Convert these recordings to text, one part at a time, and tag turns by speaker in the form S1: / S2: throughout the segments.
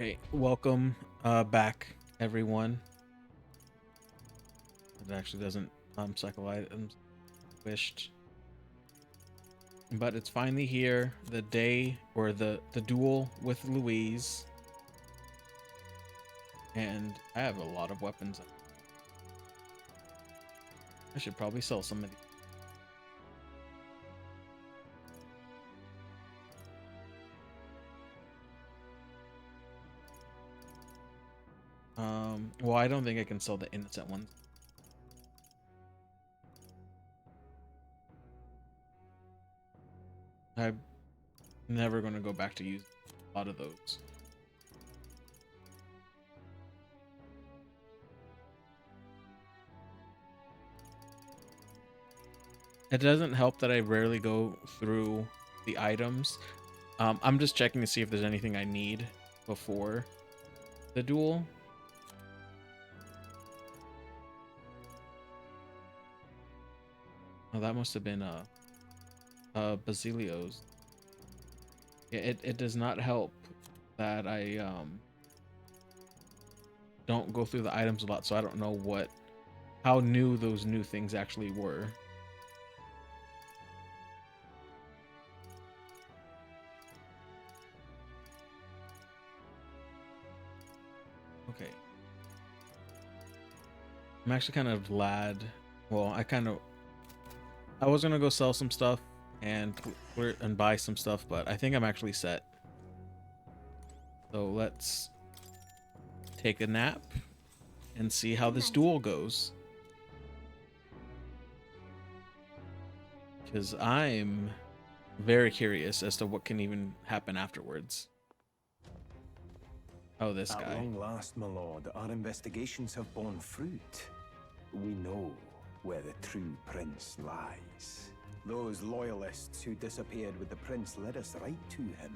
S1: Okay, welcome back, everyone. It actually doesn't cycle items wished, but it's finally here. The day or the duel with Louise, and I have a lot of weapons. I should probably sell some of these. Well, I don't think I can sell the innocent ones. I'm never going to go back to use a lot of those. It doesn't help that I rarely go through the items. I'm just checking to see if there's anything I need before the duel. Oh, that must have been Basilio's. Yeah, it does not help that I don't go through the items a lot, so I don't know how new those new things actually were. Okay. I'm actually kind of glad. Well, I was gonna go sell some stuff and buy some stuff, but I think I'm actually set. So let's take a nap and see how this duel goes. Because I'm very curious as to what can even happen afterwards. Oh, this guy.
S2: At long last, my lord, our investigations have borne fruit. We know where the true prince lies. Those loyalists who disappeared with the prince led us right to him.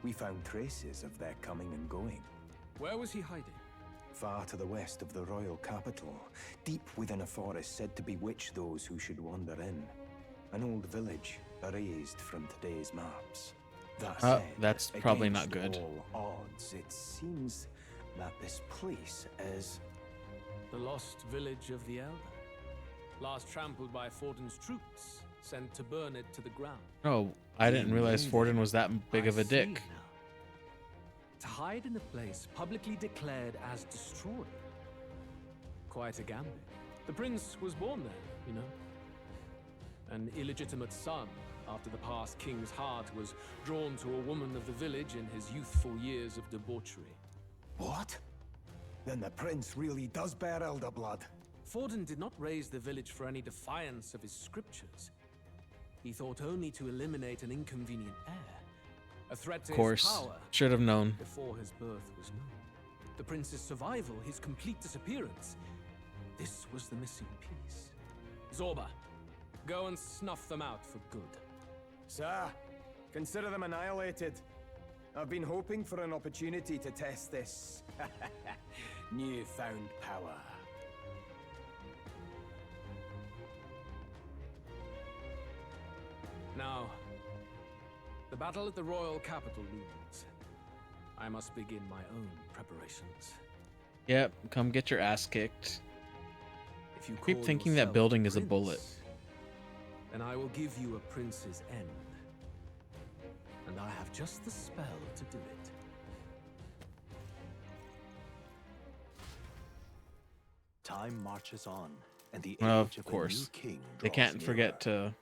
S2: We found traces of their coming and going.
S3: Where was he hiding?
S2: Far to the west of the royal capital, deep within a forest said to bewitch those who should wander in. An old village erased from today's maps. That said,
S1: that's probably not
S2: against
S1: good.
S2: all odds, it seems that this place is
S3: The lost village of the Elder. Last trampled by Fortin's troops, sent to burn it to the ground.
S1: Oh, I didn't realize Fortin was that big of a dick.
S3: Now. To hide in a place publicly declared as destroyed. Quite a gambit. The prince was born there, you know. An illegitimate son, after the past king's heart was drawn to a woman of the village in his youthful years of debauchery.
S2: What? Then the prince really does bear elder blood.
S3: Fortin did not raise the village for any defiance of his scriptures. He thought only to eliminate an inconvenient heir. A threat to his power.
S1: Should have known.
S3: Before his birth was known. The prince's survival, his complete disappearance. This was the missing piece. Zorba, go and snuff them out for good.
S2: Sir, consider them annihilated. I've been hoping for an opportunity to test this newfound power.
S3: Now, the battle at the royal capital looms. I must begin my own preparations.
S1: Yep, come get your ass kicked.
S3: If you
S1: Keep
S3: call
S1: thinking that
S3: yourself
S1: building
S3: a
S1: is a bullet.
S3: prince, then I will give you a prince's end. And I have just the spell to do it.
S4: Time marches on, and the
S1: Well,
S4: age
S1: of
S4: of a
S1: course.
S4: new king
S1: They
S4: draws
S1: can't
S4: nearer.
S1: forget to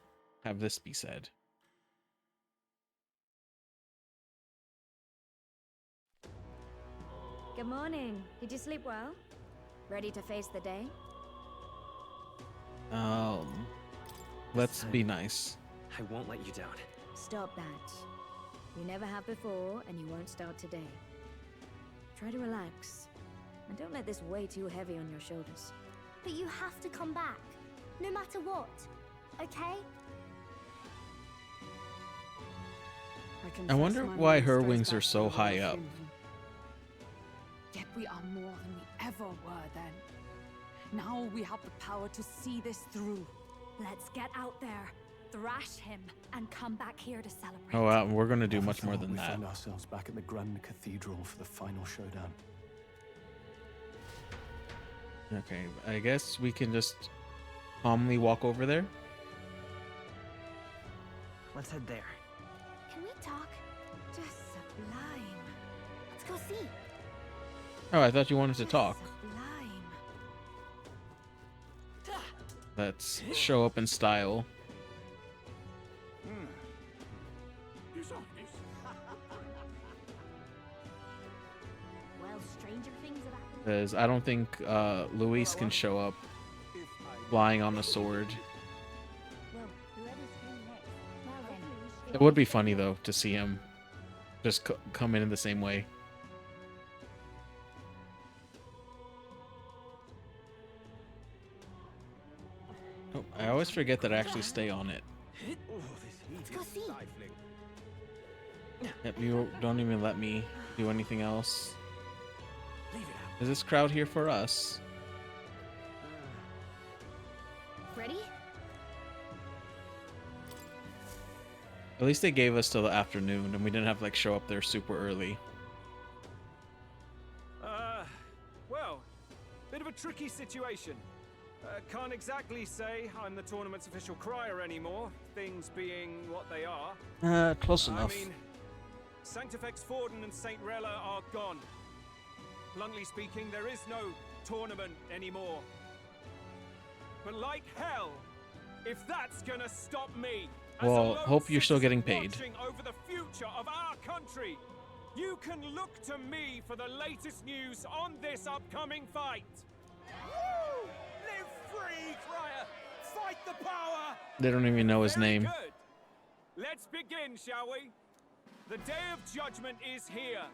S1: have this be said.
S5: Good morning. Did you sleep well? Ready to face the day?
S1: Let's be nice.
S6: I won't let you down.
S5: Stop that. You never have before, and you won't start today. Try to relax. And don't let this weigh too heavy on your shoulders.
S7: But you have to come back, no matter what, okay?
S1: I wonder why her wings are so high up.
S8: Yet we are more than we ever were then. Now we have the power to see this through.
S7: Let's get out there. thrash him and come back here to celebrate.
S1: Oh, wow, we're gonna do
S4: Never
S1: much more
S4: thought
S1: than
S4: we'd
S1: that.
S4: find ourselves back at the Grand Cathedral for the final showdown.
S1: Okay, I guess we can just calmly walk over there.
S6: Let's head there.
S7: Can we talk?
S5: Just sublime.
S7: Let's go see.
S1: Oh, I thought you wanted to
S5: Just
S1: talk.
S5: Sublime.
S1: Let's show up in style.
S7: Well, stranger things have happened.
S1: Because I don't think Luis can show up flying on a sword.
S7: Well, whoever's free next. Well then.
S1: It would be funny though to see him just come in the same way. Oh, I always forget that I actually stay on it.
S7: Let's go see.
S1: Yep, you don't even let me do anything else.
S3: Leave it out.
S1: Is this crowd here for us?
S7: Ready?
S1: At least they gave us till the afternoon and we didn't have to like show up there super early.
S9: Well, bit of a tricky situation. Can't exactly say I'm the tournament's official crier anymore, things being what they are.
S1: Close enough.
S9: I mean, Sanctifex Forden and St. Rella are gone. Bluntly speaking, there is no tournament anymore. But like hell, if that's gonna stop me, as a
S1: Well,
S9: lone
S1: hope you're still getting
S9: citizen
S1: paid.
S9: watching over the future of our country, you can look to me for the latest news on this upcoming fight. Woo! Live free, crier! Fight the power!
S1: They don't even know his
S9: Very
S1: name.
S9: good. Let's begin, shall we? The day of judgment is here.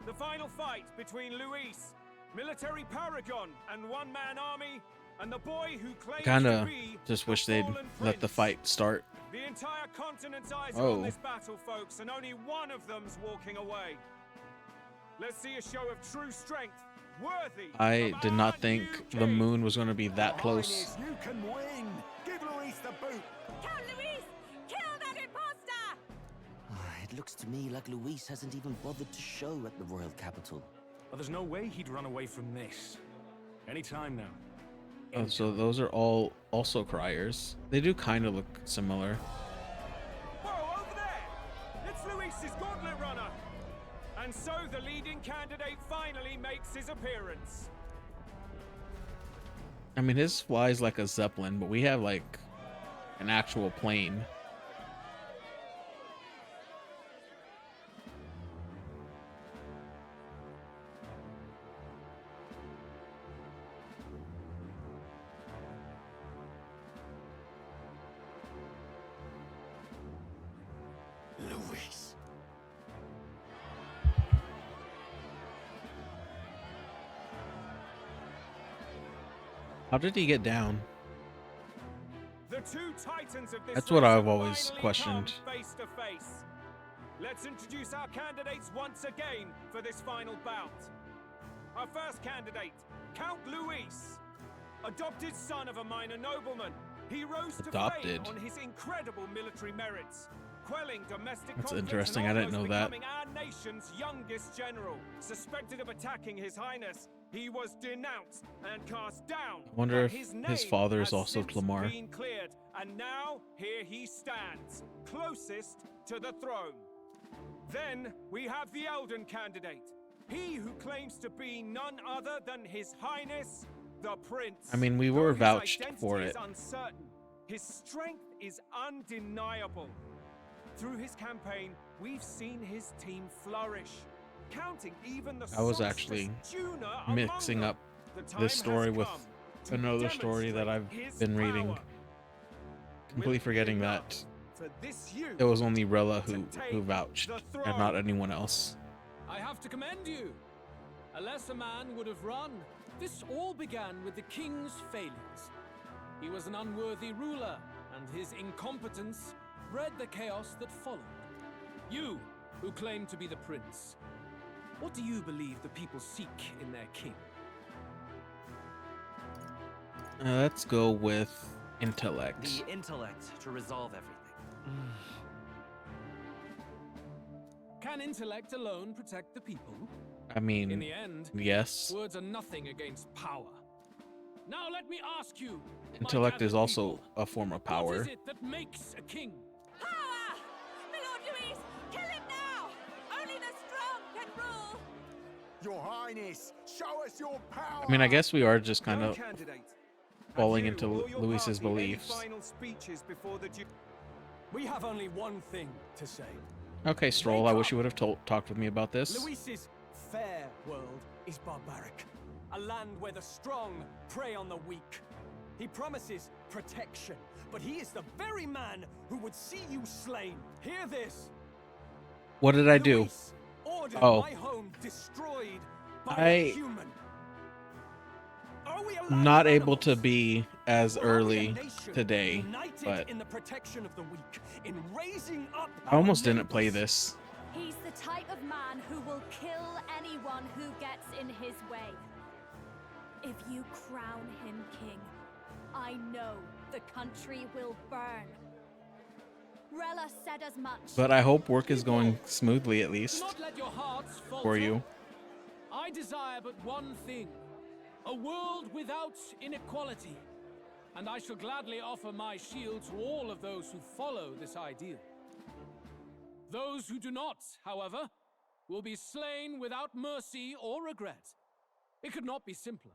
S9: The final fight between Luis, military paragon and one-man army, and the boy who claims to
S1: Kinda
S9: be
S1: just
S9: the
S1: wish they'd
S9: fallen
S1: let the
S9: prince.
S1: fight start.
S9: The entire continent's eyes are
S1: Oh.
S9: on this battle, folks, and only one of them's walking away. Let's see a show of true strength, worthy.
S1: I
S9: of
S1: did
S9: our
S1: not
S9: new
S1: think the
S9: king.
S1: moon was going to be that close.
S2: You can win. Give Luis the boot.
S5: Count Luis! Kill that imposter!
S6: It looks to me like Luis hasn't even bothered to show at the royal capital.
S3: Well, there's no way he'd run away from this. Any time now.
S1: Oh, so those are all also criers. They do kind of look similar.
S9: Whoa, over there! It's Luis's gauntlet runner! And so the leading candidate finally makes his appearance.
S1: I mean, his flies like a zeppelin, but we have like an actual plane.
S2: Luis.
S1: How did he get down?
S9: The two titans of this
S1: That's what
S9: race
S1: I've
S9: have
S1: always
S9: finally
S1: questioned.
S9: come face to face. Let's introduce our candidates once again for this final bout. Our first candidate, Count Luis, adopted son of a minor nobleman. He rose to
S1: Adopted.
S9: fame on his incredible military merits, quelling domestic
S1: That's
S9: conflicts
S1: interesting,
S9: and
S1: I didn't
S9: almost
S1: know that.
S9: becoming our nation's youngest general. Suspected of attacking His Highness, he was denounced and cast down.
S1: I wonder
S9: but
S1: if
S9: his
S1: his
S9: name
S1: father is
S9: has
S1: also
S9: since
S1: Clamar.
S9: been cleared, and now here he stands, closest to the throne. Then we have the Elden candidate, he who claims to be none other than His Highness, the Prince.
S1: I mean, we
S9: Though
S1: were
S9: his
S1: vouched
S9: identity
S1: for
S9: is
S1: it.
S9: uncertain, his strength is undeniable. Through his campaign, we've seen his team flourish, counting even the
S1: I was
S9: songstress
S1: actually
S9: Juna among
S1: mixing
S9: them.
S1: up
S9: The time
S1: this
S9: has
S1: story with
S9: come to
S1: another story that I've
S9: demonstrate his
S1: been reading.
S9: power.
S1: Completely
S9: Will it be
S1: forgetting
S9: enough
S1: that
S9: for this youth
S1: it was only Rella
S9: to
S1: who
S9: take
S1: vouched
S9: the
S1: and not
S9: throne?
S1: anyone else.
S3: I have to commend you. A lesser man would have run. This all began with the king's failures. He was an unworthy ruler, and his incompetence bred the chaos that followed. You, who claim to be the prince, what do you believe the people seek in their king?
S1: Let's go with Intellect.
S10: The intellect to resolve everything.
S3: Can intellect alone protect the people?
S1: I mean,
S3: In the end,
S1: yes.
S3: words are nothing against power. Now let me ask you, my
S1: Intellect is
S3: gathered
S1: also
S3: people,
S1: a form of
S3: what
S1: power.
S3: is it that makes a king?
S8: Power! My Lord Louis, kill him now! Only the strong can rule!
S2: Your Highness, show us your power.
S1: I mean, I guess we are just kind
S9: Young
S1: of
S9: candidate,
S1: falling
S9: have you
S1: into
S9: or your
S1: Luis's
S9: party any
S1: beliefs.
S9: final speeches before the
S4: We have only one thing to say.
S1: Okay, Stroll, I wish you would have talked with me about this.
S4: Luis's fair world is barbaric. A land where the strong prey on the weak. He promises protection, but he is the very man who would see you slain. Hear this.
S1: What did I do?
S4: Luis ordered
S1: Oh.
S4: my home destroyed by
S1: I-
S4: a human. Are we a land
S1: Not
S4: of
S1: able to
S4: animals?
S1: be as
S4: Or are we a
S1: early
S4: nation
S1: today,
S4: united
S1: but
S4: in the protection of the weak, in raising up
S1: I almost
S4: our
S1: didn't play
S4: neighbors?
S1: this.
S7: He's the type of man who will kill anyone who gets in his way. If you crown him king, I know the country will burn. Rella said as much.
S1: But I hope work is going smoothly at
S3: Do
S1: least
S3: not let your hearts falter.
S1: for you.
S3: I desire but one thing, a world without inequality, and I shall gladly offer my shield to all of those who follow this ideal. Those who do not, however, will be slain without mercy or regret. It could not be simpler.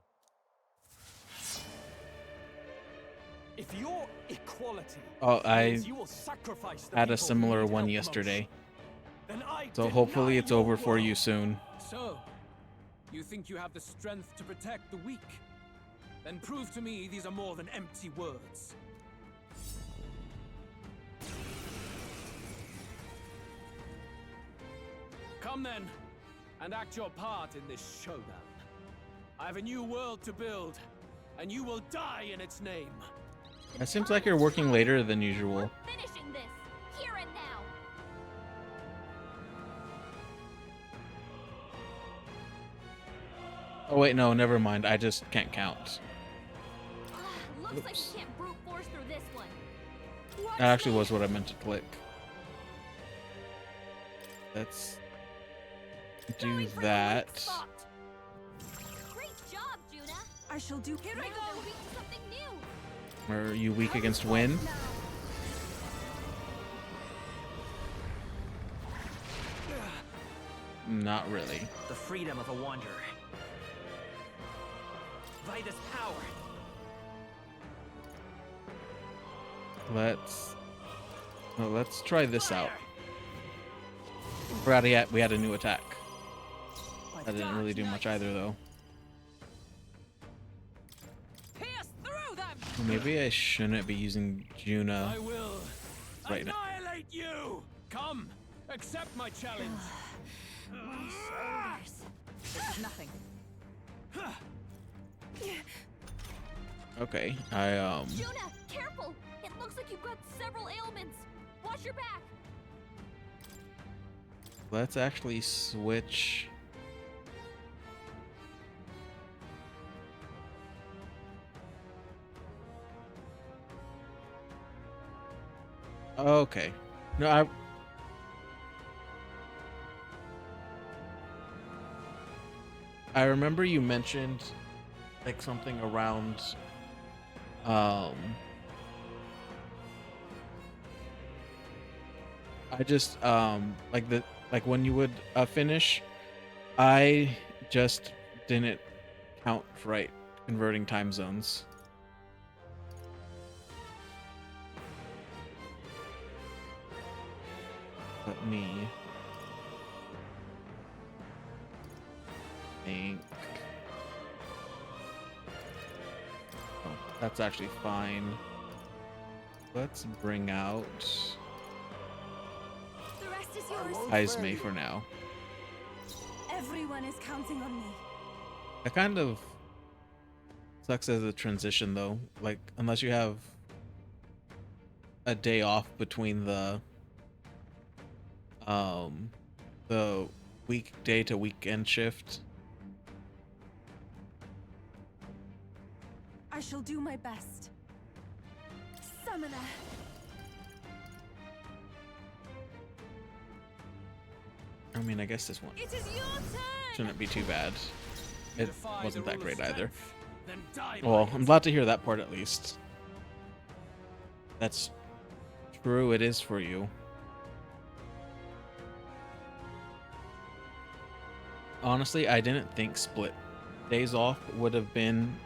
S4: If your equality
S1: Oh, I
S4: means you will sacrifice the
S1: had a
S4: people who
S1: similar
S4: need
S1: one
S4: help
S1: yesterday.
S4: most, then I
S1: So hopefully
S4: deny
S1: it's
S4: your
S1: over for
S4: world.
S1: you soon.
S3: So, you think you have the strength to protect the weak? Then prove to me these are more than empty words. Come then, and act your part in this showdown. I have a new world to build, and you will die in its name.
S1: It seems like you're working later than usual.
S7: Finishing this, here and now.
S1: Oh wait, no, never mind. I just can't count.
S7: Looks like
S1: Oops.
S7: you can't brute force through this one.
S1: That actually was what I meant to click. Let's do
S7: Going for the weak
S1: that.
S7: spot. Great job, Juna.
S8: I shall do. Here I
S7: Now
S8: go!
S7: they're weak to something new.
S1: Are you weak against wind? Not really.
S10: The freedom of a wanderer. Vitus power.
S1: Let's try this out. We had a new attack. That didn't really do much either, though.
S8: Pierce through them!
S1: Maybe I shouldn't be using Juna
S3: I will
S1: right now.
S3: annihilate you! Come, accept my challenge.
S8: This is nothing.
S1: Okay,
S7: Juna, careful! It looks like you've got several ailments. Watch your back.
S1: let's actually switch. Okay. No, I remember you mentioned like something around I just like when you would finish, I just didn't count right converting time zones. Let me think. Oh, that's actually fine. Let's bring out
S7: The rest is yours.
S1: Ismay for now.
S7: Everyone is counting on me.
S1: It kind of sucks as a transition though. Like unless you have a day off between the weekday to weekend shift.
S7: I shall do my best.
S8: stamina.
S1: I mean, I guess this one
S8: It is your turn.
S1: shouldn't be too bad.
S9: You
S1: It
S9: defy the
S1: wasn't that
S9: rule of
S1: great either.
S9: strength, then die by
S1: Well,
S9: it.
S1: I'm glad to hear that part at least. That's true, it is for you. Honestly, I didn't think split days off would have been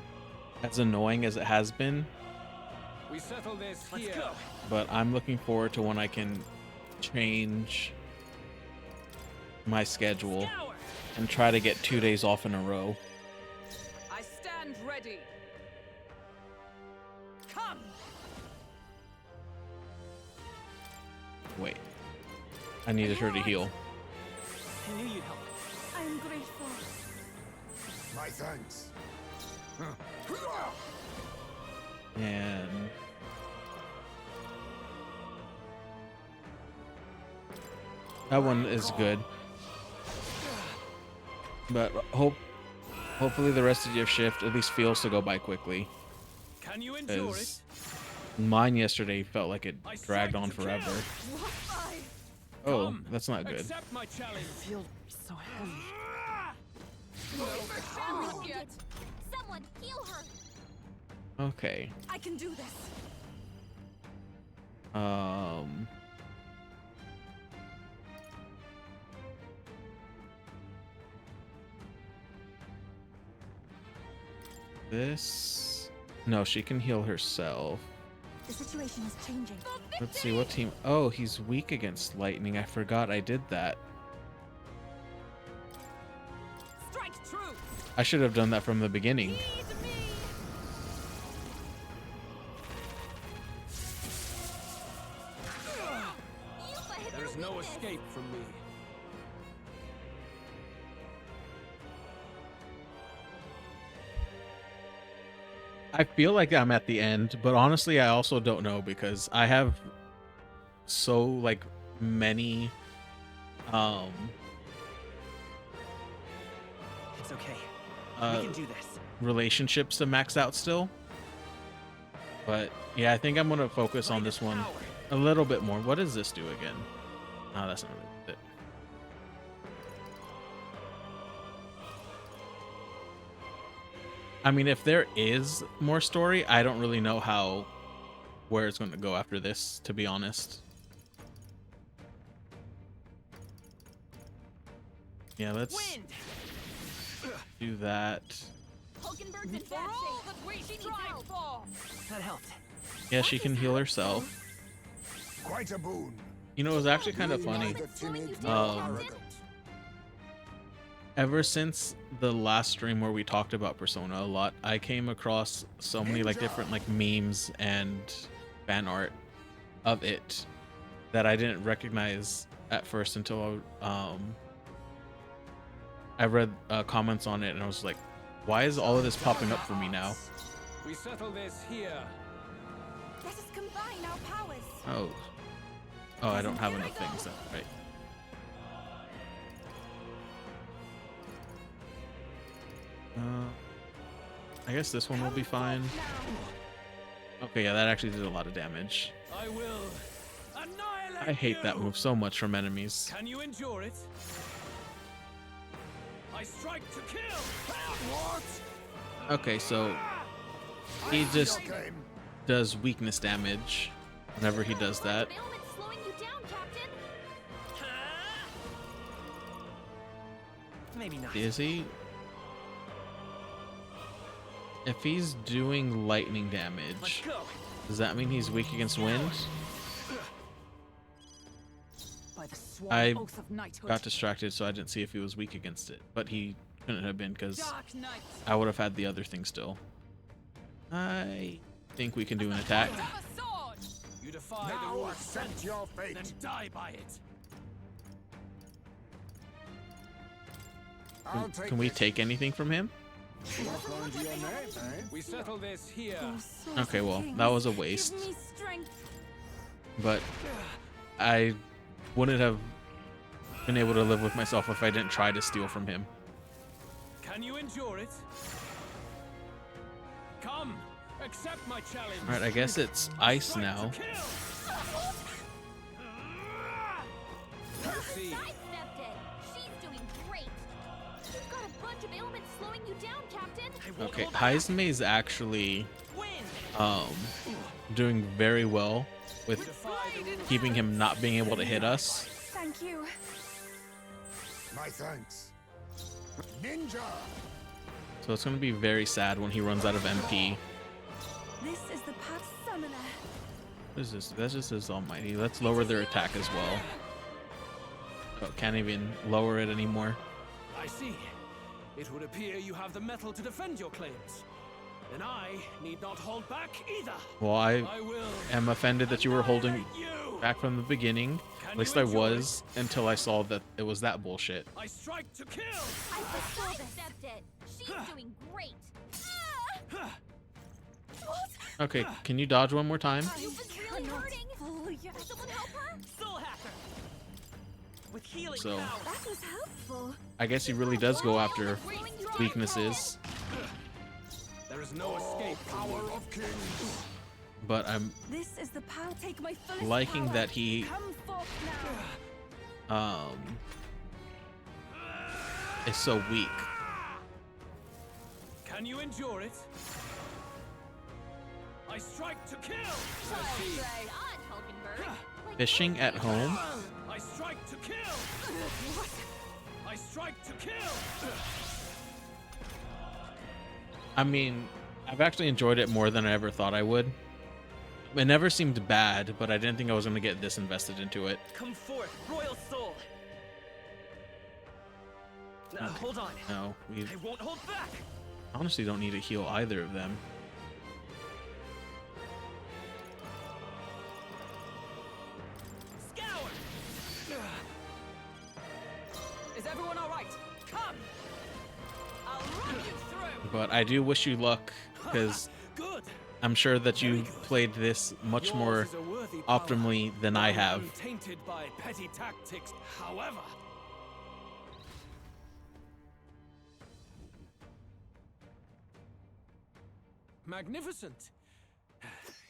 S1: as annoying as it has been,
S9: We settle this
S10: Let's
S9: here.
S10: go.
S1: but I'm looking forward to when I can change my schedule
S8: Scour.
S1: and try to get 2 days off in a row.
S8: I stand ready. Come.
S1: Wait. I needed her to heal.
S10: I knew you'd help.
S8: I am grateful.
S2: My thanks.
S1: And that one is good. But hopefully the rest of your shift at least feels to go by quickly.
S9: Can you endure it?
S1: 'Cause mine yesterday felt like it
S9: I
S1: dragged
S9: strike
S1: on
S9: to kill.
S1: forever.
S8: What I
S1: Oh,
S9: Come,
S1: that's not good.
S9: Accept my challenge.
S10: Feel so heavy.
S8: not yet.
S7: Someone heal her.
S1: Okay.
S8: I can do this.
S1: This. No, she can heal herself.
S5: The situation is changing.
S1: Let's see what team. Oh, he's weak against lightning. I forgot I did that.
S8: Strike true.
S1: I should have done that from the beginning.
S8: Heed me.
S9: There's no escape from me.
S1: I feel like I'm at the end, but honestly, I also don't know because I have so like many
S10: It's okay.
S1: Uh,
S10: We can do this.
S1: relationships to max out still. But yeah, I think I'm gonna focus on this one a little bit more. What does this do again? Oh, that's not really it. I mean, if there is more story, I don't really know where it's going to go after this, to be honest. Yeah, let's
S8: Wind.
S1: do that.
S7: Hulkenberg's in
S8: For
S7: bad
S8: all
S7: shape.
S8: that we
S7: She needs
S8: strive
S7: help.
S8: for.
S10: That helped.
S1: Yeah, she can heal herself.
S2: Quite a boon.
S1: You know, it was actually kind of funny.
S2: The timid
S1: Um, Ever since the last stream where we talked about Persona a lot, I came across so many like different like memes and fan art of it that I didn't recognize at first until I read comments on it and I was like, why is all of this popping up for me now?
S9: We settle this here.
S8: Let us combine our powers.
S1: Oh, I don't have enough things then, right? I guess this one will be fine. Okay, yeah, that actually did a lot of damage.
S9: I will annihilate
S1: I hate that
S9: you.
S1: move so much from enemies.
S9: Can you endure it? I strike to kill. What?
S1: Okay, so he just does weakness damage whenever he does that.
S7: Bailment's slowing you down, Captain.
S10: Maybe not.
S1: Is he? If he's doing lightning
S10: Let's
S1: damage,
S10: go.
S1: does that mean he's weak against wind?
S8: By the sworn
S1: I
S8: oath of knighthood.
S1: got distracted, so I didn't see if he was weak against it. But he couldn't have been because
S8: Dark Knight.
S1: I would have had the other thing still. I think we can do an attack.
S8: Have a sword.
S9: You defy the
S2: Now
S9: rule of
S2: accept
S9: strength,
S2: your fate.
S9: then die by it.
S2: I'll take
S1: Can we
S2: this.
S1: take anything from him?
S2: Walk on to your name, eh?
S9: We settle this here.
S1: Okay, well, that was a waste.
S8: Give me strength.
S1: But I wouldn't have been able to live with myself if I didn't try to steal from him.
S9: Can you endure it? Come,
S3: Accept my challenge.
S1: All right, I guess it's ice
S3: Strike
S1: now.
S3: to kill. See.
S7: Sidestepped it. She's doing great. You've got a bunch of ailments slowing you down, Captain.
S1: Okay, Heisme is actually
S10: Win.
S1: doing very well with keeping him not being able to hit us.
S8: Thank you.
S11: My thanks. Ninja!
S1: So it's gonna be very sad when he runs out of MP.
S8: This is the path summoner.
S1: What is this? That's just his almighty. Let's lower their attack as well. Oh, can't even lower it anymore.
S3: I see. It would appear you have the metal to defend your claims. And I need not hold back either.
S1: Well, I
S3: will
S1: am offended that you were holding
S3: annihilate you.
S1: back from the beginning.
S3: Can
S1: At least
S3: you
S1: I
S3: endure
S1: was until I saw that it was that bullshit.
S3: I strike to kill.
S7: I sidestepped it. She's doing great.
S1: Okay, can you dodge one more time?
S7: You was really hurting. Can someone help her?
S10: Soul Hacker. With healing
S1: So-
S10: power.
S8: That was helpful.
S1: I guess he really does go after
S7: Slowing you down.
S1: weaknesses,
S3: There is no escape.
S11: Power of kings!
S1: but I'm
S8: This is the power.
S7: Take my fullest
S1: liking
S7: power.
S1: that he
S7: Come forth now.
S1: is so weak.
S3: Can you endure it? I strike to kill.
S7: Right on, Hulkenberg. Like
S1: Fishing at home?
S3: I strike to kill. I strike to kill.
S1: I mean, I've actually enjoyed it more than I ever thought I would. It never seemed bad, but I didn't think I was going to get this invested into it.
S10: Come forth, Royal Soul. Hold on.
S1: No, we
S10: I won't hold back.
S1: honestly don't need to heal either of them.
S10: Scour.
S8: Is everyone all right?
S10: Come. I'll run you through.
S1: But I do wish you luck, because
S3: Good.
S1: I'm sure that you played this much more
S3: Yours is a worthy power,
S1: optimally than I
S3: one
S1: have.
S3: Untainted by petty tactics. However, magnificent.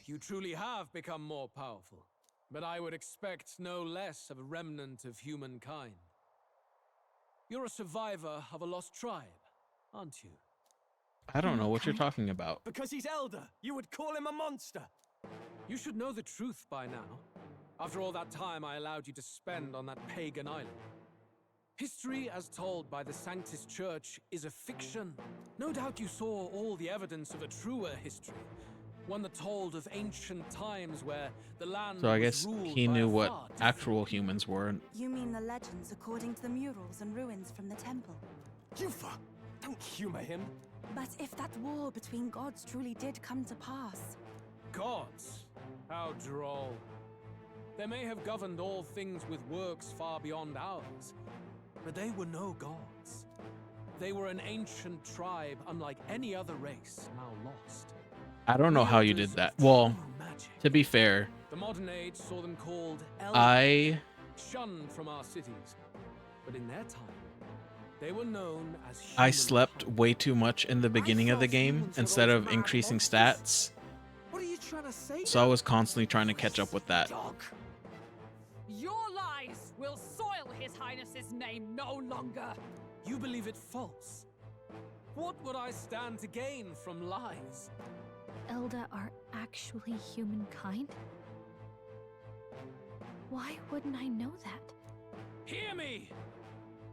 S3: You truly have become more powerful. But I would expect no less of a remnant of humankind. You're a survivor of a lost tribe, aren't you?
S1: I don't know what you're talking about.
S4: Because he's elder, you would call him a monster.
S3: You should know the truth by now. After all that time I allowed you to spend on that pagan island. History as told by the Sanctus Church is a fiction. No doubt you saw all the evidence of a truer history. One that told of ancient times where the land
S1: So I
S3: was
S1: guess
S3: ruled
S1: he
S3: by
S1: knew
S3: a
S1: what
S3: far different-
S1: actual humans were.
S8: You mean the legends according to the murals and ruins from the temple?
S4: Yufa, don't humor him.
S8: But if that war between gods truly did come to pass,
S3: Gods? How droll. They may have governed all things with works far beyond ours, but they were no gods. They were an ancient tribe unlike any other race now lost.
S1: I don't know how you did that. Well, to be fair,
S3: The modern age saw them called
S1: I
S3: shunned from our cities. But in their time, they were known as
S1: I
S3: human
S1: slept
S3: kind.
S1: way too much in the beginning of the game instead of increasing stats.
S3: What are you trying to say?
S1: So I was constantly trying to catch up with that.
S3: Dog.
S8: your lies will soil His Highness's name no longer.
S3: You believe it false. What would I stand to gain from lies?
S5: Elda are actually humankind? Why wouldn't I know that?
S3: Hear me!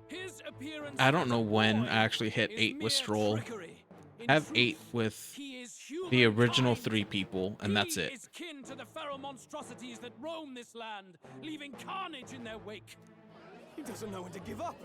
S3: His appearance
S1: I don't
S3: as
S1: know
S3: a
S1: when
S3: boy
S1: I actually hit
S3: is
S1: 8 with
S3: mere
S1: Stroll.
S3: trickery. In
S1: I have
S3: truth,
S1: 8 with
S3: he is
S1: the original
S3: humankind.
S1: 3 people, and that's
S3: He
S1: it.
S3: is kin to the feral monstrosities that roam this land, leaving carnage in their wake.
S4: He doesn't know when to give up.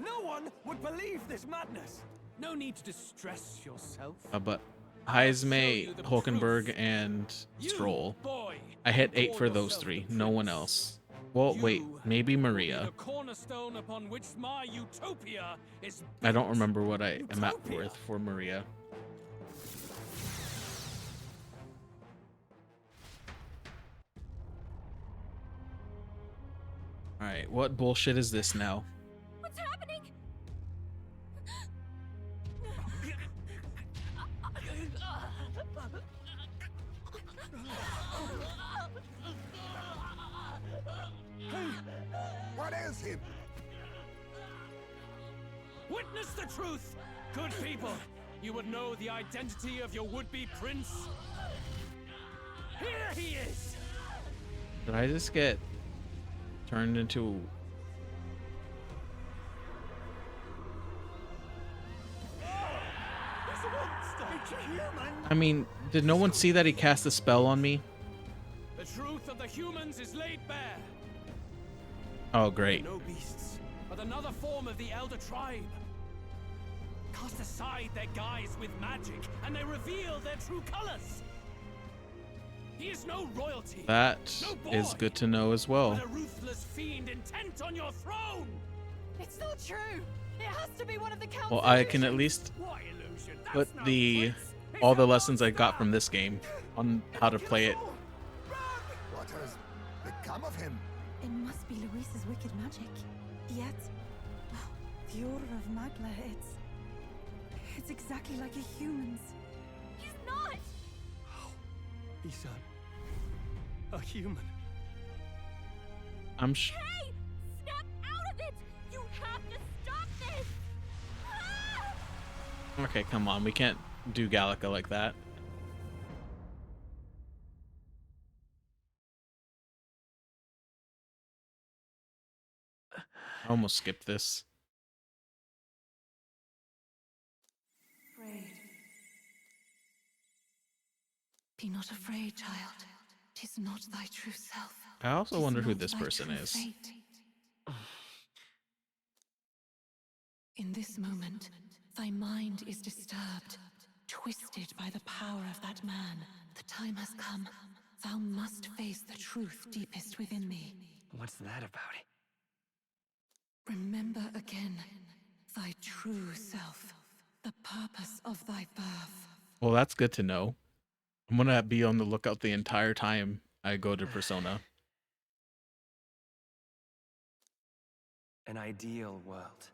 S4: No one would believe this madness.
S3: No need to distress yourself.
S1: But Heisme, Hulkenberg, and
S3: You,
S1: Stroll.
S3: boy,
S1: I hit
S3: who
S1: 8
S3: call
S1: for those
S3: yourself
S1: 3.
S3: the
S1: No one
S3: prince.
S1: else. Well, wait,
S3: You
S1: maybe
S3: will be
S1: Maria.
S3: the cornerstone upon which my utopia is
S1: I don't
S3: built.
S1: remember what I am at
S4: Utopia.
S1: worth for Maria. Alright, what bullshit is this now?
S7: What's happening?
S3: Witness the truth! Good people, you would know the identity of your would-be prince. Here he is!
S1: Did I just get turned into... I mean, did no one see that he cast a spell on me?
S3: The truth of the humans is laid bare.
S1: Oh, great.
S3: No beasts, but another form of the Elder Tribe. Cast aside their guise with magic, and they reveal their true colors. He is no royalty.
S1: That
S3: no
S1: is
S3: boy,
S1: good to know as well.
S3: but a ruthless fiend intent on your throne.
S8: It's not true. It has to be one of the council.
S1: Well, I can at least
S3: What illusion?
S1: put
S3: That's no
S1: the
S3: prince. He's
S1: all
S3: a
S1: the lessons I got
S3: monster.
S1: from this game on how to play it.
S11: What has become of him?
S12: It must be Luis's wicked magic. Yet, the Order of Magla, it's exactly like a human's.
S7: He's not!
S4: He's a human.
S1: I'm
S7: Hey! Snap out of it! You have to stop this! Ah!
S1: okay, come on. We can't do Gallica like that. I almost skipped this.
S12: Afraid. Be not afraid, child. 'Tis not thy true self.
S1: I also
S12: 'Tis
S1: wonder who
S12: not
S1: this
S12: thy
S1: person
S12: true
S1: is.
S12: fate. In this moment, thy mind is disturbed, twisted by the power of that man. The time has come. Thou must face the truth deepest within thee.
S4: What's that about?
S12: Remember again thy true self, the purpose of thy birth.
S1: Well, that's good to know. I'm gonna be on the lookout the entire time I go to Persona.
S13: An ideal world.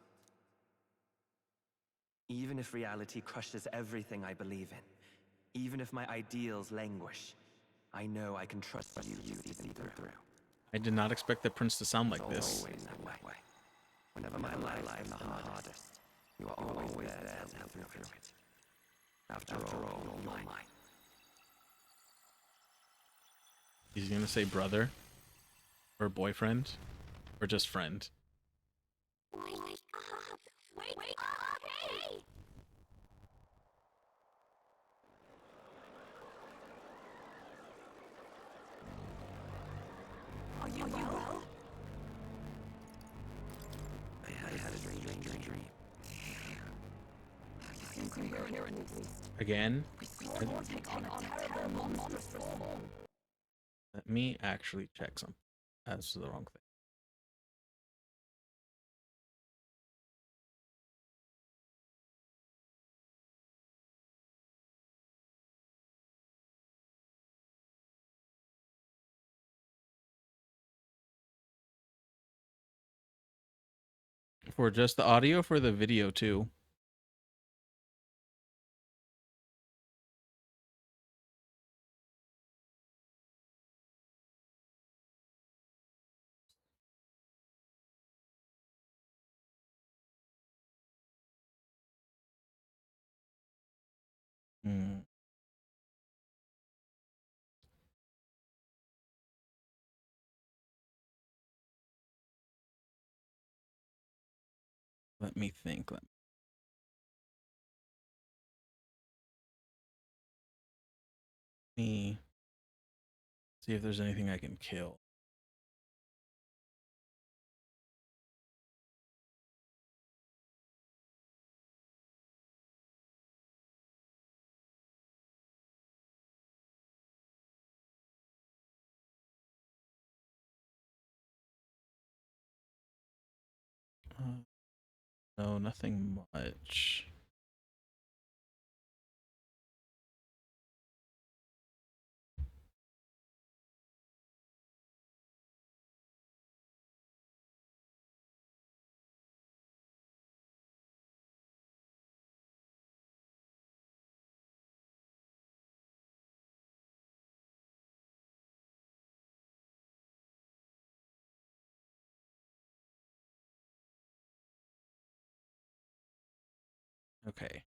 S13: Even if reality crushes everything I believe in, even if my ideals languish, I know I can trust you to see them through.
S1: I did not expect the prince to sound like this.
S13: Always that way. Whenever my life's the hardest, you are always there to help me through it. After all, you're mine.
S1: He's gonna say brother, or boyfriend, or just friend.
S7: Wake up! Wake up! Hey!
S8: Are you well?
S13: I had a strange dream.
S1: Again?
S8: We will take on a terrible monstrous form.
S1: Let me actually check something. That's the wrong thing. For just the audio, for the video too. Hmm. Let me think. Let me see if there's anything I can kill. No, nothing much. Okay.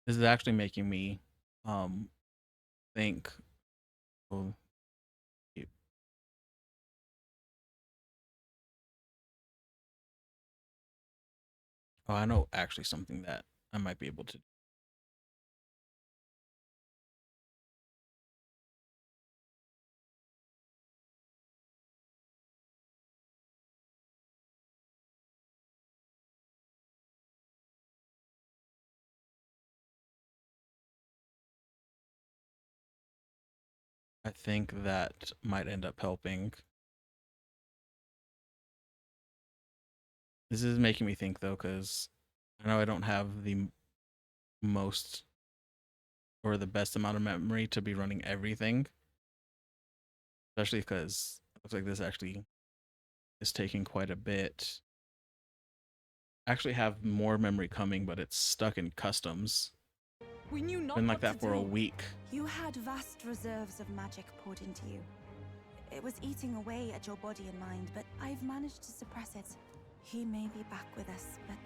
S1: This is actually making me think. Oh, you- oh, I know actually something that I might be able to. I think that might end up helping. This is making me think though, because I know I don't have the most or the best amount of memory to be running everything, especially because it looks like this actually is taking quite a bit. I actually have more memory coming, but it's stuck in customs.
S8: We knew not
S1: Been like
S8: what
S1: that
S8: to
S1: for a
S8: do.
S1: week.
S14: You had vast reserves of magic poured into you. It was eating away at your body and mind, but I've managed to suppress it. He may be back with us, but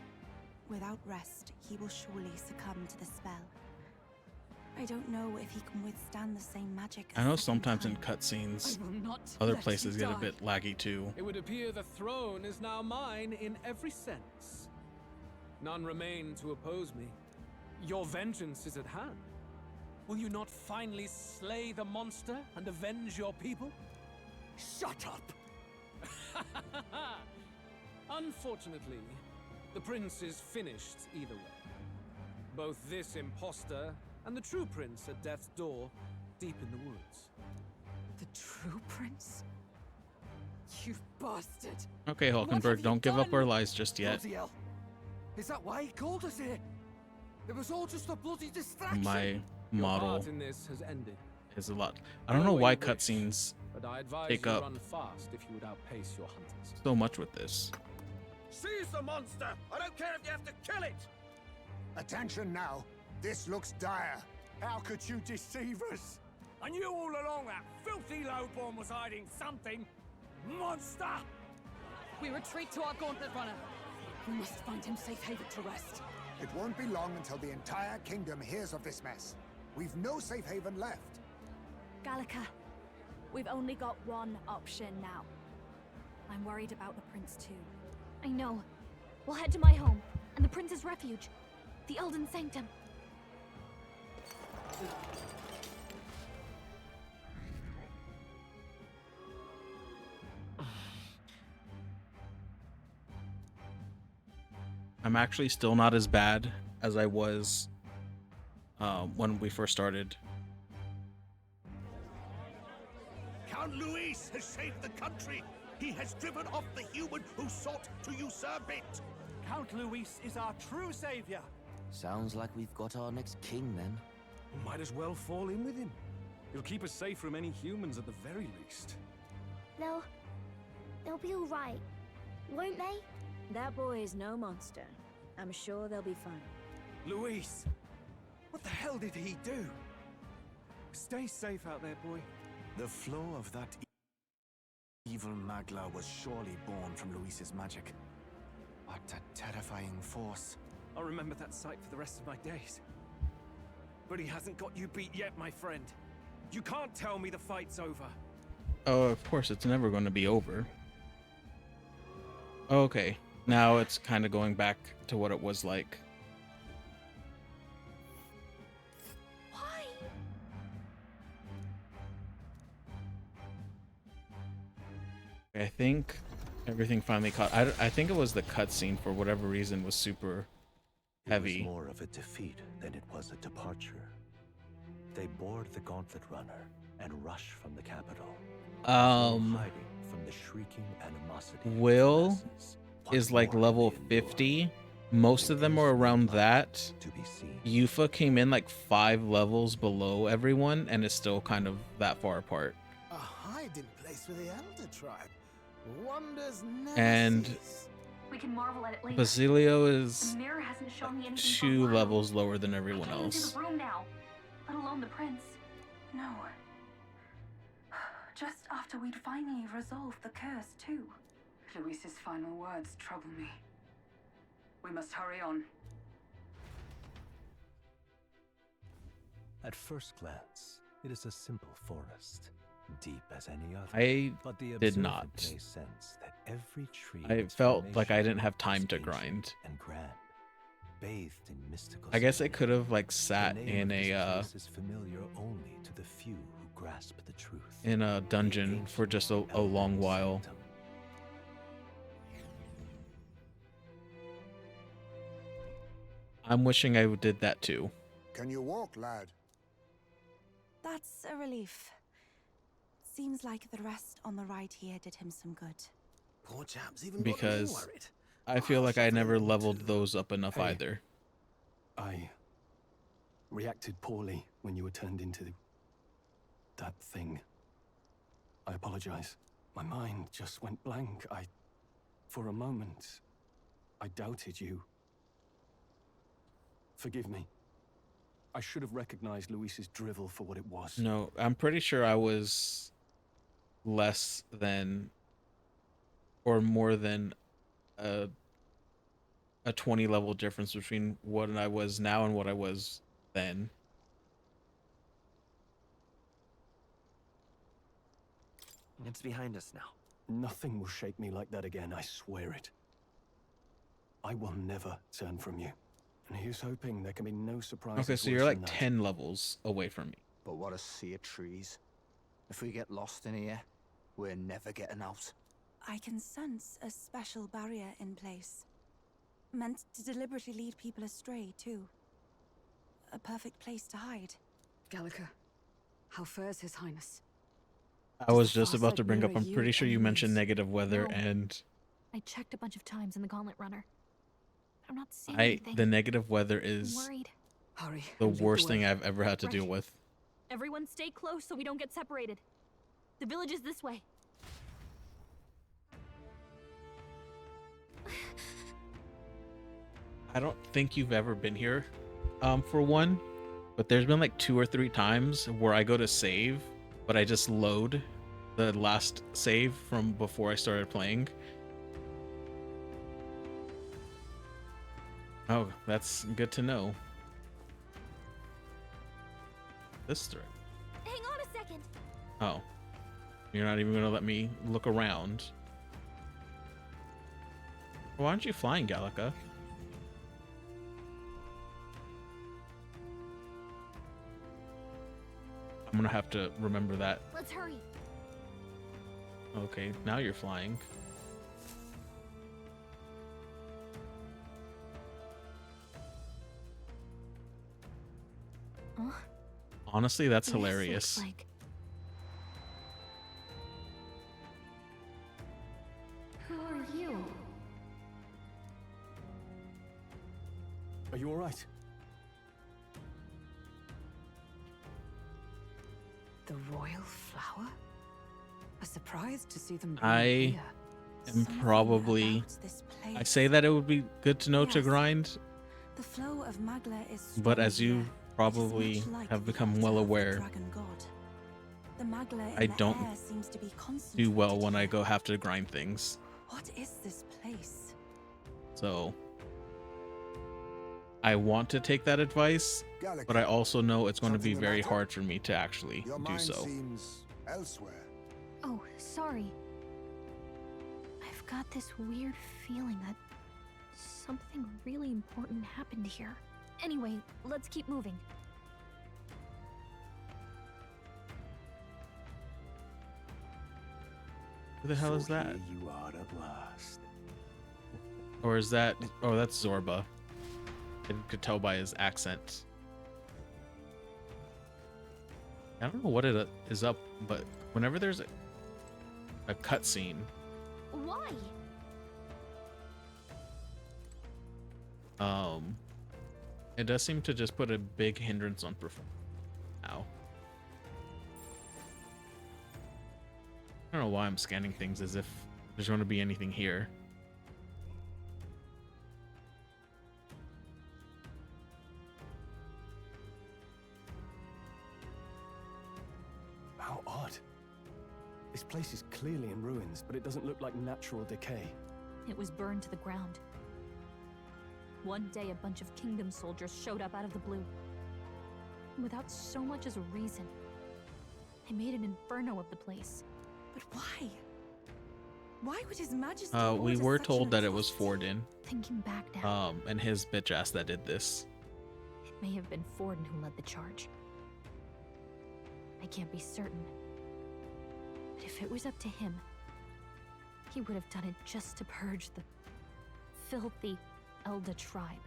S14: without rest, he will surely succumb to the spell. I don't know if he can withstand the same magic.
S1: I know sometimes in cutscenes, other places get a bit laggy too.
S3: It would appear the throne is now mine in every sense. None remain to oppose me. Your vengeance is at hand. Will you not finally slay the monster and avenge your people?
S4: Shut up!
S3: Unfortunately, the prince is finished either way. Both this imposter and the true prince at death's door, deep in the woods.
S8: The true prince? You bastard!
S1: Okay, Hulkenberg, don't give up our lies just yet.
S4: Bloody hell. Is that why he called us here? It was all just a bloody distraction.
S1: My
S3: Your
S1: model
S3: part in this has ended.
S1: is a lot. I don't know why cutscenes
S3: But I advise
S1: take
S3: you
S1: up
S3: run fast if you would outpace your hunters.
S1: so much with this.
S11: Seize the monster! I don't care if you have to kill it! Attention now. This looks dire.
S4: How could you deceive us? I knew all along that filthy lowborn was hiding something. Monster!
S8: We retreat to our gauntlet runner. We must find him safe haven to rest.
S11: It won't be long until the entire kingdom hears of this mess. We've no safe haven left.
S7: Gallica, we've only got one option now. I'm worried about the prince too. I know. We'll head to my home and the prince's refuge, the Elden Sanctum.
S1: I'm actually still not as bad as I was when we first started.
S11: Count Luis has saved the country. He has driven off the human who sought to usurp it.
S4: Count Luis is our true savior.
S6: Sounds like we've got our next king then.
S9: Might as well fall in with him. He'll keep us safe from any humans at the very least.
S5: They'll be all right, won't they? That boy is no monster. I'm sure they'll be fine.
S9: Luis! What the hell did he do? Stay safe out there, boy.
S2: The flow of that evil Magla was surely born from Luis's magic. What a terrifying force.
S9: I'll remember that sight for the rest of my days. But he hasn't got you beat yet, my friend. You can't tell me the fight's over.
S1: Oh, of course, it's never going to be over. Okay, now it's kind of going back to what it was like.
S7: Why?
S1: I think everything finally caught. I think it was the cutscene for whatever reason was super heavy.
S15: It was more of a defeat than it was a departure. They board the gauntlet runner and rush from the capital. Hiding from the shrieking animosity.
S1: Will is like level 50. Most of them are around that. Yufa came in like 5 levels below everyone and is still kind of that far apart.
S11: A hiding place for the Elder tribe. Wonders never
S1: And
S11: cease.
S7: We can marvel at it later.
S1: Basilio is
S7: The mirror hasn't shown me anything
S1: 2
S7: for a while.
S1: levels lower than everyone
S7: I can't
S1: else.
S7: into the room now, let alone the prince.
S14: No. Just after we'd finally resolved the curse, too.
S16: Luis's final words trouble me. We must hurry on.
S15: At first glance, it is a simple forest, deep as any other.
S1: I
S15: but the
S1: did
S15: observer
S1: not.
S15: may sense that every tree in
S1: I
S15: its
S1: felt like I
S15: formation
S1: didn't have time
S15: is
S1: to
S15: ancient
S1: grind.
S15: and grand, bathed in mystical
S1: I guess I
S15: security.
S1: could have like
S15: The
S1: sat
S15: name
S1: in
S15: of this
S1: a
S15: place is familiar only to the few who grasp the truth.
S1: dungeon for just a long while. I'm wishing I did that too.
S17: Can you walk, lad?
S14: That's a relief. Seems like the rest on the right here did him some good.
S11: Poor chap's even
S1: Because
S11: got me worried.
S1: I feel like I never leveled those up enough either.
S18: I reacted poorly when you were turned into that thing. I apologize. My mind just went blank. For a moment, I doubted you. Forgive me. I should have recognized Luis's drivel for what it was.
S1: No, I'm pretty sure I was less than or more than a 20 level difference between what I was now and what I was then.
S13: It's behind us now.
S18: Nothing will shake me like that again, I swear it. I will never turn from you. And here's hoping there can be no surprises.
S1: Okay, so you're like 10 levels away from me.
S19: But what a sea of trees. If we get lost in here, we're never getting out.
S14: I can sense a special barrier in place. Meant to deliberately lead people astray, too. A perfect place to hide.
S16: Gallica, how fares His Highness?
S1: I was just about to bring up, I'm pretty sure you mentioned negative weather
S20: No.
S1: and
S20: I checked a bunch of times in the Gauntlet Runner. I'm not seeing anything.
S1: the negative weather
S20: I'm
S1: is
S20: worried.
S16: Hurry.
S1: the
S16: and lead
S1: worst
S16: way.
S1: thing I've ever had to deal with.
S20: Everyone stay close so we don't get separated. The village is this way.
S1: I don't think you've ever been here, for one, but there's been like 2 or 3 times where I go to save, but I just load the last save from before I started playing. Oh, that's good to know. This thread.
S20: Hang on a second.
S1: Oh. You're not even gonna let me look around. Why aren't you flying, Gallica? I'm gonna have to remember that.
S20: Let's hurry.
S1: Okay, now you're flying.
S20: Huh?
S1: Honestly, that's
S20: This
S1: hilarious.
S20: looks like... Who are you?
S18: Are you alright?
S16: The royal flower? A surprise to see them
S1: I
S16: here.
S1: am probably... I say that it would be good to know to
S14: Yes.
S1: grind,
S14: The flow of Magla is
S1: but
S14: strong
S1: as you
S14: here.
S1: probably
S14: Much like
S1: have
S14: the
S1: become
S14: altar
S1: well
S14: of the
S1: aware,
S14: dragon god. The Magla in
S1: I
S14: the
S1: don't
S14: air seems to be
S1: do
S14: concentrated
S1: well when I
S14: here.
S1: go have to grind things.
S14: What is this place?
S1: So I want to take that advice, but I also know it's going to be
S17: Something the
S1: very
S17: matter?
S1: hard for me to actually
S17: Your
S1: do
S17: mind
S1: so.
S17: seems elsewhere.
S20: Oh, sorry. I've got this weird feeling that something really important happened here. Anyway, let's keep moving.
S1: Who the hell is that?
S18: Here you are at last.
S1: Or is that... Oh, that's Zorba. I could tell by his accent. I don't know what it is up, but whenever there's a cutscene,
S20: Why?
S1: it does seem to just put a big hindrance on performance now. I don't know why I'm scanning things as if there's going to be anything here.
S18: How odd. This place is clearly in ruins, but it doesn't look like natural decay.
S20: It was burned to the ground. One day, a bunch of kingdom soldiers showed up out of the blue. Without so much as a reason. They made an inferno of the place.
S14: But why? Why would His Majesty
S1: We
S14: order
S1: were
S14: such
S1: told
S14: an
S1: that it was
S14: atrocity?
S1: Forden.
S20: Thinking back now,
S1: And his bitch ass that did this.
S20: it may have been Forden who led the charge. I can't be certain. But if it was up to him, he would have done it just to purge the filthy Elda tribe.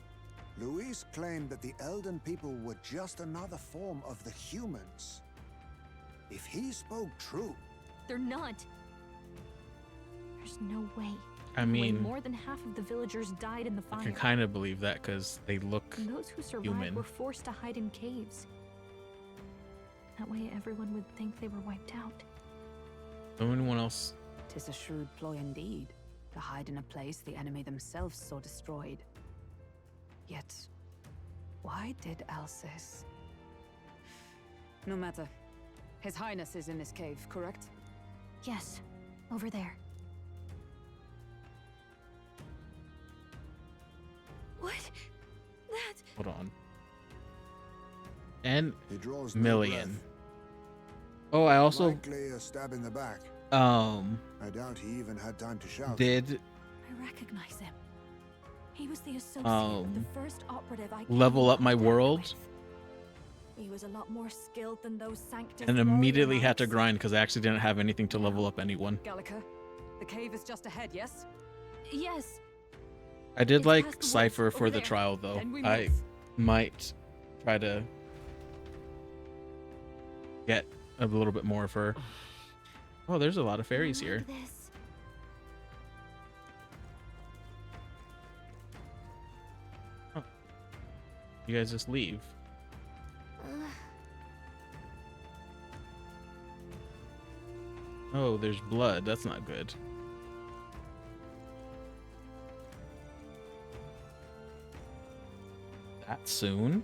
S17: Luis claimed that the Elden people were just another form of the humans. If he spoke true...
S20: They're not. There's no way.
S1: I
S20: Anyway,
S1: mean,
S20: more than half of the villagers died in the
S1: I
S20: fire.
S1: can kind of believe that because they look
S20: And those who survived
S1: human.
S20: were forced to hide in caves. That way everyone would think they were wiped out.
S1: Anyone else?
S16: 'Tis a shrewd ploy indeed, to hide in a place the enemy themselves saw destroyed. Yet, why did Alsace? No matter. His Highness is in this cave, correct?
S20: Yes, over there. What? That?
S1: Hold on. And
S17: He draws no
S1: million.
S17: breath.
S1: Oh, I also
S17: Likely a stab in the back.
S1: I
S17: doubt he even had time to shout.
S1: did
S5: I recognize him. He was the associate of the first operative I came
S1: level
S5: in
S1: up my
S5: contact
S1: world
S5: with. He was a lot more skilled than those Sanctus
S1: and immediately
S5: warrior
S1: had to
S5: knights.
S1: grind because I actually didn't have anything to level up anyone.
S16: Gallica, the cave is just ahead, yes?
S20: Yes.
S1: I did
S20: It's
S1: like
S20: past the woods,
S1: Cypher for
S20: over
S1: the
S20: there.
S1: trial though.
S16: Then we
S1: I
S16: move.
S1: might try to get a little bit more of her. Oh, there's a lot of fairies here.
S20: This.
S1: Oh. You guys just leave. Oh, there's blood. That's not good. That soon?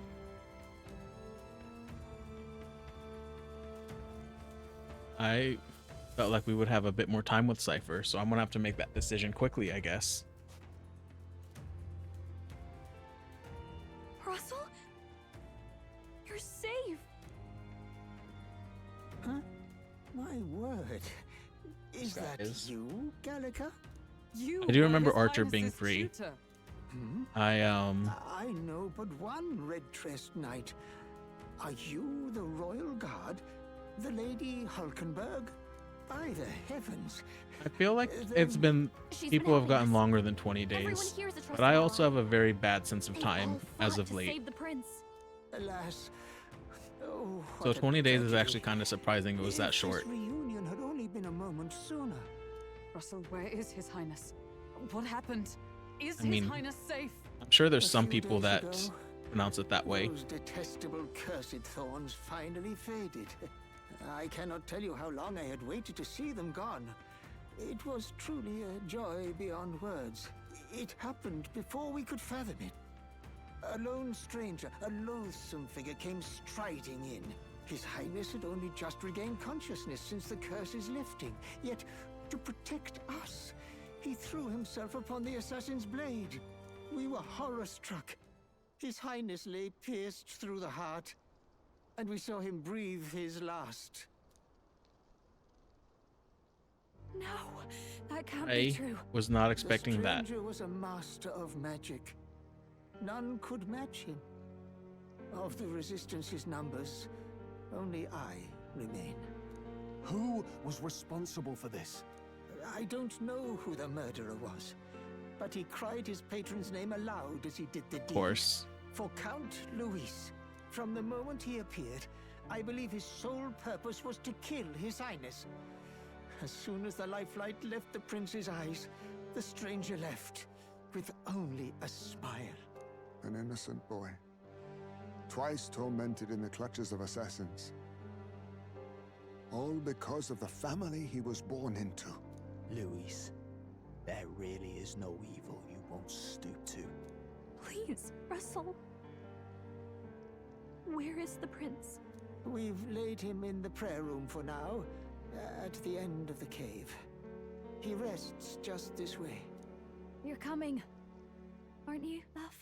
S1: I felt like we would have a bit more time with Cypher, so I'm gonna have to make that decision quickly, I guess.
S5: Russell? You're safe.
S21: Huh? My word. Is that
S1: Guys.
S21: you, Gallica?
S16: You
S1: I do
S16: were
S1: remember
S16: His
S1: Archer being
S16: Highness's
S1: free.
S16: tutor.
S21: Hmm?
S1: I
S21: know but one red-tressed knight. Are you the royal guard? The Lady Hulkenberg? By the heavens.
S1: I feel like
S21: Then-
S1: it's been
S20: She's
S1: people
S20: been
S1: have gotten
S20: helping us.
S1: longer than 20
S20: Everyone
S1: days.
S20: here is a trusted
S1: But I also
S20: ally.
S1: have a very bad sense of
S20: They
S1: time
S20: all
S1: as
S20: fought
S1: of
S20: to
S1: late.
S20: save the prince.
S21: Alas. Oh,
S1: So
S21: what a
S1: 20 days is
S21: tragedy.
S1: actually kind of surprising it was that
S21: If
S1: short.
S21: This reunion had only been a moment sooner.
S16: Russell, where is His Highness? What happened? Is
S1: I mean,
S16: His Highness safe?
S1: I'm sure there's
S21: A
S1: some
S21: few
S1: people
S21: days
S1: that
S21: ago,
S1: pronounce it that way.
S21: Those detestable cursed thorns finally faded. I cannot tell you how long I had waited to see them gone. It was truly a joy beyond words. It happened before we could fathom it. A lone stranger, a loathsome figure came striding in. His Highness had only just regained consciousness since the curse's lifting. Yet, to protect us, he threw himself upon the assassin's blade. We were horror-struck. His Highness lay pierced through the heart, and we saw him breathe his last.
S5: No, that can't
S1: I
S5: be true.
S1: was not expecting
S21: The
S1: that.
S21: stranger was a master of magic. None could match him. Of the Resistance's numbers, only I remain.
S18: Who was responsible for this?
S21: I don't know who the murderer was, but he cried his patron's name aloud as he did the deed.
S1: Of course.
S21: For Count Luis, from the moment he appeared, I believe his sole purpose was to kill His Highness. As soon as the lifelight left the prince's eyes, the stranger left, with only a smile.
S17: An innocent boy. Twice tormented in the clutches of assassins. All because of the family he was born into.
S19: Luis, there really is no evil you won't stoop to.
S20: Please, Russell. Where is the prince?
S21: We've laid him in the prayer room for now, at the end of the cave. He rests just this way.
S20: You're coming, aren't you, love?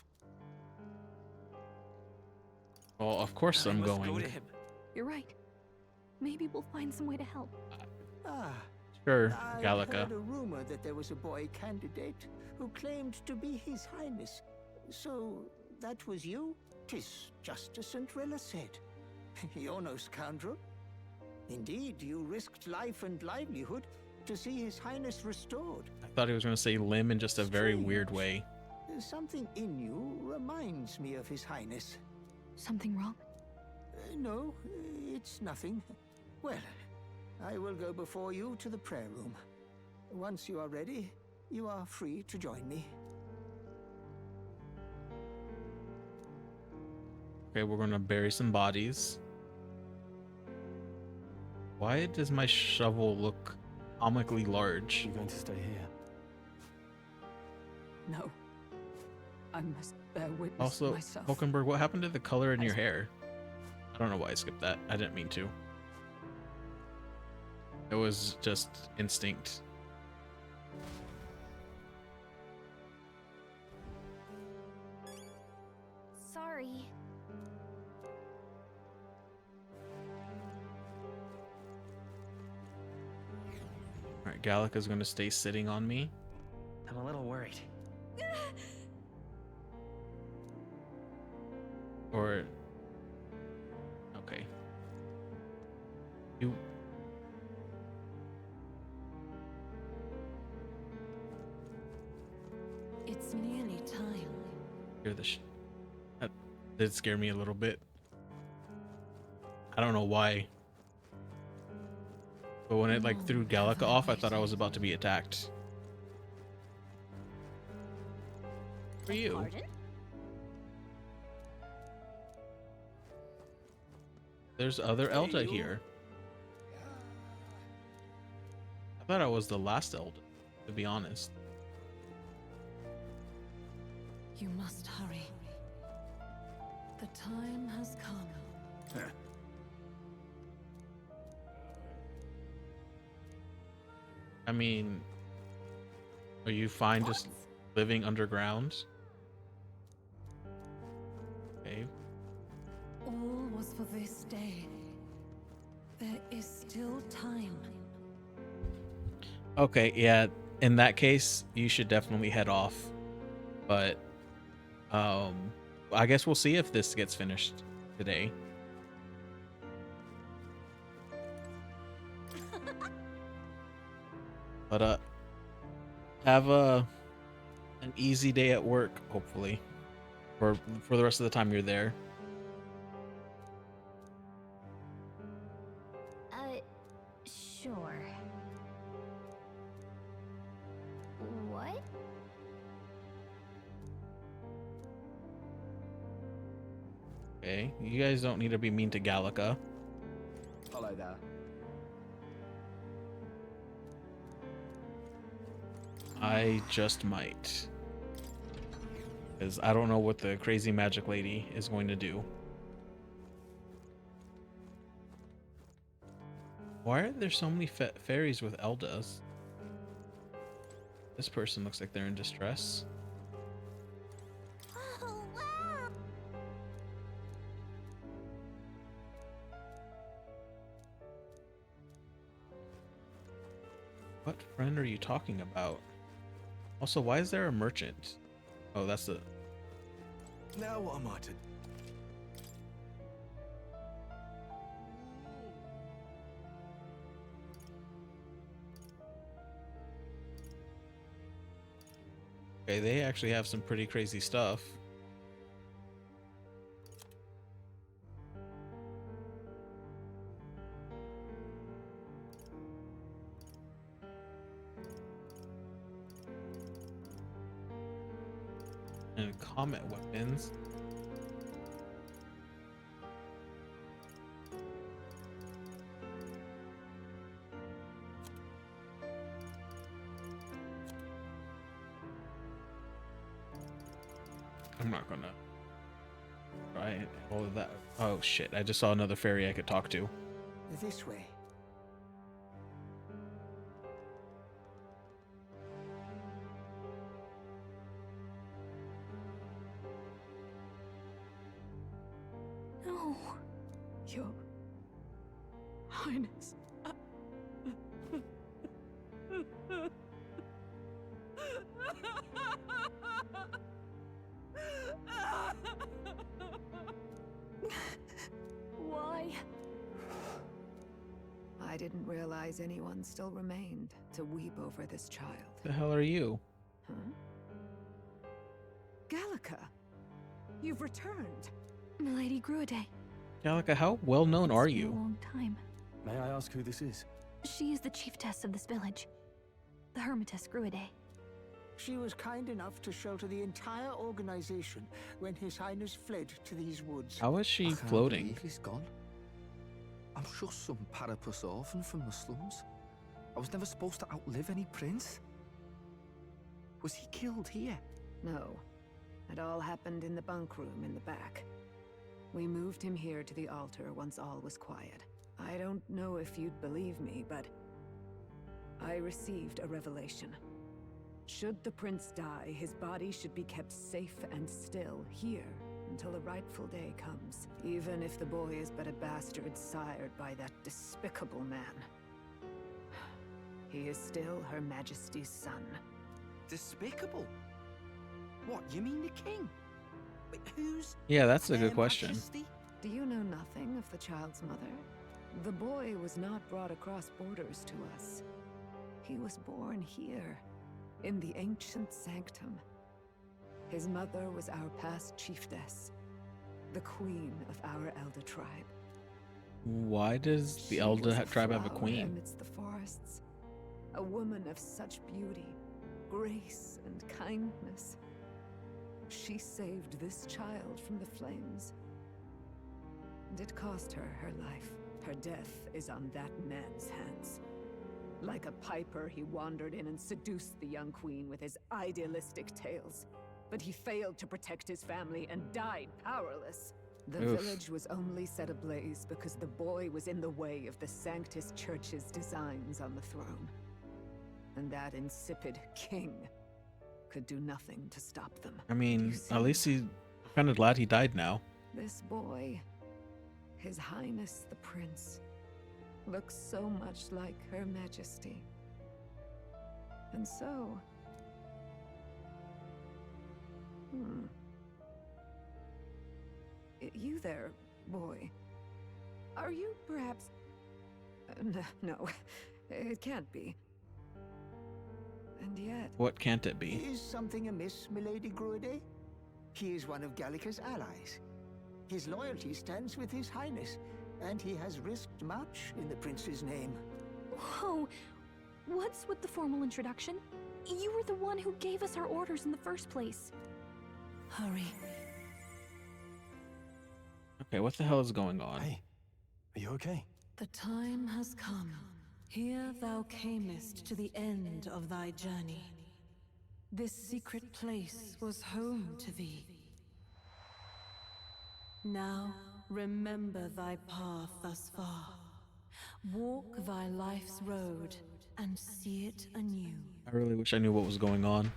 S1: Well, of course I'm going.
S20: You're right. Maybe we'll find some way to help.
S21: Ah,
S1: Sure,
S21: I've
S1: Gallica.
S21: heard a rumor that there was a boy candidate who claimed to be His Highness. So that was you? 'Tis just as Cinderella said. You're no scoundrel. Indeed, you risked life and livelihood to see His Highness restored.
S1: I thought he was going to say limb in just a very weird way.
S21: Something in you reminds me of His Highness.
S20: Something wrong?
S21: No, it's nothing. Well, I will go before you to the prayer room. Once you are ready, you are free to join me.
S1: Okay, we're going to bury some bodies. Why does my shovel look comically large?
S18: You're going to stay here?
S16: No. I must bear witness
S1: Also,
S16: myself.
S1: Hulkenberg, what happened to the color in your hair? I don't know why I skipped that. I didn't mean to. It was just instinct.
S20: Sorry.
S1: Alright, Gallica's gonna stay sitting on me.
S13: I'm a little worried.
S1: Or... Okay. You...
S12: It's nearly time.
S1: Hear the that did scare me a little bit. I don't know why. But when it like threw Gallica off, I thought I was about to be attacked. For you.
S20: Pardon?
S1: There's other Elda here. I thought I was the last Elda, to be honest.
S12: You must hurry. The time has come.
S1: I mean, are you fine just living underground? Okay.
S12: All was for this day. There is still time.
S1: Okay, yeah, in that case, you should definitely head off. But, I guess we'll see if this gets finished today. But, have an easy day at work, hopefully. For the rest of the time you're there.
S20: Sure. What?
S1: Okay, you guys don't need to be mean to Gallica.
S19: Hello there.
S1: I just might. Because I don't know what the crazy magic lady is going to do. Why are there so many fairies with Eldas? This person looks like they're in distress.
S20: Oh, wow.
S1: What friend are you talking about? Also, why is there a merchant? Oh, that's the...
S11: Now what am I to...
S1: Okay, they actually have some pretty crazy stuff. And comet weapons. I'm not gonna try all of that. Oh shit, I just saw another fairy I could talk to.
S21: This way.
S16: Highness.
S7: Why?
S16: I didn't realize anyone still remained to weep over this child.
S1: The hell are you?
S16: Huh? Gallica, you've returned.
S20: Milady Gruide.
S1: Gallica, how well known are
S20: It's been
S1: you?
S20: a long time.
S18: May I ask who this is?
S20: She is the chiefess of this village. The Hermitess Gruide.
S21: She was kind enough to shelter the entire organization when His Highness fled to these woods.
S1: How is she
S6: I can't
S1: floating?
S6: believe he's gone. I'm just some parapus orphan from the slums. I was never supposed to outlive any prince. Was he killed here?
S16: No. It all happened in the bunk room in the back. We moved him here to the altar once all was quiet. I don't know if you'd believe me, but I received a revelation. Should the prince die, his body should be kept safe and still here until the rightful day comes, even if the boy is but a bastard sired by that despicable man. He is still Her Majesty's son.
S6: Despicable? What, you mean the king? Wait, who's...
S1: Yeah, that's a good
S6: Her
S1: question.
S6: Majesty?
S16: Do you know nothing of the child's mother? The boy was not brought across borders to us. He was born here, in the ancient sanctum. His mother was our past chiefess, the queen of our Elder tribe.
S1: Why does the
S16: She
S1: Elder
S16: was a
S1: tribe have a
S16: flower
S1: queen?
S16: amidst the forests, a woman of such beauty, grace, and kindness. She saved this child from the flames. And it cost her her life. Her death is on that man's hands. Like a piper, he wandered in and seduced the young queen with his idealistic tales. But he failed to protect his family and died powerless. The
S1: Oof.
S16: village was only set ablaze because the boy was in the way of the Sanctus Church's designs on the throne. And that insipid king could do nothing to stop them.
S1: I mean,
S16: You see,
S1: at least I'm kind of glad he died now.
S16: this boy, His Highness the Prince, looks so much like Her Majesty. And so... You there, boy. Are you perhaps... no, it can't be. And yet...
S1: What can't it be?
S21: Is something amiss, Milady Gruide? He is one of Gallica's allies. His loyalty stands with His Highness, and he has risked much in the prince's name.
S20: Whoa! What's with the formal introduction? You were the one who gave us our orders in the first place.
S16: Hurry.
S1: Okay, what the hell is going on?
S18: Hey, are you okay?
S12: The time has come. Here thou camest to the end of thy journey. This secret place was home to thee. Now, remember thy path thus far. Walk thy life's road and see it anew.
S1: I really wish I knew what was going on.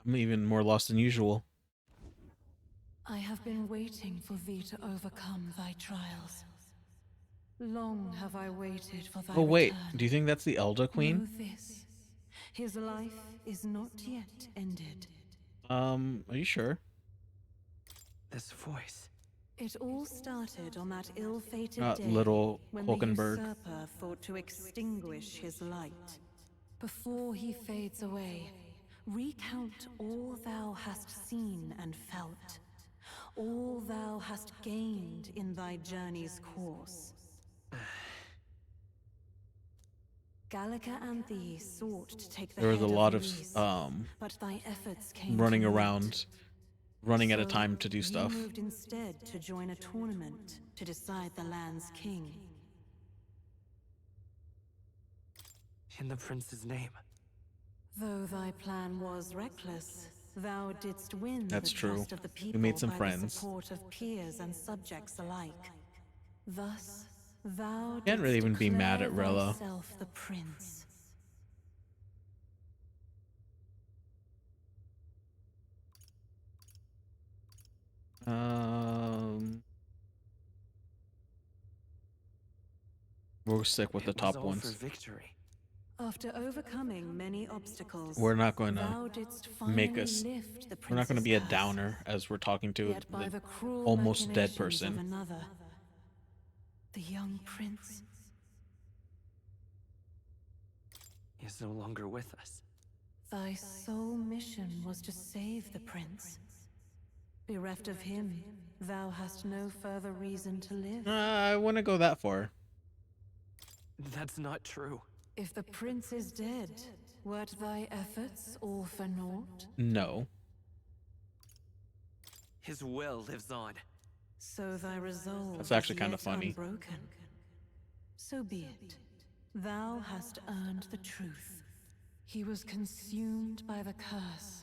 S1: I'm even more lost than usual.
S12: I have been waiting for thee to overcome thy trials. Long have I waited for thy
S1: Oh wait,
S12: return.
S1: do you think that's the Elder Queen?
S12: Know this, his life is not yet ended.
S1: Are you sure?
S13: This voice.
S12: It all started on that ill-fated day
S1: Little
S12: when
S1: Hulkenberg.
S12: the usurper thought to extinguish his light. Before he fades away, recount all thou hast seen and felt, all thou hast gained in thy journey's course. Gallica and thee sought to take the
S1: There was a
S12: head
S1: lot of
S12: Luis, but thy efforts came
S1: running
S12: too late.
S1: around, running at a
S12: So,
S1: time to do stuff.
S12: You moved instead to join a tournament to decide the land's king.
S13: In the prince's name.
S12: Though thy plan was reckless, thou didst win
S1: That's
S12: the
S1: true.
S12: trust of the
S1: We
S12: people
S1: made some
S12: by
S1: friends.
S12: the support of peers and subjects alike. Thus, thou
S1: Can't really
S12: didst
S1: even be mad at
S12: declare
S1: Rella.
S12: thyself the prince.
S1: We'll stick with the
S13: It was
S1: top
S13: all for
S1: ones.
S13: victory.
S12: After overcoming many obstacles,
S1: We're not going to
S12: thou didst
S1: make
S12: finally
S1: us.
S12: lift the
S1: We're not going to
S12: prince's
S1: be a
S12: curse.
S1: downer as we're talking to
S12: Yet by
S1: the
S12: the cruel
S1: almost dead
S12: machinations
S1: person.
S12: of another, the young prince
S13: Is no longer with us.
S12: Thy sole mission was to save the prince. Bereft of him, thou hast no further reason to live.
S1: I wouldn't go that far.
S13: That's not true.
S12: If the prince is dead, wert thy efforts all for naught?
S1: No.
S13: His will lives on.
S12: So thy resolve
S1: That's actually
S12: is
S1: kind of
S12: yet
S1: funny.
S12: Unbroken. So be it. Thou hast earned the truth. He was consumed by the curse,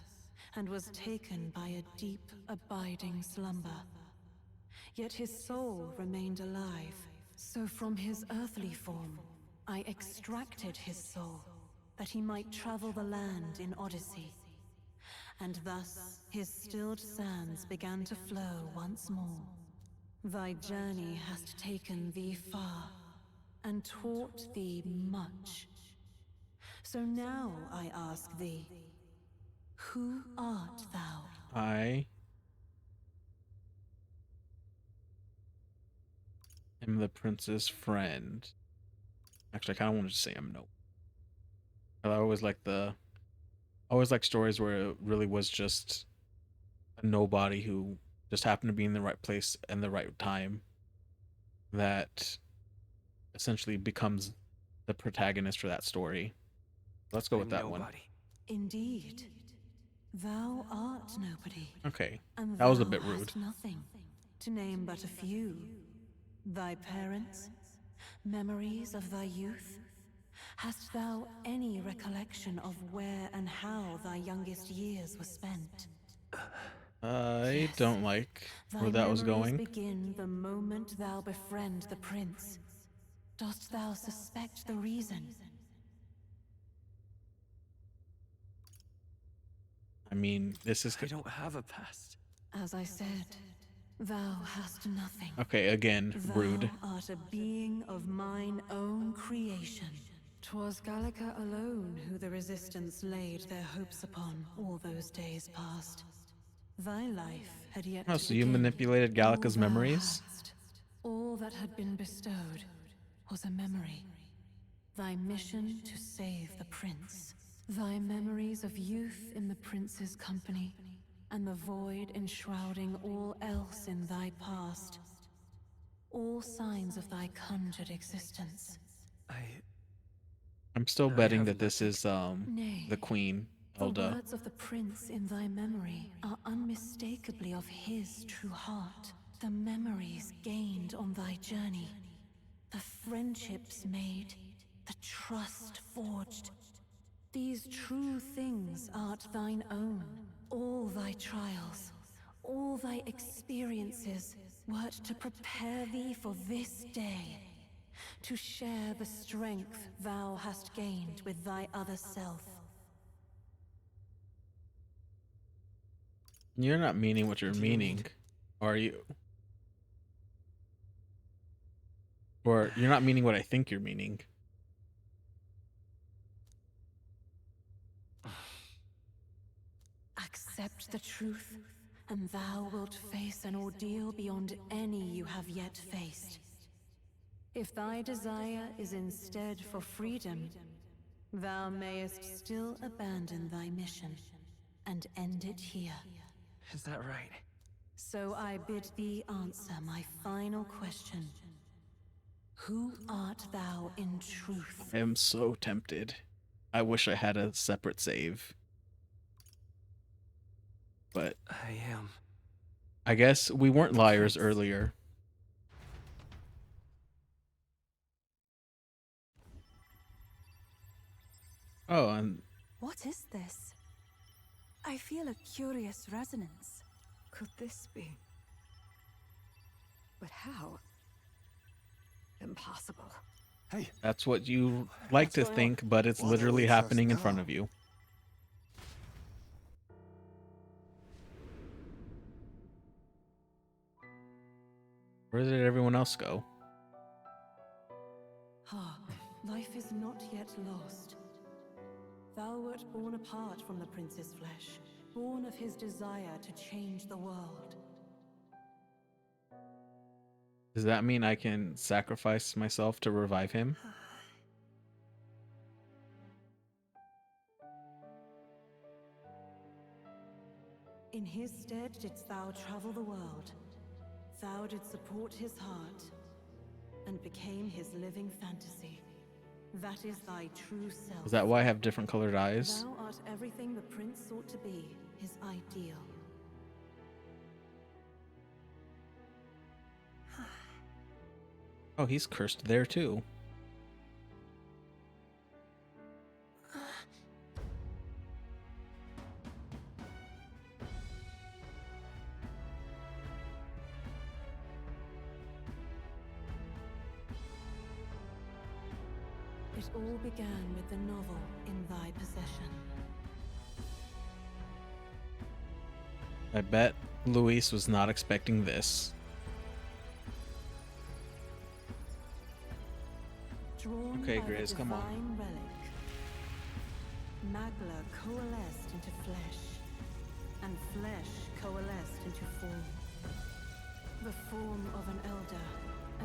S12: and was taken by a deep, abiding slumber. Yet his soul remained alive, so from his earthly form, I extracted his soul, that he might travel the land in Odyssey. And thus his stilled sands began to flow once more. Thy journey hast taken thee far, and taught thee much. So now I ask thee, who art thou?
S1: I am the prince's friend. Actually, I kind of wanted to say I'm no. I always like stories where it really was just a nobody who just happened to be in the right place and the right time that essentially becomes the protagonist for that story. Let's go with that one.
S12: Indeed, thou art nobody.
S1: Okay,
S12: And
S1: that was a
S12: thou
S1: bit rude.
S12: hast nothing, to name but a few. Thy parents, memories of thy youth. Hast thou any recollection of where and how thy youngest years were spent?
S1: I don't like where that was going.
S12: Begin the moment thou befriend the prince. Dost thou suspect the reason?
S1: I mean, this is.
S13: I don't have a past.
S12: As I said, thou hast nothing.
S1: Okay, again, rude.
S12: Thou art a being of mine own creation. 'Twas Gallica alone who the resistance laid their hopes upon all those days past. Thy life had yet
S1: Oh,
S12: to
S1: so you
S12: begin.
S1: manipulated Gallica's
S12: All thou
S1: memories?
S12: hadst, all that had been bestowed was a memory. Thy mission to save the prince. Thy memories of youth in the prince's company, and the void enshrouding all else in thy past. All signs of thy conjured existence.
S1: I'm still betting that this is
S12: Nay,
S1: the queen,
S12: the
S1: Elda.
S12: words of the prince in thy memory are unmistakably of his true heart. The memories gained on thy journey, the friendships made, the trust forged. These true things art thine own. All thy trials, all thy experiences, wert to prepare thee for this day. To share the strength thou hast gained with thy other self.
S1: You're not meaning what you're meaning, are you? Or you're not meaning what I think you're meaning.
S12: Accept the truth, and thou wilt face an ordeal beyond any you have yet faced. If thy desire is instead for freedom, thou mayest still abandon thy mission and end it here.
S13: Is that right?
S12: So I bid thee answer my final question. Who art thou in truth?
S1: I am so tempted. I wish I had a separate save. But
S13: I am.
S1: I guess we weren't liars earlier. Oh, and
S14: What is this? I feel a curious resonance.
S10: Could this be? But how? Impossible.
S18: Hey,
S1: that's what you like to think, but it's literally happening in front of you. Where did everyone else go?
S12: Ah, life is not yet lost. Thou wert born apart from the prince's flesh, born of his desire to change the world.
S1: Does that mean I can sacrifice myself to revive him?
S12: In his stead didst thou travel the world. Thou didst support his heart, and became his living fantasy. That is thy true self.
S1: Is that why I have different colored eyes?
S12: Thou art everything the prince sought to be, his ideal.
S1: Oh, he's cursed there too.
S12: It all began with the novel in thy possession.
S1: I bet Luis was not expecting this.
S12: Drawn
S1: Okay,
S12: by
S1: Grizz,
S12: the
S1: come on.
S12: divine relic, Magla coalesced into flesh, and flesh coalesced into form. The form of an elder,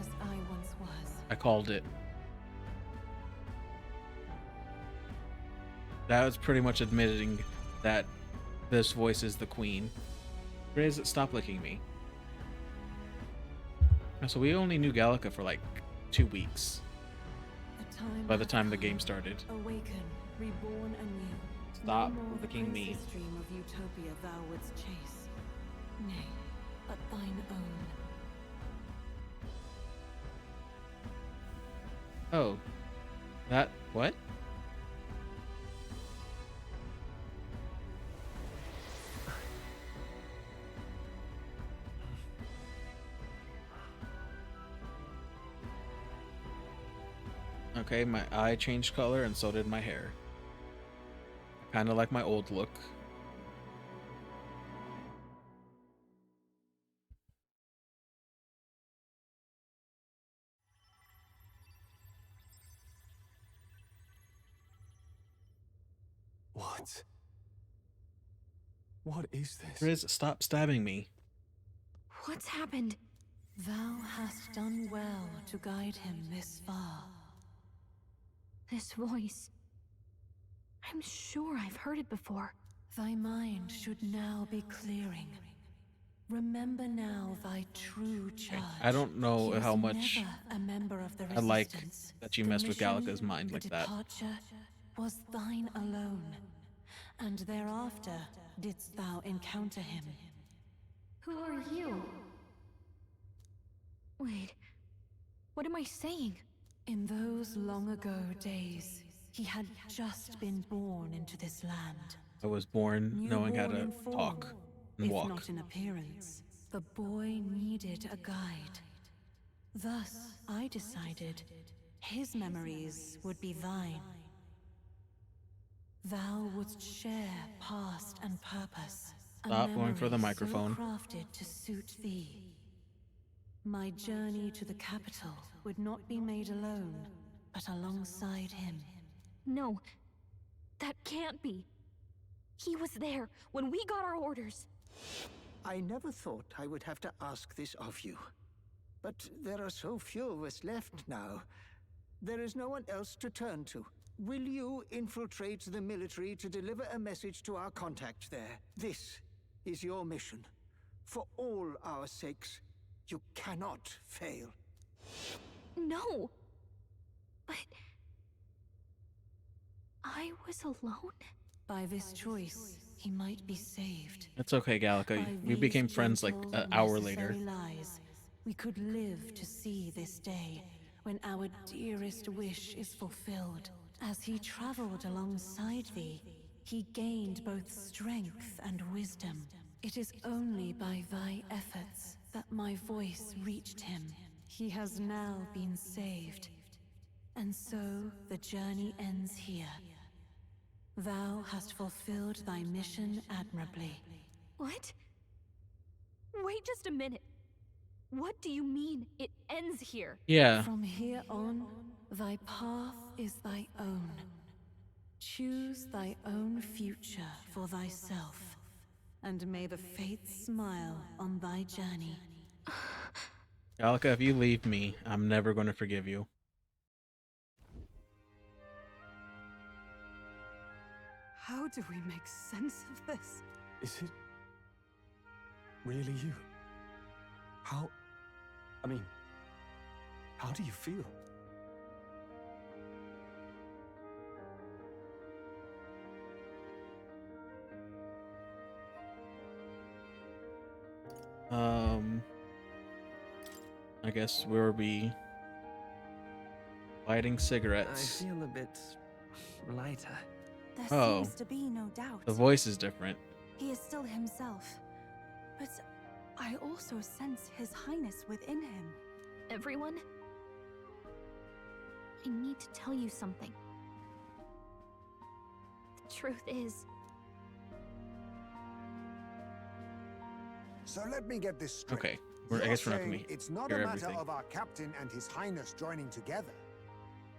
S12: as I once was.
S1: I called it. That was pretty much admitting that this voice is the queen. Grizz, stop licking me. So we only knew Gallica for like 2 weeks. By the time the game started.
S12: Awaken, reborn anew.
S1: Stop
S12: No more the
S1: licking me.
S12: princely stream of utopia thou wouldst chase. Nay, but thine own.
S1: Oh. That what? Okay, my eye changed color and so did my hair. Kind of like my old look.
S18: What? What is this?
S1: Grizz, stop stabbing me.
S12: What's happened? Thou hast done well to guide him this far.
S20: This voice. I'm sure I've heard it before.
S12: Thy mind should now be clearing. Remember now thy true charge.
S1: I don't know
S12: He
S1: how
S12: was
S1: much
S12: never a member of the
S1: I like
S12: resistance.
S1: that you
S12: The
S1: messed with
S12: mission,
S1: Gallica's mind
S12: the
S1: like that.
S12: departure was thine alone, and thereafter didst thou encounter him.
S20: Who are you? Wait, what am I saying?
S12: In those long ago days, he had just been born into this land.
S1: I was born knowing how
S12: Newborn
S1: to
S12: in form,
S1: talk and
S12: if
S1: walk.
S12: not in appearance. The boy needed a guide. Thus, I decided his memories would be thine. Thou wouldst share past and purpose. A
S1: Stop going for the
S12: memory
S1: microphone.
S12: So crafted to suit thee. My journey to the capital would not be made alone, but alongside him.
S20: No, that can't be. He was there when we got our orders.
S21: I never thought I would have to ask this of you. But there are so few of us left now. There is no one else to turn to. Will you infiltrate the military to deliver a message to our contact there? This is your mission. For all our sakes, you cannot fail.
S20: No. But I was alone?
S12: By this choice, he might be saved.
S1: It's okay, Gallica.
S12: By
S1: We became
S12: these
S1: friends like
S12: gentle,
S1: an hour later.
S12: necessary lies, we could live to see this day when our dearest wish is fulfilled. As he traveled alongside thee, he gained both strength and wisdom. It is only by thy efforts that my voice reached him. He has now been saved. And so the journey ends here. Thou hast fulfilled thy mission admirably.
S20: What? Wait just a minute. What do you mean it ends here?
S1: Yeah.
S12: From here on, Thy path is thy own. Choose thy own future for thyself, and may the fates smile on thy journey.
S1: Gallica, if you leave me, I'm never going to forgive you.
S16: How do we make sense of this?
S18: Is it really you? How do you feel?
S1: I guess we'll be lighting cigarettes.
S13: I feel a bit lighter.
S14: There
S1: Oh,
S14: seems to be no doubt.
S1: the voice is different.
S14: He is still himself. But I also sense His Highness within him.
S20: Everyone? I need to tell you something. The truth is...
S17: So let me get this straight.
S1: Okay, I
S17: You're
S1: guess we're not
S17: saying
S1: going to
S17: it's not a
S1: hear
S17: matter
S1: everything.
S17: of our captain and His Highness joining together,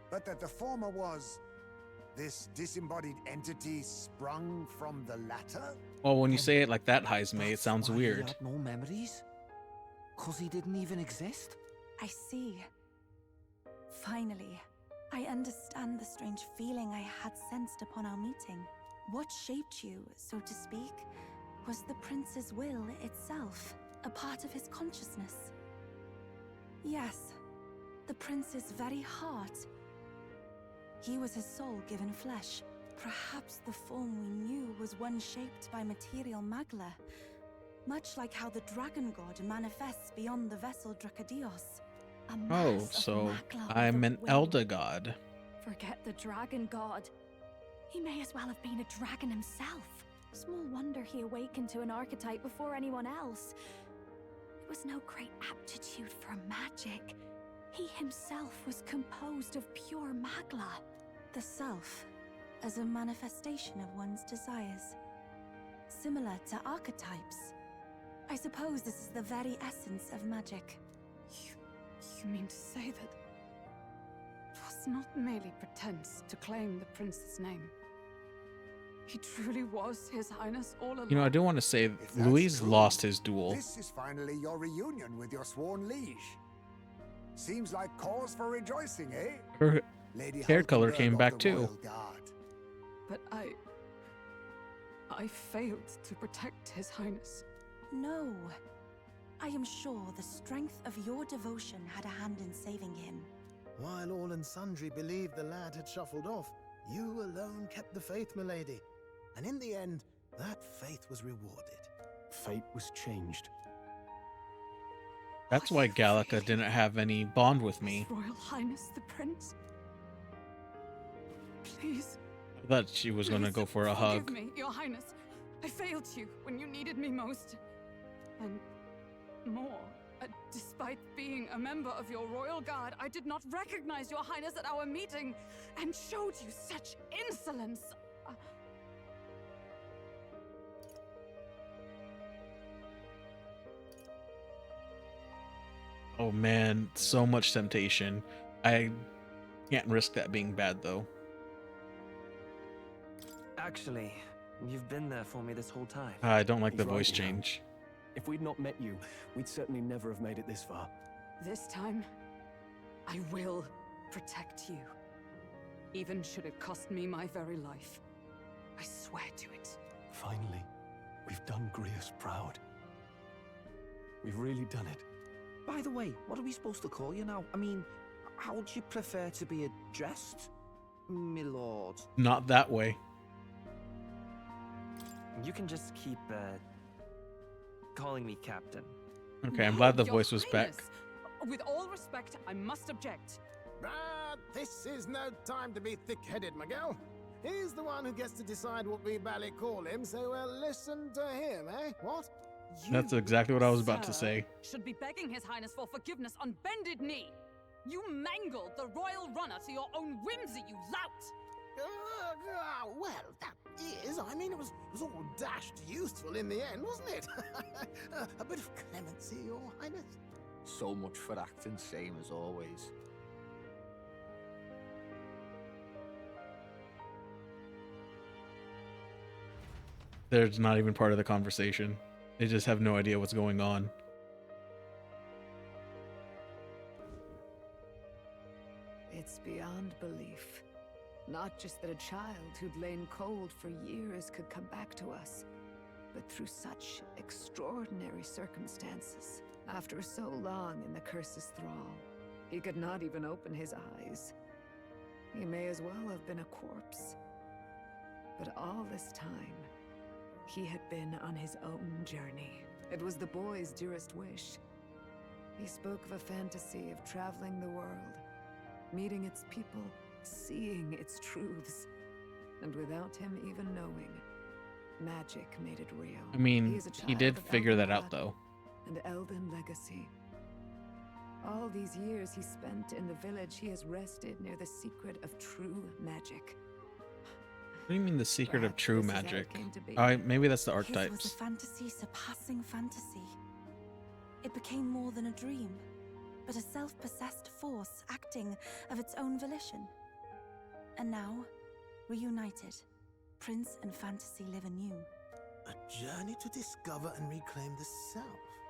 S17: but that the former was this disembodied entity sprung from the latter?
S1: Well, when you say it like that, Heisme, it sounds
S6: Why
S1: weird.
S6: He had no memories? 'Cause he didn't even exist?
S14: I see. Finally, I understand the strange feeling I had sensed upon our meeting. What shaped you, so to speak, was the prince's will itself, a part of his consciousness. Yes, the prince's very heart. He was his soul given flesh. Perhaps the form we knew was one shaped by material magla, much like how the dragon god manifests beyond the vessel Drakadios.
S1: Oh, so I'm an elder god.
S7: Forget the dragon god. He may as well have been a dragon himself. Small wonder he awakened to an archetype before anyone else. It was no great aptitude for magic. He himself was composed of pure magla.
S14: The self, as a manifestation of one's desires. Similar to archetypes. I suppose this is the very essence of magic.
S16: You mean to say that it was not merely pretense to claim the prince's name? He truly was His Highness all along.
S1: You know, I do want to say
S17: that's
S1: Louise
S17: true,
S1: lost his duel.
S17: This is finally your reunion with your sworn liege. Seems like cause for rejoicing, eh?
S1: Her
S17: Lady
S1: hair color
S17: Hulkenberg
S1: came
S17: of
S1: back
S17: the
S1: too.
S17: Royal Guard.
S16: But I failed to protect His Highness.
S14: No. I am sure the strength of your devotion had a hand in saving him.
S10: While all and sundry believed the lad had shuffled off, you alone kept the faith, milady. And in the end, that faith was rewarded.
S18: Fate was changed.
S1: That's why Gallica didn't have any bond with me.
S16: Royal Highness the Prince. Please.
S1: I thought she was going to go for a hug.
S16: Forgive me, Your Highness. I failed you when you needed me most. And more. Despite being a member of your royal guard, I did not recognize Your Highness at our meeting and showed you such insolence.
S1: Oh man, so much temptation. I can't risk that being bad though.
S13: Actually, you've been there for me this whole time.
S1: I don't like
S18: He's
S1: the
S18: right,
S1: voice
S18: you know.
S1: change.
S18: If we'd not met you, we'd certainly never have made it this far.
S16: This time, I will protect you. Even should it cost me my very life. I swear to it.
S18: Finally, we've done Grius proud. We've really done it.
S6: By the way, what are we supposed to call you now? I mean, how would you prefer to be addressed, my lord?
S1: Not that way.
S13: You can just keep, calling me Captain.
S1: Okay, I'm glad the
S16: Your
S1: voice was back.
S16: Highness, with all respect, I must object.
S10: But this is no time to be thick-headed, Miguel. He's the one who gets to decide what we bally call him, so we'll listen to him, eh? What?
S1: That's exactly what I was about to
S16: Sir,
S1: say.
S16: should be begging His Highness for forgiveness on bended knee. You mangled the royal runner to your own whimsy, you lout!
S10: Well, that is. I mean, it was all dashed useful in the end, wasn't it? A bit of clemency, Your Highness.
S19: So much for acting same as always.
S1: they're not even part of the conversation. They just have no idea what's going on.
S16: It's beyond belief. Not just that a child who'd lain cold for years could come back to us, but through such extraordinary circumstances. After so long in the curse's thrall, he could not even open his eyes. He may as well have been a corpse. But all this time, he had been on his own journey. It was the boy's dearest wish. He spoke of a fantasy of traveling the world, meeting its people, seeing its truths. And without him even knowing, magic made it real.
S1: I mean,
S16: is a
S1: he
S16: child
S1: did
S16: of
S1: figure
S16: Elden
S1: that out,
S16: blood
S1: though.
S16: And Elden legacy. All these years he spent in the village, he has rested near the secret of true magic.
S1: What do you mean the secret of
S16: Perhaps
S1: true
S16: this is how it
S1: magic?
S16: came to be.
S1: Maybe that's the
S14: His was a
S1: archetypes.
S14: fantasy surpassing fantasy. It became more than a dream, but a self-possessed force acting of its own volition. And now, reunited, Prince and fantasy live anew.
S10: A journey to discover and reclaim the self,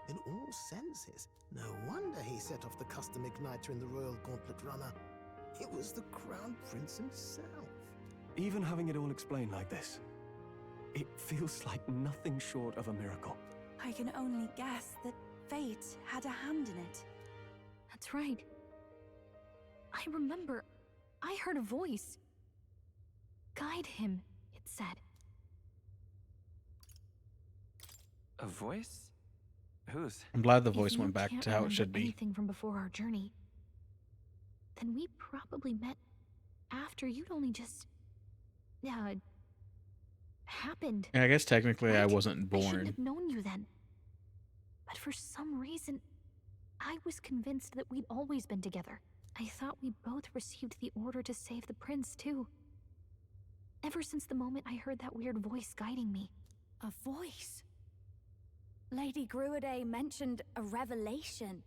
S10: in all senses. No wonder he set off the custom igniter in the Royal Gauntlet Runner. It was the Crown Prince himself.
S18: Even having it all explained like this, it feels like nothing short of a miracle.
S14: I can only guess that fate had a hand in it.
S20: That's right. I remember. I heard a voice. Guide him, it said.
S13: A voice? Whose?
S1: I'm glad the
S20: If
S1: voice
S20: you
S1: went back
S20: can't
S1: to how it
S20: remember
S1: should be.
S20: anything from before our journey, then we probably met after you'd only just happened.
S1: Yeah, I guess technically I
S20: Right?
S1: wasn't
S20: I shouldn't
S1: born.
S20: have known you then. But for some reason, I was convinced that we'd always been together. I thought we both received the order to save the prince, too. Ever since the moment I heard that weird voice guiding me.
S7: A voice? Lady Gruaday mentioned a revelation.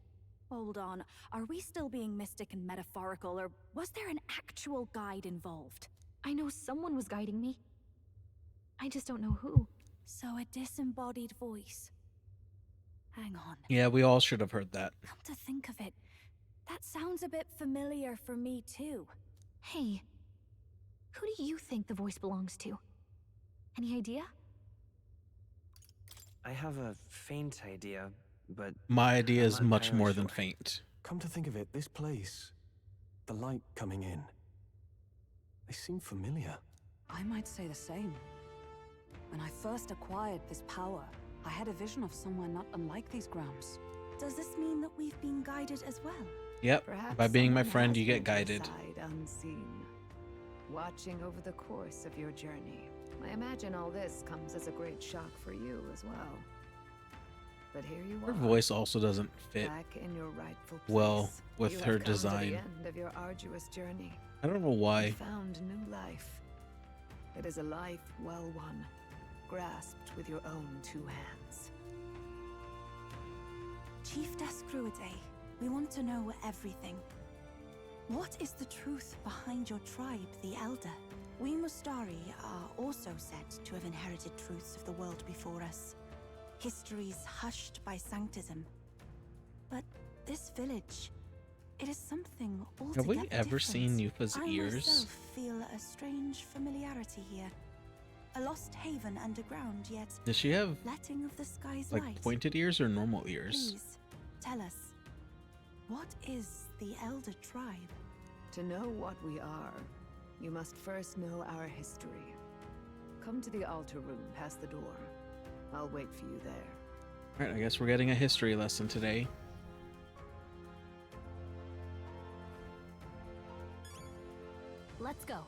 S7: Hold on, are we still being mystic and metaphorical, or was there an actual guide involved?
S20: I know someone was guiding me. I just don't know who.
S7: So a disembodied voice. Hang on.
S1: Yeah, we all should have heard that.
S7: Come to think of it, that sounds a bit familiar for me too.
S20: Hey, who do you think the voice belongs to? Any idea?
S13: I have a faint idea, but
S1: My idea is
S13: I'm not
S1: much
S13: entirely
S1: more than
S13: sure.
S1: faint.
S18: Come to think of it, this place, the light coming in, they seem familiar.
S16: I might say the same. When I first acquired this power, I had a vision of somewhere not unlike these grounds.
S14: Does this mean that we've been guided as well?
S1: Yep,
S16: Perhaps
S1: by being my
S16: someone
S1: friend,
S16: has
S1: you get
S16: been
S1: guided.
S16: sight unseen, watching over the course of your journey. I imagine all this comes as a great shock for you as well. But here you
S1: Her
S16: are.
S1: voice also doesn't fit
S16: Back in your rightful place.
S1: well with
S16: You
S1: her
S16: have come to
S1: design.
S16: the end of your arduous journey.
S1: I don't know why.
S16: You found new life. It is a life well won, grasped with your own two hands.
S14: Chiefess Gruaday, we want to know everything. What is the truth behind your tribe, the Elder? We Mustari are also said to have inherited truths of the world before us. Histories hushed by sanctism. But this village, it is something altogether
S1: Have we ever
S14: different.
S1: seen Yufa's
S14: I
S1: ears?
S14: myself feel a strange familiarity here. A lost haven underground, yet
S1: Does she have
S14: letting of the sky's
S1: like
S14: light.
S1: pointed ears or normal ears?
S14: Please, tell us, what is the Elder Tribe?
S16: To know what we are, you must first know our history. Come to the altar room past the door. I'll wait for you there.
S1: Alright, I guess we're getting a history lesson today.
S20: Let's go.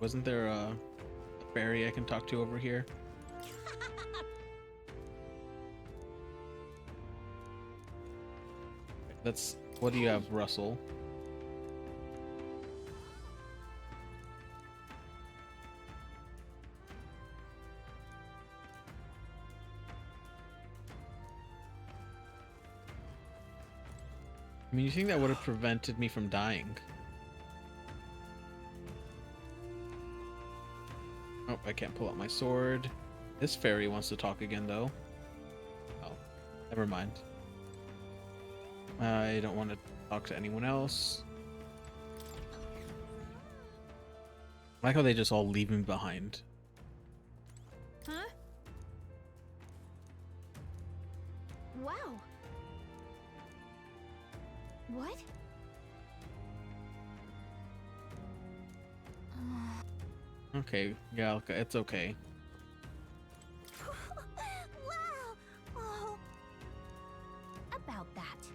S1: Wasn't there a fairy I can talk to over here? That's what do you have, Russell? I mean, you think that would have prevented me from dying? Nope, I can't pull out my sword. This fairy wants to talk again, though. Oh, never mind. I don't want to talk to anyone else. I like how they just all leave me behind.
S20: Huh? Wow. What?
S1: Okay, Galka, it's okay.
S20: Wow. Oh. About that.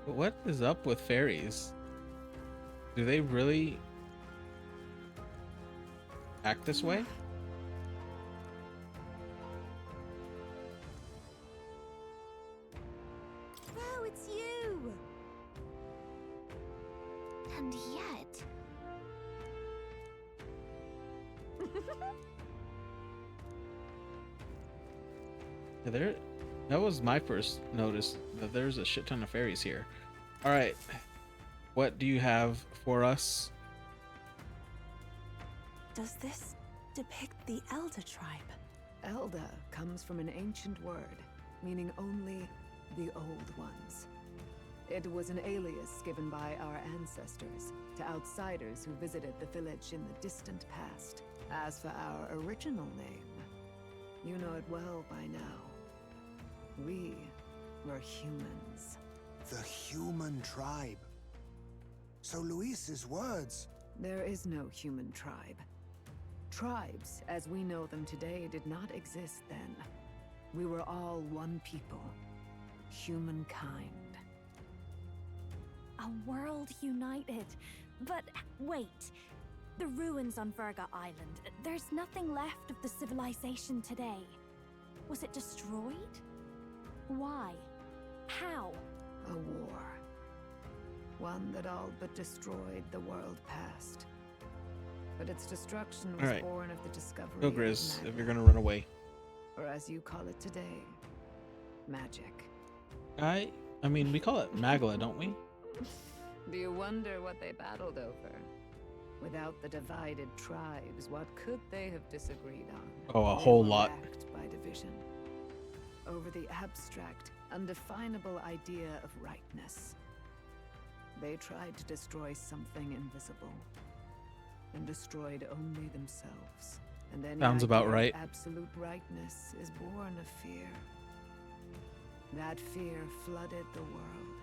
S1: But what is up with fairies? Do they really act this way?
S20: Oh, it's you. And yet.
S1: Yeah, that was my first notice that there's a shit ton of fairies here. All right, what do you have for us?
S14: Does this depict the Elder tribe?
S16: Elder comes from an ancient word, meaning only the old ones. It was an alias given by our ancestors to outsiders who visited the village in the distant past. As for our original name, you know it well by now. We were humans.
S17: The human tribe. So Luis's words...
S16: There is no human tribe. Tribes, as we know them today, did not exist then. We were all one people. Humankind.
S7: A world united. But wait. The ruins on Virga Island. There's nothing left of the civilization today. Was it destroyed? Why? How?
S16: A war. One that all but destroyed the world past. But its destruction was born of the discovery
S1: Go,
S16: of
S1: Grizz,
S16: magic.
S1: if you're gonna run away.
S16: Or as you call it today, magic.
S1: I mean, we call it Magla, don't we?
S16: Do you wonder what they battled over? Without the divided tribes, what could they have disagreed on?
S1: Oh, a whole lot.
S16: Racked by division. Over the abstract, undefinable idea of rightness. They tried to destroy something invisible. And destroyed only themselves. And then
S1: Sounds about right.
S16: Absolute rightness is born of fear. That fear flooded the world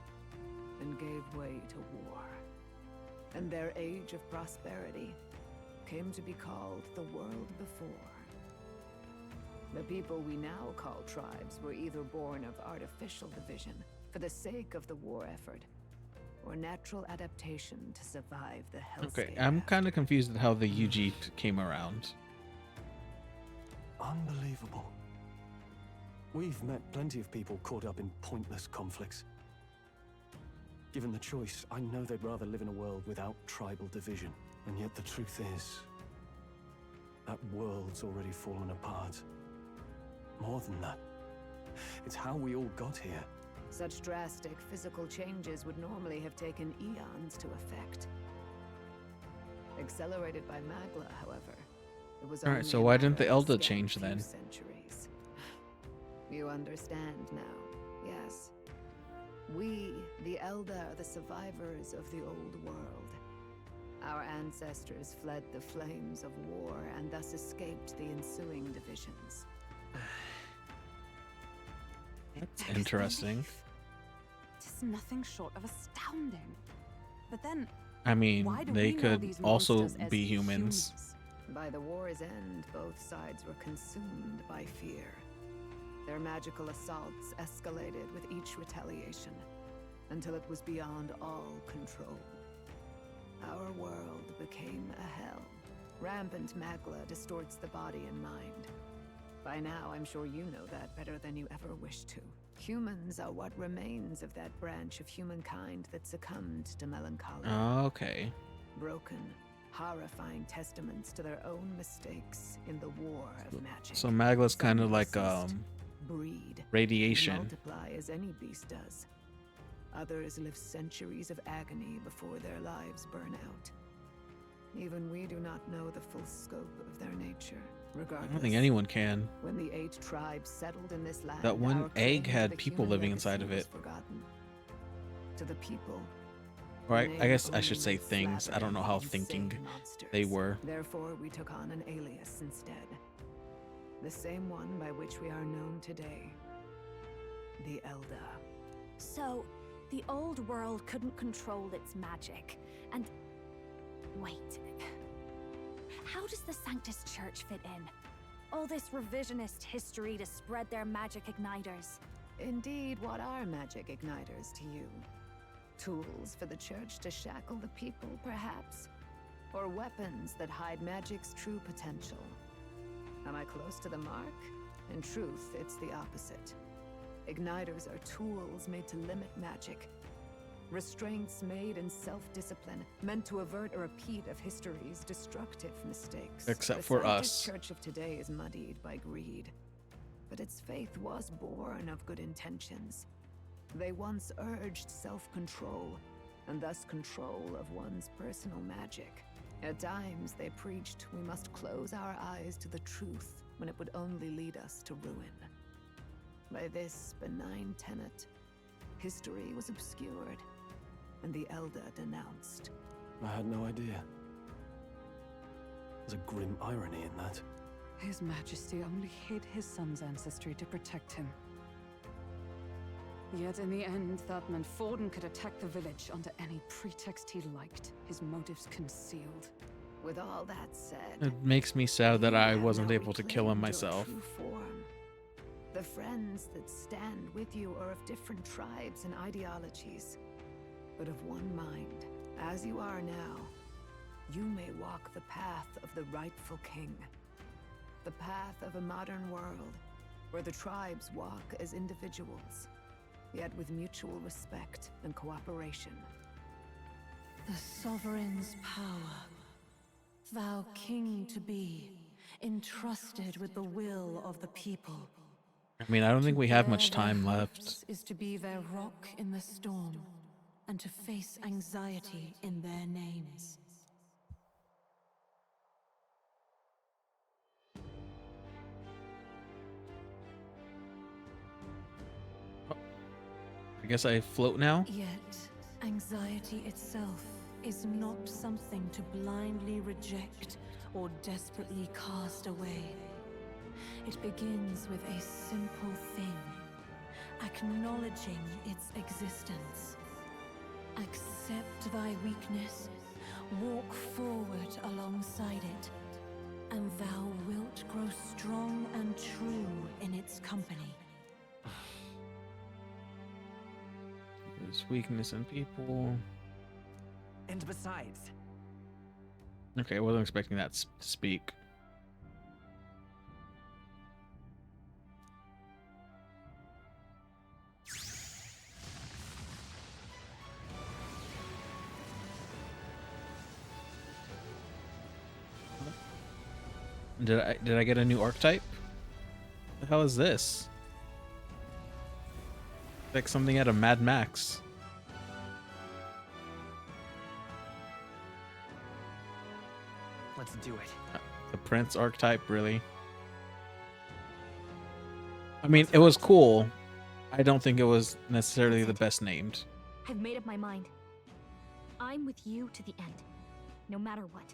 S16: and gave way to war. And their age of prosperity came to be called the world before. The people we now call tribes were either born of artificial division for the sake of the war effort, or natural adaptation to survive the hellscape.
S1: Okay, I'm kind of confused at how the UG came around.
S18: Unbelievable. We've met plenty of people caught up in pointless conflicts. Given the choice, I know they'd rather live in a world without tribal division. And yet the truth is, that world's already fallen apart. More than that, it's how we all got here.
S16: Such drastic physical changes would normally have taken eons to effect. Accelerated by Magla, however, it was
S1: Alright,
S16: only
S1: so
S16: a
S1: why
S16: matter
S1: didn't the
S16: of
S1: Elder
S16: a
S1: change
S16: few
S1: then?
S16: Centuries. You understand now, yes. We, the Elder, are the survivors of the old world. Our ancestors fled the flames of war and thus escaped the ensuing divisions.
S1: That's interesting.
S14: It is nothing short of astounding. But then,
S1: I mean,
S14: why do
S1: they
S14: we know
S1: could
S14: these
S1: also
S14: monsters as
S1: be humans.
S16: By the war's end, both sides were consumed by fear. Their magical assaults escalated with each retaliation, until it was beyond all control. Our world became a hell. Rampant Magla distorts the body and mind. By now, I'm sure you know that better than you ever wished to. Humans are what remains of that branch of humankind that succumbed to melancholy.
S1: Okay.
S16: Broken, horrifying testaments to their own mistakes in the war of magic.
S1: So Magla's kind of like
S16: breed,
S1: radiation.
S16: multiply as any beast does. Others live centuries of agony before their lives burn out.
S3: Even we do not know the full scope of their nature.
S1: I
S3: Regardless,
S1: don't think anyone can.
S3: when the 8 tribes settled in this land,
S1: That one
S3: our
S1: egg
S3: claim to
S1: had
S3: the
S1: people
S3: human
S1: living inside
S3: legacy
S1: of
S3: was
S1: it.
S3: forgotten. To the people,
S1: Or I
S3: remain
S1: guess I should
S3: only
S1: say things. I don't know how
S3: slavering,
S1: thinking
S3: insane monsters.
S1: they were.
S3: Therefore, we took on an alias instead. The same one by which we are known today. The Elder.
S7: So, the old world couldn't control its magic, and... Wait. How does the Sanctus Church fit in? All this revisionist history to spread their magic igniters.
S3: Indeed, what are magic igniters to you? Tools for the church to shackle the people, perhaps? Or weapons that hide magic's true potential? Am I close to the mark? In truth, it's the opposite. Igniters are tools made to limit magic. Restraints made in self-discipline, meant to avert a repeat of history's destructive mistakes.
S1: Except for us.
S3: The Church of today is muddied by greed. But its faith was born of good intentions. They once urged self-control, and thus control of one's personal magic. At times, they preached we must close our eyes to the truth when it would only lead us to ruin. By this benign tenet, history was obscured, and the Elder denounced.
S18: I had no idea. There's a grim irony in that.
S16: His Majesty only hid his son's ancestry to protect him. Yet in the end, that meant Forden could attack the village under any pretext he liked, his motives concealed.
S3: With all that said,
S1: It makes me sad that I wasn't able to kill him myself.
S3: The friends that stand with you are of different tribes and ideologies, but of one mind. As you are now, you may walk the path of the rightful king. The path of a modern world, where the tribes walk as individuals, yet with mutual respect and cooperation.
S12: The sovereign's power, thou king to be, entrusted with the will of the people.
S1: I mean, I don't think we have much time left.
S12: Is to be their rock in the storm, and to face anxiety in their names.
S1: I guess I float now?
S12: Yet, anxiety itself is not something to blindly reject or desperately cast away. It begins with a simple thing, acknowledging its existence. Accept thy weakness, walk forward alongside it, and thou wilt grow strong and true in its company.
S1: There's weakness in people.
S13: And besides...
S1: Okay, I wasn't expecting that to speak. Did I get a new archetype? What the hell is this? Like something out of Mad Max.
S13: Let's do it.
S1: The Prince archetype, really? I mean, it was cool. I don't think it was necessarily the best named.
S20: I've made up my mind. I'm with you to the end, no matter what.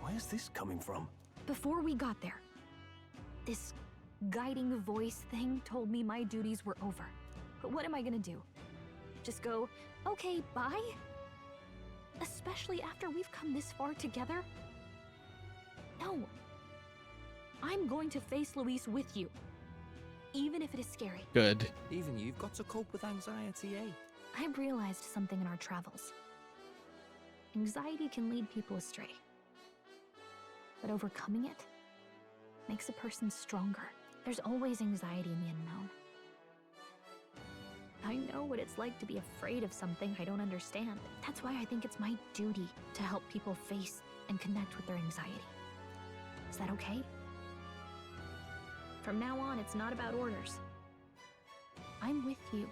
S18: Where's this coming from?
S20: Before we got there, this guiding voice thing told me my duties were over. But what am I gonna do? Just go, okay, bye? Especially after we've come this far together? No. I'm going to face Luis with you, even if it is scary.
S1: Good.
S6: Even you've got to cope with anxiety, eh?
S20: I've realized something in our travels. Anxiety can lead people astray. But overcoming it makes a person stronger. There's always anxiety in the unknown. I know what it's like to be afraid of something I don't understand. That's why I think it's my duty to help people face and connect with their anxiety. Is that okay? From now on, it's not about orders. I'm with you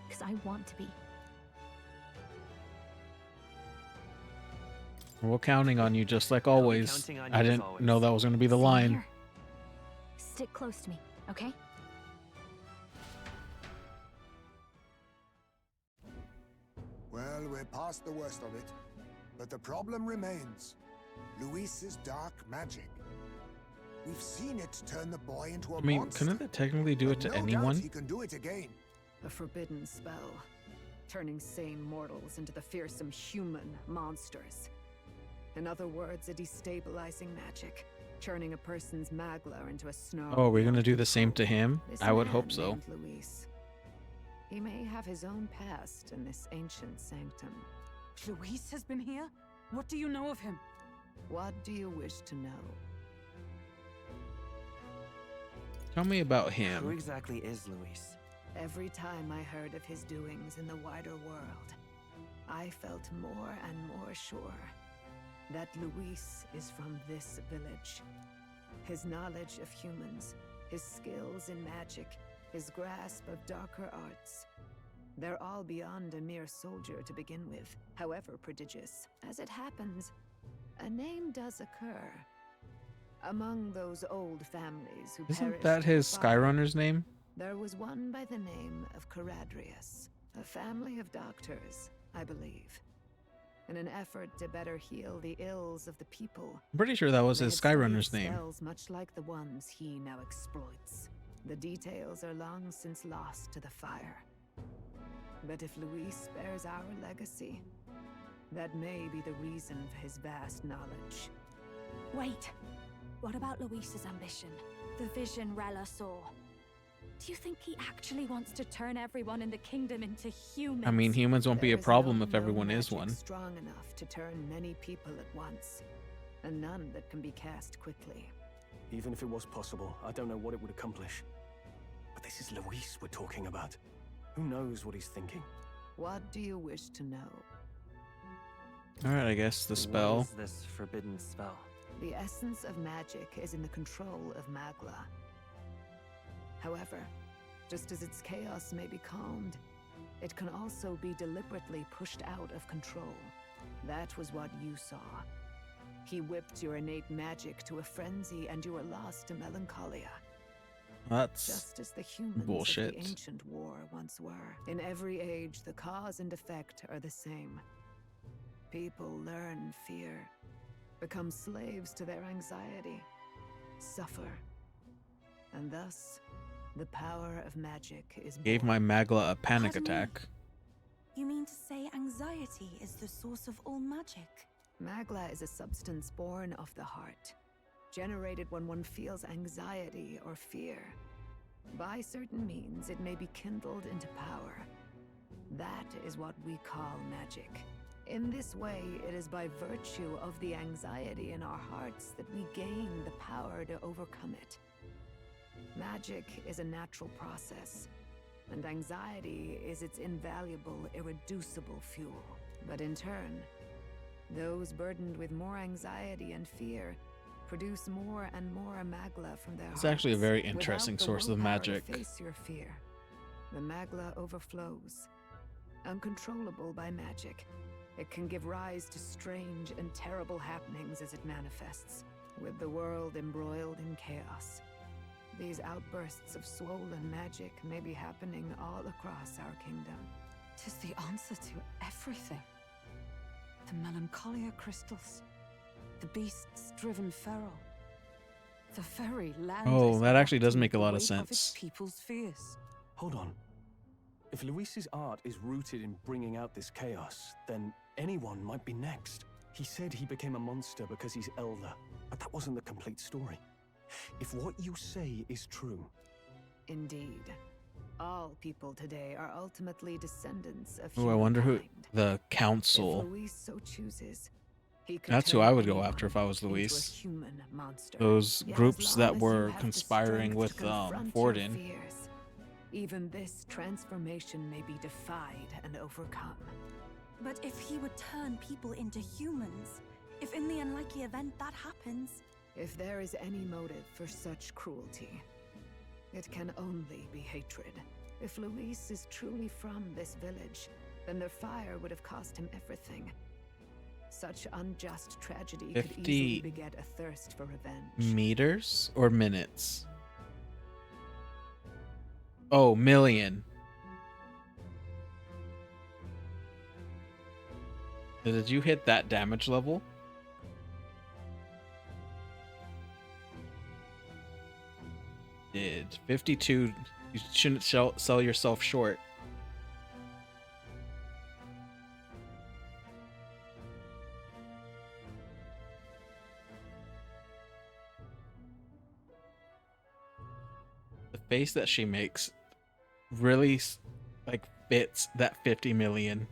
S20: because I want to be.
S1: We're counting on you just like always.
S13: counting on
S1: I
S13: you as
S1: didn't
S13: always.
S1: know that was going to be the
S20: Same
S1: line.
S20: here. Stick close to me, okay?
S17: Well, we're past the worst of it. But the problem remains. Luis's dark magic. We've seen it turn the boy into a
S1: I mean,
S17: monster.
S1: couldn't it technically do it to
S17: No doubt
S1: anyone?
S17: he can do it again.
S3: A forbidden spell, turning sane mortals into the fearsome human monsters. In other words, a destabilizing magic, turning a person's magla into a snarl.
S1: Oh, are we going to do the same to him?
S3: This
S1: I would
S3: man
S1: hope so.
S3: named Luis. He may have his own past in this ancient sanctum.
S16: Luis has been here? What do you know of him?
S3: What do you wish to know?
S1: Tell me about
S13: Who
S1: him.
S13: exactly is Luis?
S3: Every time I heard of his doings in the wider world, I felt more and more sure that Luis is from this village. His knowledge of humans, his skills in magic, his grasp of darker arts. They're all beyond a mere soldier to begin with, however prodigious. As it happens, a name does occur. Among those old families who
S1: Isn't
S3: perished
S1: that
S3: in
S1: his
S3: fire,
S1: Skyrunner's name?
S3: there was one by the name of Caradrius, a family of doctors, I believe. In an effort to better heal the ills of the people,
S1: I'm pretty sure that was
S3: they
S1: his
S3: had
S1: Skyrunner's
S3: studied
S1: name.
S3: spells much like the ones he now exploits. The details are long since lost to the fire. But if Luis bears our legacy, that may be the reason for his vast knowledge.
S7: Wait. What about Luis's ambition? The vision Rella saw? Do you think he actually wants to turn everyone in the kingdom into humans?
S1: I mean, humans won't be
S3: There
S1: a
S3: is
S1: problem
S3: no
S1: if everyone
S3: known
S1: is
S3: magic
S1: one.
S3: strong enough to turn many people at once, and none that can be cast quickly.
S18: Even if it was possible, I don't know what it would accomplish. But this is Luis we're talking about. Who knows what he's thinking?
S3: What do you wish to know?
S1: Alright, I guess the
S13: What
S1: spell.
S13: is this forbidden spell?
S3: The essence of magic is in the control of Magla. However, just as its chaos may be calmed, it can also be deliberately pushed out of control. That was what you saw. He whipped your innate magic to a frenzy and you were lost to melancholia.
S1: That's
S3: Just as the humans
S1: bullshit.
S3: of the ancient war once were. In every age, the cause and effect are the same. People learn fear, become slaves to their anxiety, suffer. And thus, the power of magic is
S1: Gave my Magla a panic attack.
S14: You mean to say anxiety is the source of all magic?
S3: Magla is a substance born of the heart, generated when one feels anxiety or fear. By certain means, it may be kindled into power. That is what we call magic. In this way, it is by virtue of the anxiety in our hearts that we gain the power to overcome it. Magic is a natural process, and anxiety is its invaluable, irreducible fuel. But in turn, those burdened with more anxiety and fear produce more and more Magla from their
S1: It's actually a very
S3: hearts.
S1: interesting
S3: Without the
S1: source of
S3: willpower to
S1: magic.
S3: face your fear, the Magla overflows. Uncontrollable by magic, it can give rise to strange and terrible happenings as it manifests, with the world embroiled in chaos. These outbursts of swollen magic may be happening all across our kingdom.
S16: 'Tis the answer to everything. The melancholia crystals, the beasts driven feral, the very land.
S1: Oh,
S16: is
S1: that actually does
S16: acting
S1: make a
S16: the
S1: lot of
S16: weight its
S1: sense.
S16: people's fears.
S18: Hold on. If Luis's art is rooted in bringing out this chaos, then anyone might be next. He said he became a monster because he's elder, but that wasn't the complete story. If what you say is true...
S3: Indeed. All people today are ultimately descendants of
S1: Oh, I wonder who
S3: humankind.
S1: the
S3: If
S1: council.
S3: Luis so chooses, he could
S1: That's who
S3: turn
S1: I would go
S3: anyone
S1: after if I was
S3: into a
S1: Luis.
S3: human monster.
S1: Those
S3: Yet as
S1: groups
S3: long
S1: that
S3: as
S1: were
S3: you have the
S1: conspiring
S3: strength
S1: with
S3: to confront your
S1: Forden.
S3: fears, even this transformation may be defied and overcome.
S14: But if he would turn people into humans, if in the unlikely event that happens...
S3: If there is any motive for such cruelty, it can only be hatred. If Luis is truly from this village, then their fire would have cost him everything. Such unjust tragedy
S1: 50
S3: could easily beget a thirst for revenge.
S1: meters or minutes? Oh, million. Did you hit that damage level? Did 52. You shouldn't sell yourself short. The face that she makes really like fits that 50 million.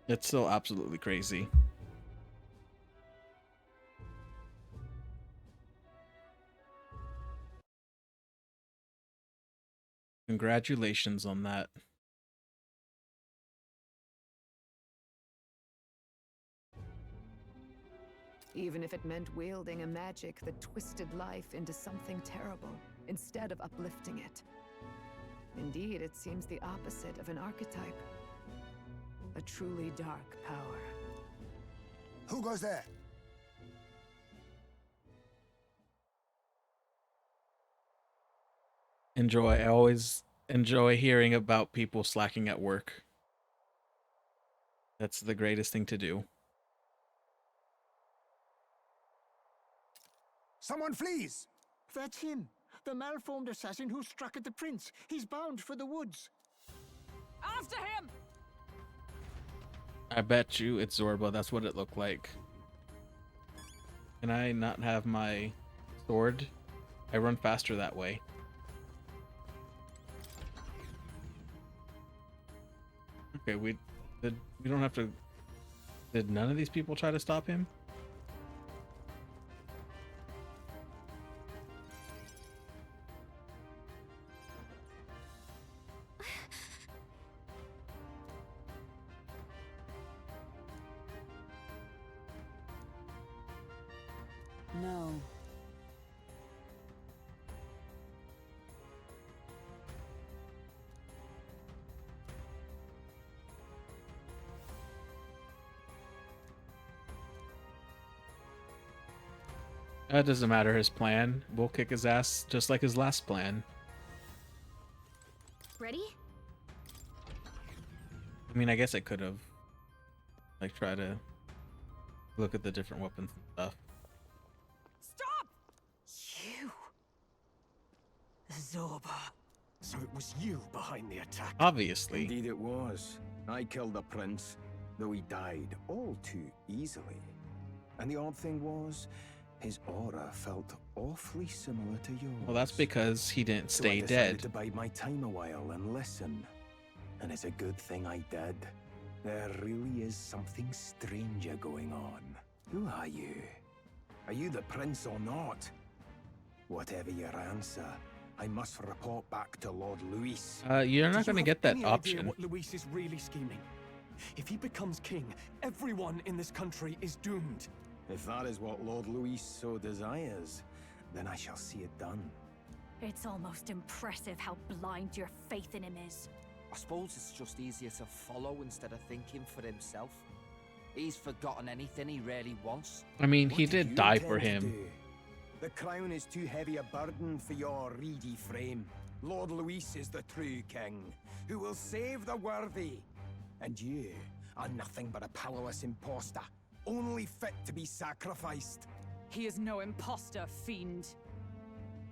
S1: It's so absolutely crazy. Congratulations on that.
S3: Even if it meant wielding a magic that twisted life into something terrible, instead of uplifting it. Indeed, it seems the opposite of an archetype. A truly dark power.
S17: Who goes there?
S1: Enjoy. I always enjoy hearing about people slacking at work. That's the greatest thing to do.
S17: Someone flees!
S21: That's him. The malformed assassin who struck at the prince. He's bound for the woods.
S7: After him!
S1: I bet you it's Zorba. That's what it looked like. Can I not have my sword? I run faster that way. Okay, we don't have to. Did none of these people try to stop him?
S16: No.
S1: That doesn't matter his plan. We'll kick his ass just like his last plan.
S20: Ready?
S1: I mean, I guess I could have like try to look at the different weapons and stuff.
S7: Stop!
S11: You! Zorba. So it was you behind the attack?
S1: Obviously.
S2: Indeed it was. I killed the prince, though he died all too easily. And the odd thing was, his aura felt awfully similar to yours.
S1: Well, that's because he didn't
S2: So
S1: stay
S2: I decided
S1: dead.
S2: to bide my time a while and listen. And it's a good thing I did. There really is something stranger going on. Who are you? Are you the prince or not? Whatever your answer, I must report back to Lord Luis.
S1: You're not
S4: Do
S1: going to
S4: you
S1: get
S4: have
S1: that
S4: any
S1: option.
S4: idea what Luis is really scheming? If he becomes king, everyone in this country is doomed.
S2: If that is what Lord Luis so desires, then I shall see it done.
S7: It's almost impressive how blind your faith in him is.
S6: I suppose it's just easier to follow instead of thinking for himself. He's forgotten anything he really wants.
S1: I mean,
S2: What
S1: he
S2: do
S1: did
S2: you
S1: die
S2: intend
S1: for
S2: to
S1: him.
S2: do? The crown is too heavy a burden for your reedy frame. Lord Luis is the true king, who will save the worthy. And you are nothing but a powerless imposter, only fit to be sacrificed.
S16: He is no imposter, fiend.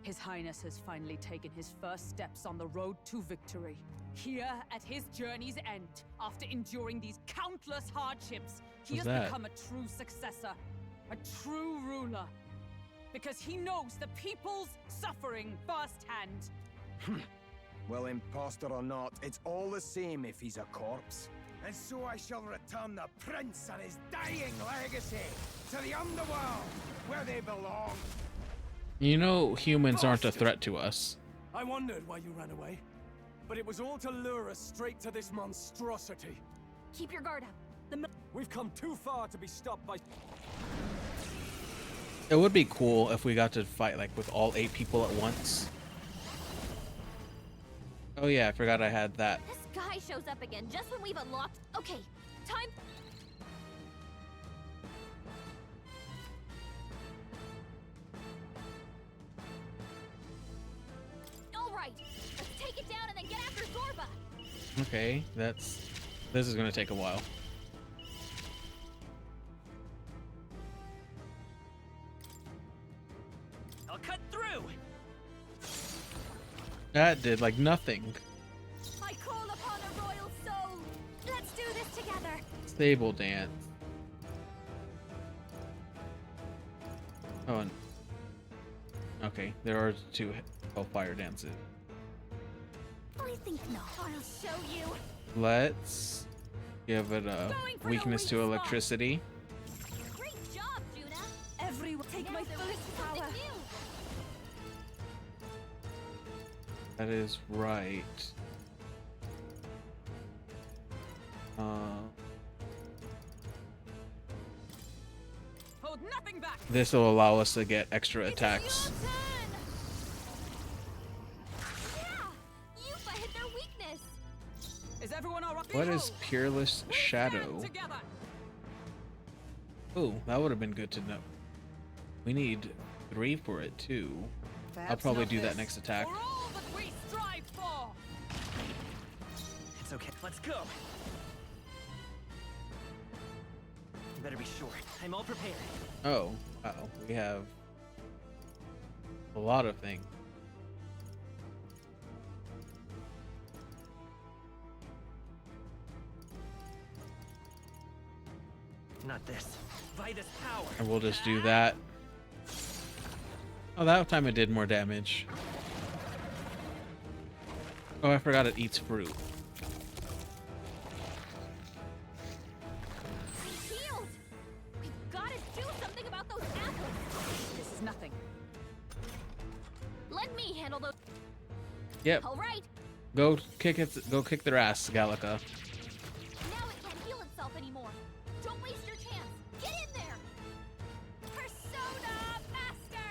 S16: His Highness has finally taken his first steps on the road to victory. Here, at his journey's end, after enduring these countless hardships, he
S1: What's
S16: has
S1: that?
S16: become a true successor, a true ruler. Because he knows the people's suffering firsthand.
S2: Well, imposter or not, it's all the same if he's a corpse. And so I shall return the prince and his dying legacy to the underworld, where they belong.
S1: You know, humans aren't a threat to us.
S4: I wondered why you ran away, but it was all to lure us straight to this monstrosity.
S20: Keep your guard up.
S4: We've come too far to be stopped by...
S1: It would be cool if we got to fight like with all 8 people at once. Oh yeah, I forgot I had that.
S7: This guy shows up again just when we've unlocked. Okay, time. All right, let's take it down and then get after Zorba.
S1: Okay, this is gonna take a while.
S13: I'll cut through.
S1: That did like nothing.
S7: I call upon a royal soul. Let's do this together.
S1: Stable dance. Oh, and okay, there are 2 hellfire dances.
S7: I think not. I'll show you.
S1: Let's give it a weakness to electricity.
S7: Great job, Juna. Everyone, take my fullest power.
S1: That is right.
S7: Hold nothing back.
S1: This will allow us to get extra attacks.
S7: Yuffie hit their weakness.
S4: Is everyone all right?
S1: What is Peerless Shadow? Oh, that would have been good to know. We need 3 for it too. I'll probably do that next attack.
S7: For all that we strive for.
S13: It's okay. Let's go. You better be sure. I'm all prepared.
S1: Oh, wow. We have a lot of things.
S13: Not this. Vitus power.
S1: And we'll just do that. Oh, that time it did more damage. Oh, I forgot it eats fruit.
S7: I'm healed. We've got to do something about those apples.
S16: This is nothing.
S7: Let me handle those.
S1: Yep.
S7: All right.
S1: Go kick their ass, Gallica.
S7: Now it can't heal itself anymore. Don't waste your chance. Get in there. Persona Master.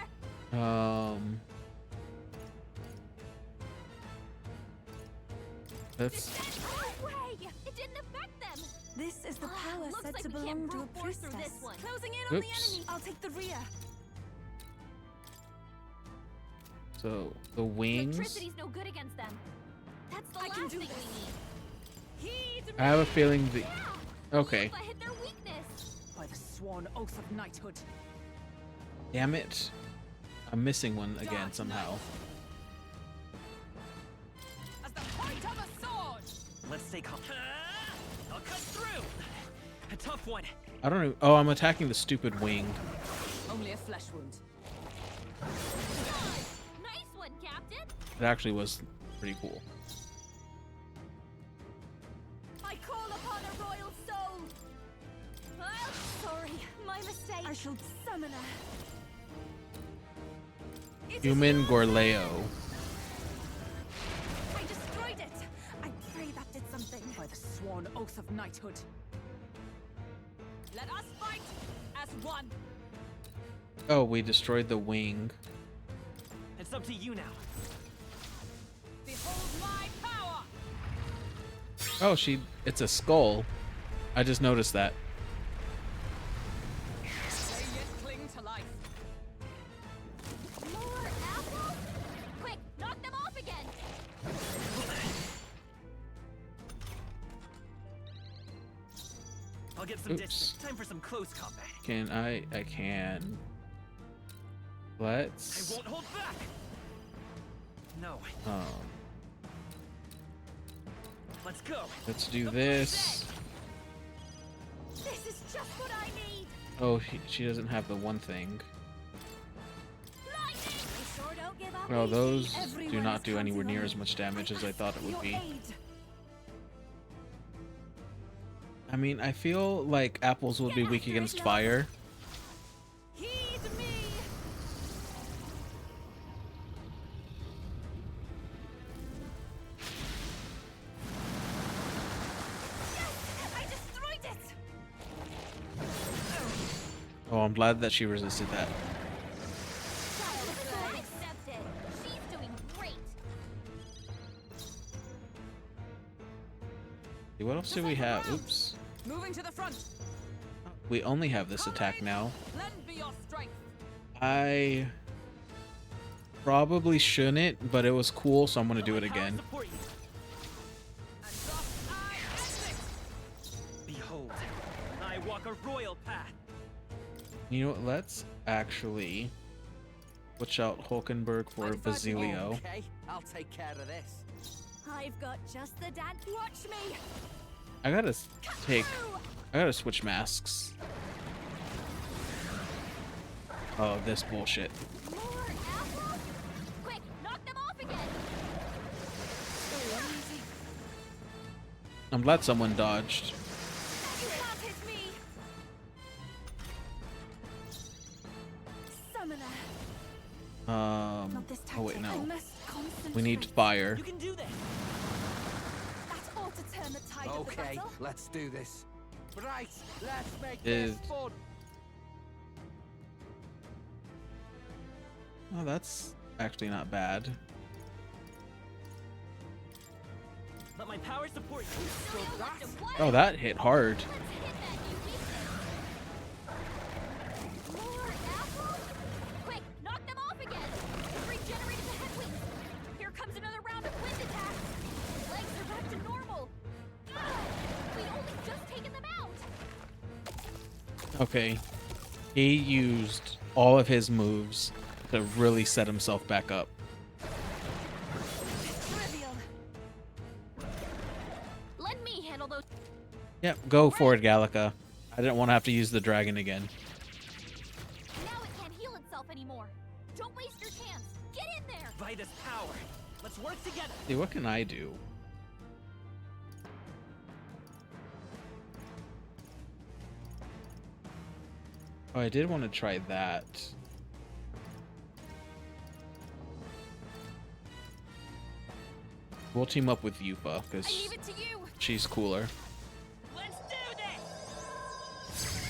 S1: That's
S7: No way. It didn't affect them.
S14: This is the power
S7: Looks
S14: said
S7: like
S14: to
S7: we
S14: belong
S7: can't
S14: to a
S7: brute force through
S14: priestess.
S7: this one.
S14: Closing in on the
S1: Oops.
S14: enemy. I'll take the rear.
S1: so the wings.
S7: Electricity's no good against them. That's the last thing we need. Heed
S1: I have a feeling the. Okay.
S7: Yuffie hit their weakness.
S16: By the sworn oath of knighthood.
S1: Damn it. I'm missing one again somehow.
S16: As the point of a sword.
S13: Let's stay calm. I'll cut through. A tough one.
S1: I don't know. Oh, I'm attacking the stupid wing.
S16: Only a flesh wound.
S7: Nice one, Captain.
S1: It actually was pretty cool.
S7: I call upon a royal soul. Sorry, my mistake.
S14: I shall
S7: summon her.
S1: Human Gorleo.
S14: I destroyed it. I pray that did something.
S16: By the sworn oath of knighthood.
S7: Let us fight as one.
S1: Oh, we destroyed the wing.
S13: It's up to you now.
S7: Behold my power.
S1: Oh, it's a skull. I just noticed that.
S16: They yet cling to life.
S7: More apples? Quick, knock them off again.
S13: I'll get some
S1: Oops.
S13: distance. Time for some close combat.
S1: Can I can.
S13: I
S1: Let's
S13: won't hold back. No. Let's go.
S1: let's do this.
S7: This is just what I need.
S1: Oh, she doesn't have the one thing.
S7: Lightning. We sure don't give up
S1: Well,
S7: easy.
S1: those do
S14: Everyone
S1: not
S14: is
S1: do anywhere
S14: counting
S1: near
S14: on
S1: as much damage as I thought it would
S14: your
S1: be.
S14: aid.
S1: I mean, I feel like apples will be weak against fire.
S7: Heed me.
S14: I destroyed it.
S1: Oh, I'm glad that she resisted that. What else do we have? Oops.
S16: Moving to the front.
S1: We only have this attack now.
S16: Lend me your strength.
S1: I probably shouldn't, but it was cool, so I'm gonna do it again.
S13: Behold, I walk a royal path.
S1: You know what? Let's actually switch out Hulkenberg for Basilio.
S6: Okay, I'll take care of this.
S7: I've got just the dance. Watch me.
S1: I gotta switch masks. Oh, this bullshit.
S7: More apples? Quick, knock them off again.
S1: I'm glad someone dodged.
S7: You can't hit me. Summoner.
S1: Oh wait,
S7: I
S1: no.
S7: must concentrate.
S1: We need fire.
S7: You can do this. That ought to turn the tide of the
S6: Okay,
S7: battle.
S6: let's do this. Right, let's make
S1: Is-
S6: this fun.
S1: Oh, that's actually not bad.
S13: Let my power support you.
S1: Oh, that hit hard.
S7: More apples? Quick, knock them off again. Regenerated the headwinds. Here comes another round of wind attacks. Legs are back to normal. We'd only just taken them out.
S1: Okay. He used all of his moves to really set himself back up.
S7: Trivial. Let me handle those.
S1: Yep, go for it, Gallica. I didn't want to have to use the dragon again.
S7: Now it can't heal itself anymore. Don't waste your chance. Get in there.
S13: By this power, let's work together.
S1: See, what can I do? Oh, I did want to try that. We'll team up with Yufa, because she's cooler.
S7: Let's do this.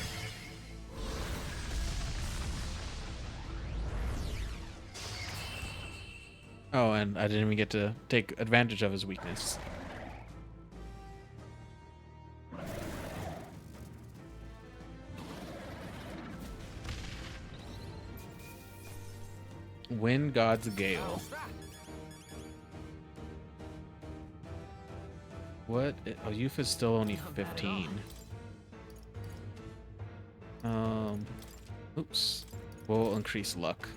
S1: Oh, and I didn't even get to take advantage of his weakness. Wind God's Gale. What? Oh, Yufa's still only 15. Oops. We'll increase luck,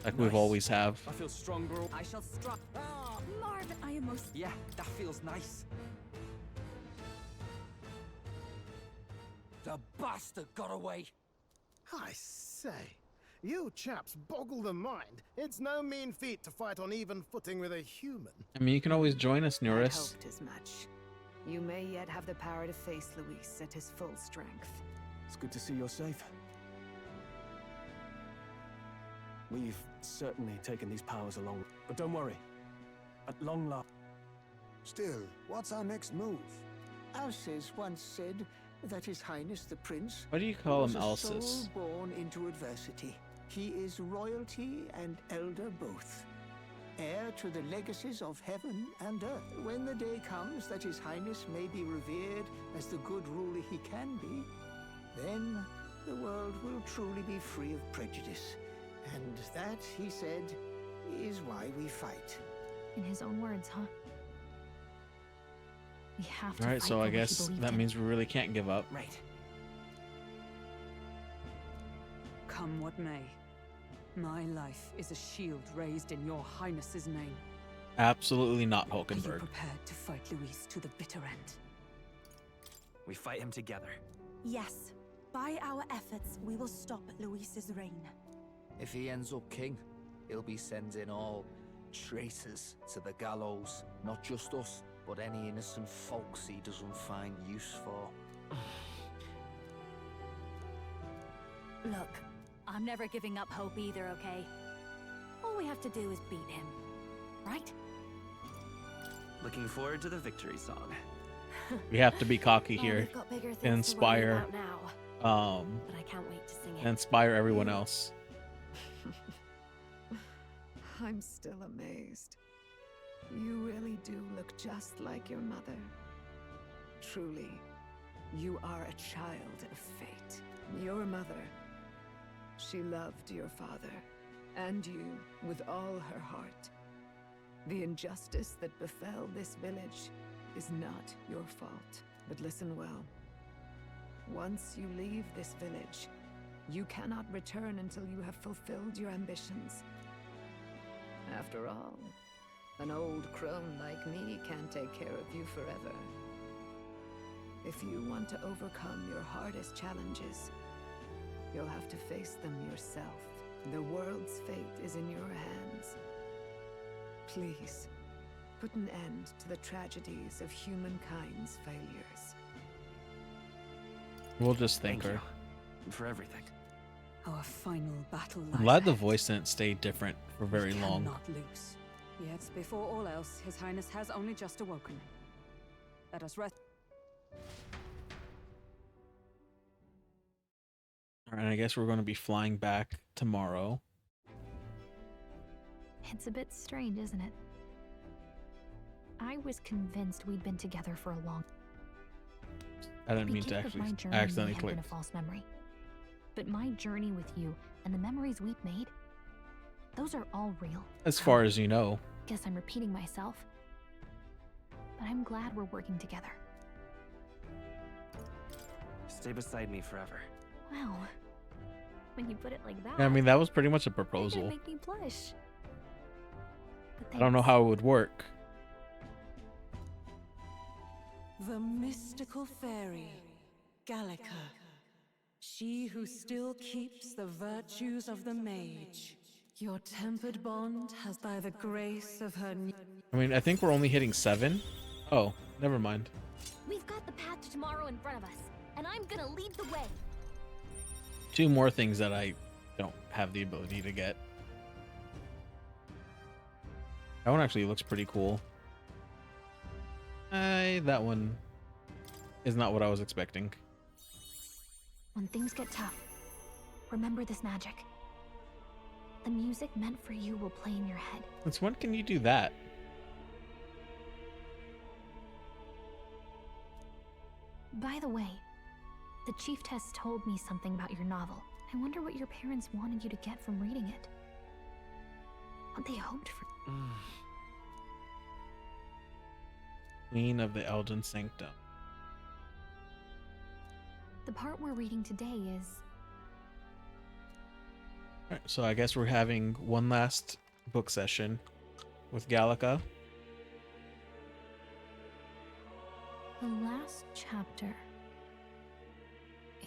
S1: like we've always have.
S6: I feel stronger. I shall strike.
S14: Oh, Marvin, I am most.
S6: Yeah, that feels nice. The bastard got away.
S10: I say, you chaps boggle the mind. It's no mean feat to fight on even footing with a human.
S1: I mean, you can always join us,
S3: I
S1: Nuris.
S3: hoped as much. You may yet have the power to face Luis at his full strength.
S18: It's good to see you're safe. We've certainly taken these powers along, but don't worry. At long last.
S17: Still, what's our next move?
S21: Alces once said that His Highness the Prince
S1: Why do you call
S21: was
S1: him
S21: a
S1: Alces?
S21: soul born into adversity. He is royalty and elder both. Heir to the legacies of heaven and earth. When the day comes that His Highness may be revered as the good ruler he can be, then the world will truly be free of prejudice. And that, he said, is why we fight.
S20: In his own words, huh? We have to
S1: Alright,
S20: fight
S1: so
S20: for
S1: I
S20: what he
S1: guess
S20: believed
S1: that
S20: in.
S1: means we really can't give up.
S13: Right.
S16: Come what may, my life is a shield raised in your highness's name.
S1: Absolutely not
S16: Are you
S1: Hulkenberg.
S16: prepared to fight Luis to the bitter end?
S13: We fight him together.
S14: Yes, by our efforts, we will stop Luis's reign.
S6: If he ends up king, he'll be sending all traitors to the gallows. Not just us, but any innocent folks he doesn't find use for.
S7: Look, I'm never giving up hope either, okay? All we have to do is beat him, right?
S13: Looking forward to the victory song.
S1: We have to be cocky
S20: Oh,
S1: here.
S20: we've got bigger things to
S1: Inspire,
S20: worry about now. But I can't wait to sing it.
S1: inspire everyone else.
S3: I'm still amazed. You really do look just like your mother. Truly, you are a child of fate. Your mother, she loved your father, and you with all her heart. The injustice that befell this village is not your fault. But listen well. Once you leave this village, you cannot return until you have fulfilled your ambitions. After all, an old crone like me can't take care of you forever. If you want to overcome your hardest challenges, you'll have to face them yourself. The world's fate is in your hands. Please, put an end to the tragedies of humankind's failures.
S1: We'll just thank her.
S13: You for everything.
S16: Our final battle lies
S1: I'm glad the
S16: ahead.
S1: voice didn't stay different for very
S16: We
S1: long.
S16: cannot lose. Yet, before all else, His Highness has only just awoken. Let us rest.
S1: Alright, I guess we're going to be flying back tomorrow.
S20: It's a bit strange, isn't it? I was convinced we'd been together for a long.
S1: I didn't mean to
S20: Beginning of
S1: actually
S20: my journey
S1: accidentally
S20: may have
S1: click.
S20: been a false memory. But my journey with you and the memories we've made, those are all real.
S1: As far as you know.
S20: Guess I'm repeating myself. But I'm glad we're working together.
S13: Stay beside me forever.
S20: Wow. When you put it like that,
S1: I mean, that was pretty much a
S20: you're gonna
S1: proposal.
S20: make me blush. But
S1: I don't know
S20: thanks.
S1: how it would work.
S12: The mystical fairy, Gallica. She who still keeps the virtues of the mage. Your tempered bond has by the grace of her
S1: I mean, I think we're only hitting 7. Oh, never mind.
S7: We've got the path to tomorrow in front of us, and I'm gonna lead the way.
S1: 2 more things that I don't have the ability to get. That one actually looks pretty cool. That one is not what I was expecting.
S20: When things get tough, remember this magic. The music meant for you will play in your head.
S1: Since when can you do that?
S20: By the way, the chiefess told me something about your novel. I wonder what your parents wanted you to get from reading it. What they hoped for.
S1: Queen of the Elden Sanctum.
S20: The part we're reading today is...
S1: Alright, so I guess we're having one last book session with Gallica.
S20: The last chapter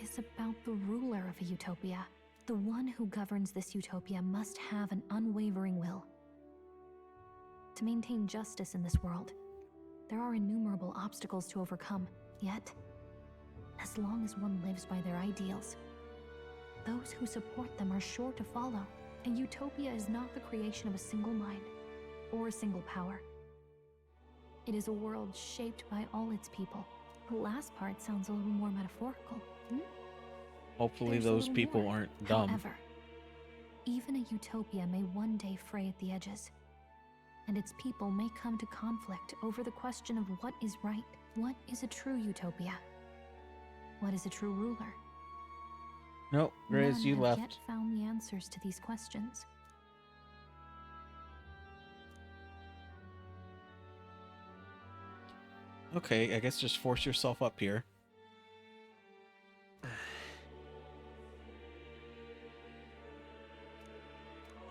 S20: is about the ruler of a utopia. The one who governs this utopia must have an unwavering will. To maintain justice in this world, there are innumerable obstacles to overcome. Yet, as long as one lives by their ideals, those who support them are sure to follow. A utopia is not the creation of a single mind or a single power. It is a world shaped by all its people. The last part sounds a little more metaphorical.
S1: Hopefully
S20: There's a
S1: those
S20: little
S1: people
S20: more.
S1: aren't dumb.
S20: However, even a utopia may one day fray at the edges, and its people may come to conflict over the question of what is right. What is a true utopia? What is a true ruler?
S1: Nope, Grace,
S20: None
S1: you
S20: have
S1: left.
S20: yet found the answers to these questions.
S1: Okay, I guess just force yourself up here.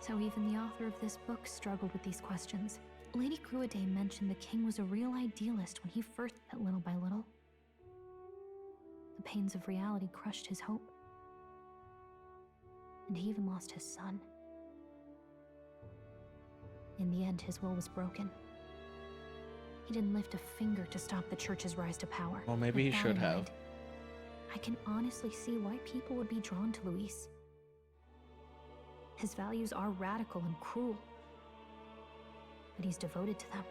S20: So even the author of this book struggled with these questions. Lady Gruaday mentioned the king was a real idealist when he first met little by little. The pains of reality crushed his hope. And he even lost his son. In the end, his will was broken. He didn't lift a finger to stop the church's rise to power.
S1: Well, maybe he
S20: With that
S1: should
S20: in
S1: have.
S20: mind, I can honestly see why people would be drawn to Luis. His values are radical and cruel, but he's devoted to them.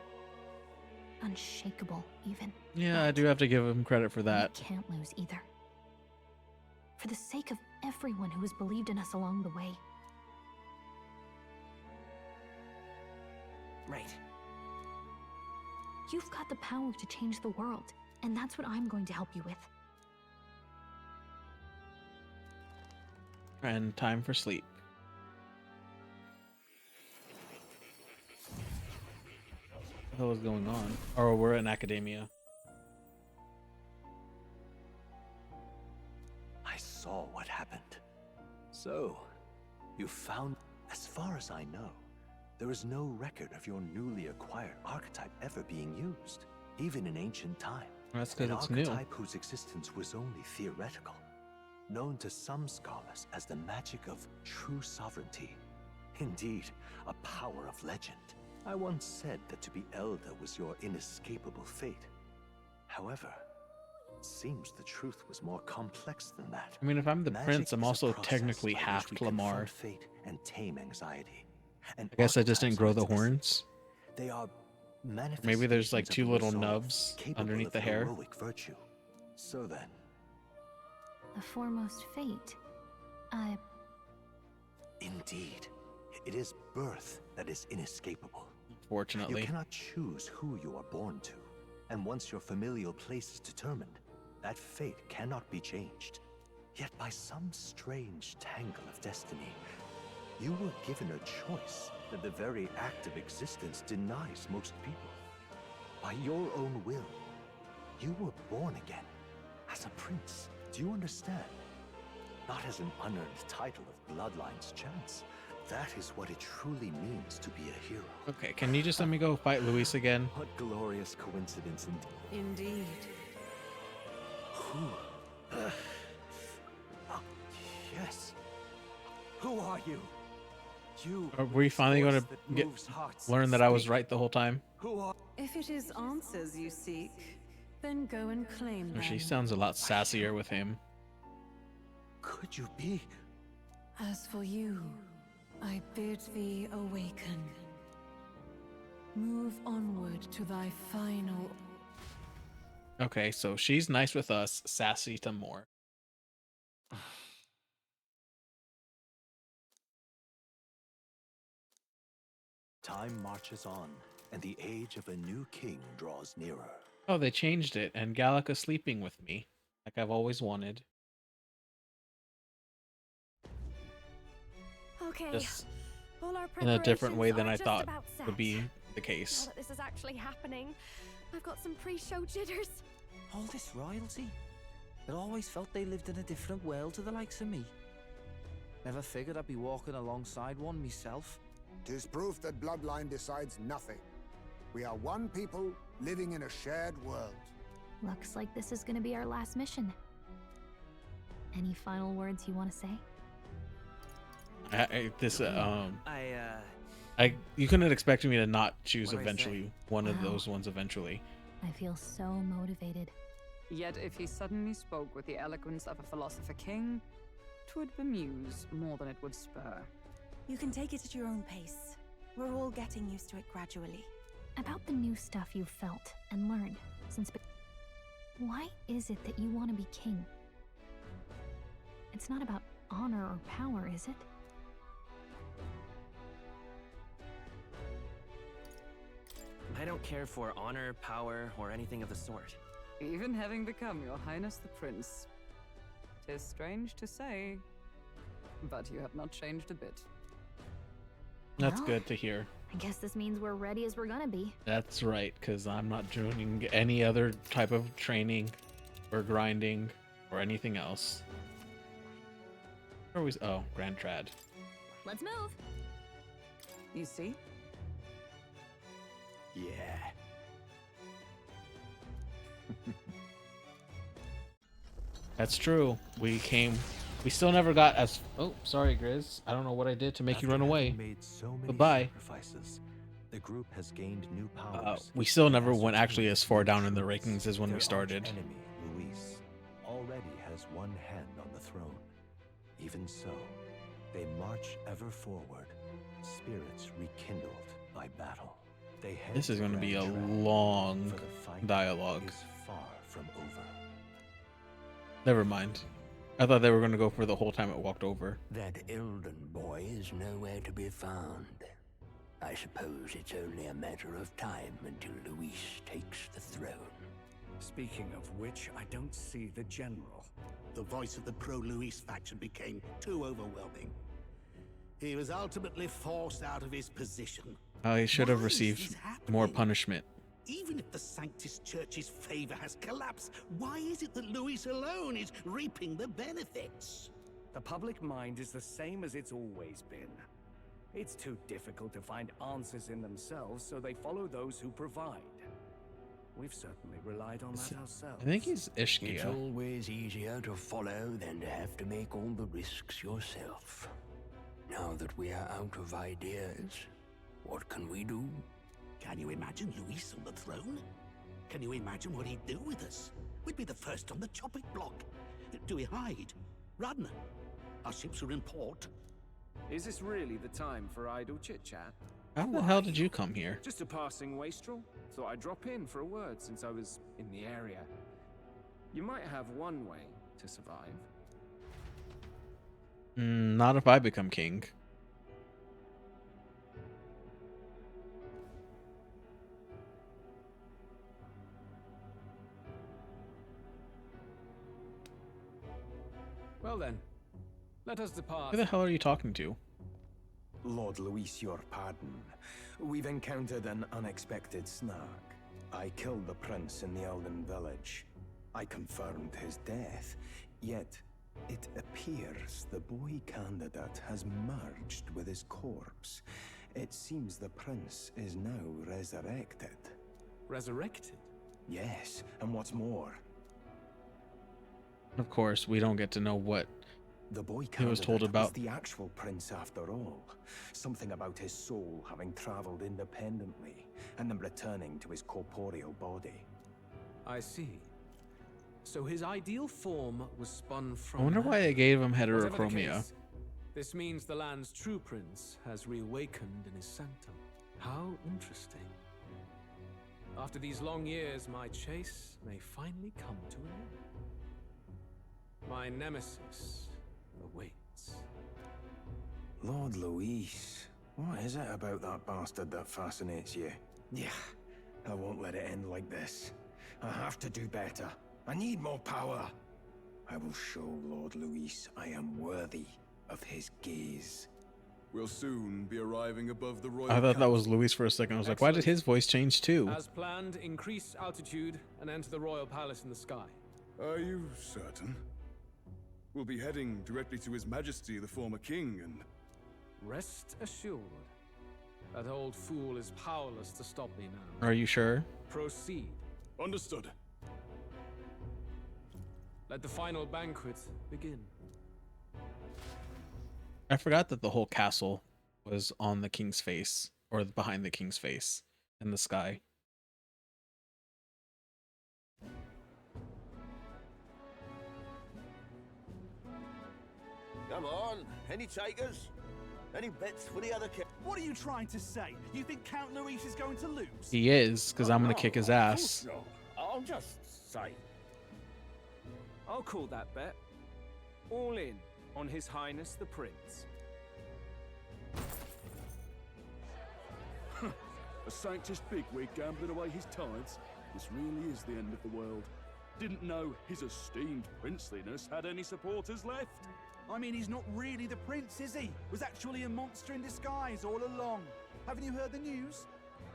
S20: Unshakable, even.
S1: Yeah, I do have to give him credit for
S20: We
S1: that.
S20: can't lose either. For the sake of everyone who has believed in us along the way.
S13: Right.
S20: You've got the power to change the world. And that's what I'm going to help you with.
S1: And time for sleep. What the hell is going on? Oh, we're in academia.
S15: I saw what happened. So, you found... As far as I know, there is no record of your newly acquired archetype ever being used, even in ancient time.
S1: That's because it's new.
S15: An archetype whose existence was only theoretical, known to some scholars as the magic of true sovereignty. Indeed, a power of legend. I once said that to be elder was your inescapable fate. However, it seems the truth was more complex than that.
S1: I mean, if I'm the
S15: Magic
S1: prince, I'm
S15: is a
S1: also
S15: process
S1: technically
S15: by
S1: half
S15: which we confront
S1: Clamar.
S15: fate and tame anxiety. And
S1: I guess I just didn't
S15: archetypes
S1: grow
S15: are
S1: the
S15: its essence.
S1: horns.
S15: They are
S1: Maybe there's like
S15: manifestations of
S1: 2
S15: a
S1: little
S15: resolve
S1: nubs
S15: capable
S1: underneath
S15: of
S1: the hair.
S15: heroic virtue. So then,
S20: The foremost fate.
S15: indeed, it is birth that is inescapable.
S1: Fortunately.
S15: You cannot choose who you are born to, and once your familial place is determined, that fate cannot be changed. Yet by some strange tangle of destiny, you were given a choice that the very act of existence denies most people. By your own will, you were born again, as a prince. Do you understand? Not as an unearned title of bloodline's chance. That is what it truly means to be a hero.
S1: Okay, can you just let me go fight Luis again?
S15: What glorious coincidence
S16: Indeed.
S15: Who? Yes. Who are you? You.
S1: Are we finally going to learn that I was right the whole time?
S15: Who are?
S16: If it is answers you seek, then go and claim
S1: Or
S16: them.
S1: she sounds a lot sassier with him.
S15: Could you be?
S12: As for you, I bid thee awaken. Move onward to thy final...
S1: Okay, so she's nice with us, sassy to more.
S15: Time marches on, and the age of a new king draws nearer.
S1: Oh, they changed it, and Gallica's sleeping with me, like I've always wanted.
S7: Okay.
S1: Just
S7: All our
S1: in a different way than
S7: preparations
S1: I
S7: are
S1: thought
S7: just about
S1: would
S7: set.
S1: be the
S7: Now
S1: case.
S7: that this is actually happening, I've got some pre-show jitters.
S6: All this royalty? I always felt they lived in a different world to the likes of me. Never figured I'd be walking alongside one myself.
S17: 'Tis proof that bloodline decides nothing. We are one people living in a shared world.
S20: Looks like this is gonna be our last mission. Any final words you want to say?
S1: You couldn't expect me to not choose
S7: What'd I say?
S1: eventually one of
S20: Wow.
S1: those ones eventually.
S20: I feel so motivated.
S16: Yet if he suddenly spoke with the eloquence of a philosopher king, 'twould bemuse more than it would spur.
S14: You can take it at your own pace. We're all getting used to it gradually.
S20: About the new stuff you've felt and learned since... Why is it that you want to be king? It's not about honor or power, is it?
S13: I don't care for honor, power, or anything of the sort.
S16: Even having become your highness the prince. 'Tis strange to say, but you have not changed a bit.
S1: That's
S20: Well,
S1: good to hear.
S20: I guess this means we're ready as we're gonna be.
S1: That's right, because I'm not doing any other type of training or grinding or anything else. Where are we? Oh, Grand Trad.
S7: Let's move.
S16: You see?
S15: Yeah.
S1: That's true. We still never got as... Oh, sorry, Grizz. I don't know what I did to make you run away.
S15: Made so many
S1: Goodbye.
S15: sacrifices. The group has gained new powers.
S1: We still never went actually as far down in the rankings as when we started.
S15: Enemy, Luis, already has one hand on the throne. Even so, they march ever forward, spirits rekindled by battle. They head
S1: This is
S15: to
S1: going to be a
S15: Grand Trad,
S1: long
S15: for the fight
S1: dialogue.
S15: is far from over.
S1: Never mind. I thought they were going to go for the whole time it walked over.
S8: That Elden boy is nowhere to be found. I suppose it's only a matter of time until Luis takes the throne.
S11: Speaking of which, I don't see the general. The voice of the pro-Luis faction became too overwhelming. He was ultimately forced out of his position.
S1: He should have received more punishment.
S11: Even if the Sanctus Church's favor has collapsed, why is it that Luis alone is reaping the benefits?
S4: The public mind is the same as it's always been. It's too difficult to find answers in themselves, so they follow those who provide. We've certainly relied on that ourselves.
S1: I think he's
S8: It's
S1: Ishkia.
S8: always easier to follow than to have to make all the risks yourself. Now that we are out of ideas, what can we do?
S11: Can you imagine Luis on the throne? Can you imagine what he'd do with us? We'd be the first on the chopping block. Do we hide? Run? Our ships are in port.
S4: Is this really the time for idle chit-chat?
S1: How the hell did you come here?
S4: Just a passing wastrel. Thought I'd drop in for a word since I was in the area. You might have one way to survive.
S1: Not if I become king.
S4: Well then, let us depart.
S1: Who the hell are you talking to?
S2: Lord Luis, your pardon. We've encountered an unexpected snag. I killed the prince in the Elden village. I confirmed his death, yet it appears the boy candidate has merged with his corpse. It seems the prince is now resurrected.
S4: Resurrected?
S2: Yes, and what's more,
S1: Of course, we don't get to know what
S2: the boy
S1: he was told
S2: candidate
S1: about.
S2: was the actual prince after all. Something about his soul having traveled independently and then returning to his corporeal body.
S4: I see. So his ideal form was spun from
S1: I wonder why they gave him
S4: Whatever the
S1: heterochromia.
S4: case, this means the land's true prince has reawakened in his sanctum. How interesting. After these long years, my chase may finally come to an end. My nemesis awaits.
S2: Lord Luis, what is it about that bastard that fascinates you? Yeah, I won't let it end like this. I have to do better. I need more power. I will show Lord Luis I am worthy of his gaze.
S9: We'll soon be arriving above the royal.
S1: I thought that was Luis for a second. I was like, why did his voice change too?
S4: As planned, increase altitude and enter the royal palace in the sky.
S9: Are you certain? We'll be heading directly to His Majesty, the former king, and...
S4: Rest assured, that old fool is powerless to stop me now.
S1: Are you sure?
S4: Proceed.
S9: Understood.
S4: Let the final banquet begin.
S1: I forgot that the whole castle was on the king's face, or behind the king's face in the sky.
S11: Come on, any takers? Any bets for the other kid?
S22: What are you trying to say? You think Count Luis is going to lose?
S1: He is, because I'm gonna kick his ass.
S11: No, I'll just say.
S4: I'll call that bet. All in on His Highness the Prince.
S9: A Sanctus bigwig gambling away his tithes? This really is the end of the world. Didn't know his esteemed princeliness had any supporters left.
S22: I mean, he's not really the prince, is he? Was actually a monster in disguise all along. Haven't you heard the news?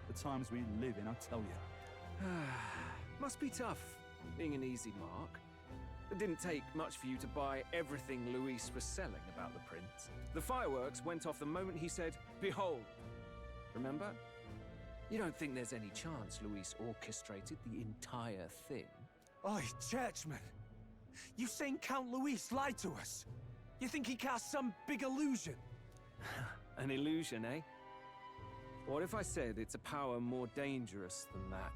S22: The times we live in, I tell you.
S4: Must be tough, being an easy mark. It didn't take much for you to buy everything Luis was selling about the prince. The fireworks went off the moment he said, "Behold." Remember? You don't think there's any chance Luis orchestrated the entire thing? Oi, churchman! You saying Count Luis lied to us? You think he cast some big illusion? An illusion, eh? What if I said it's a power more dangerous than that?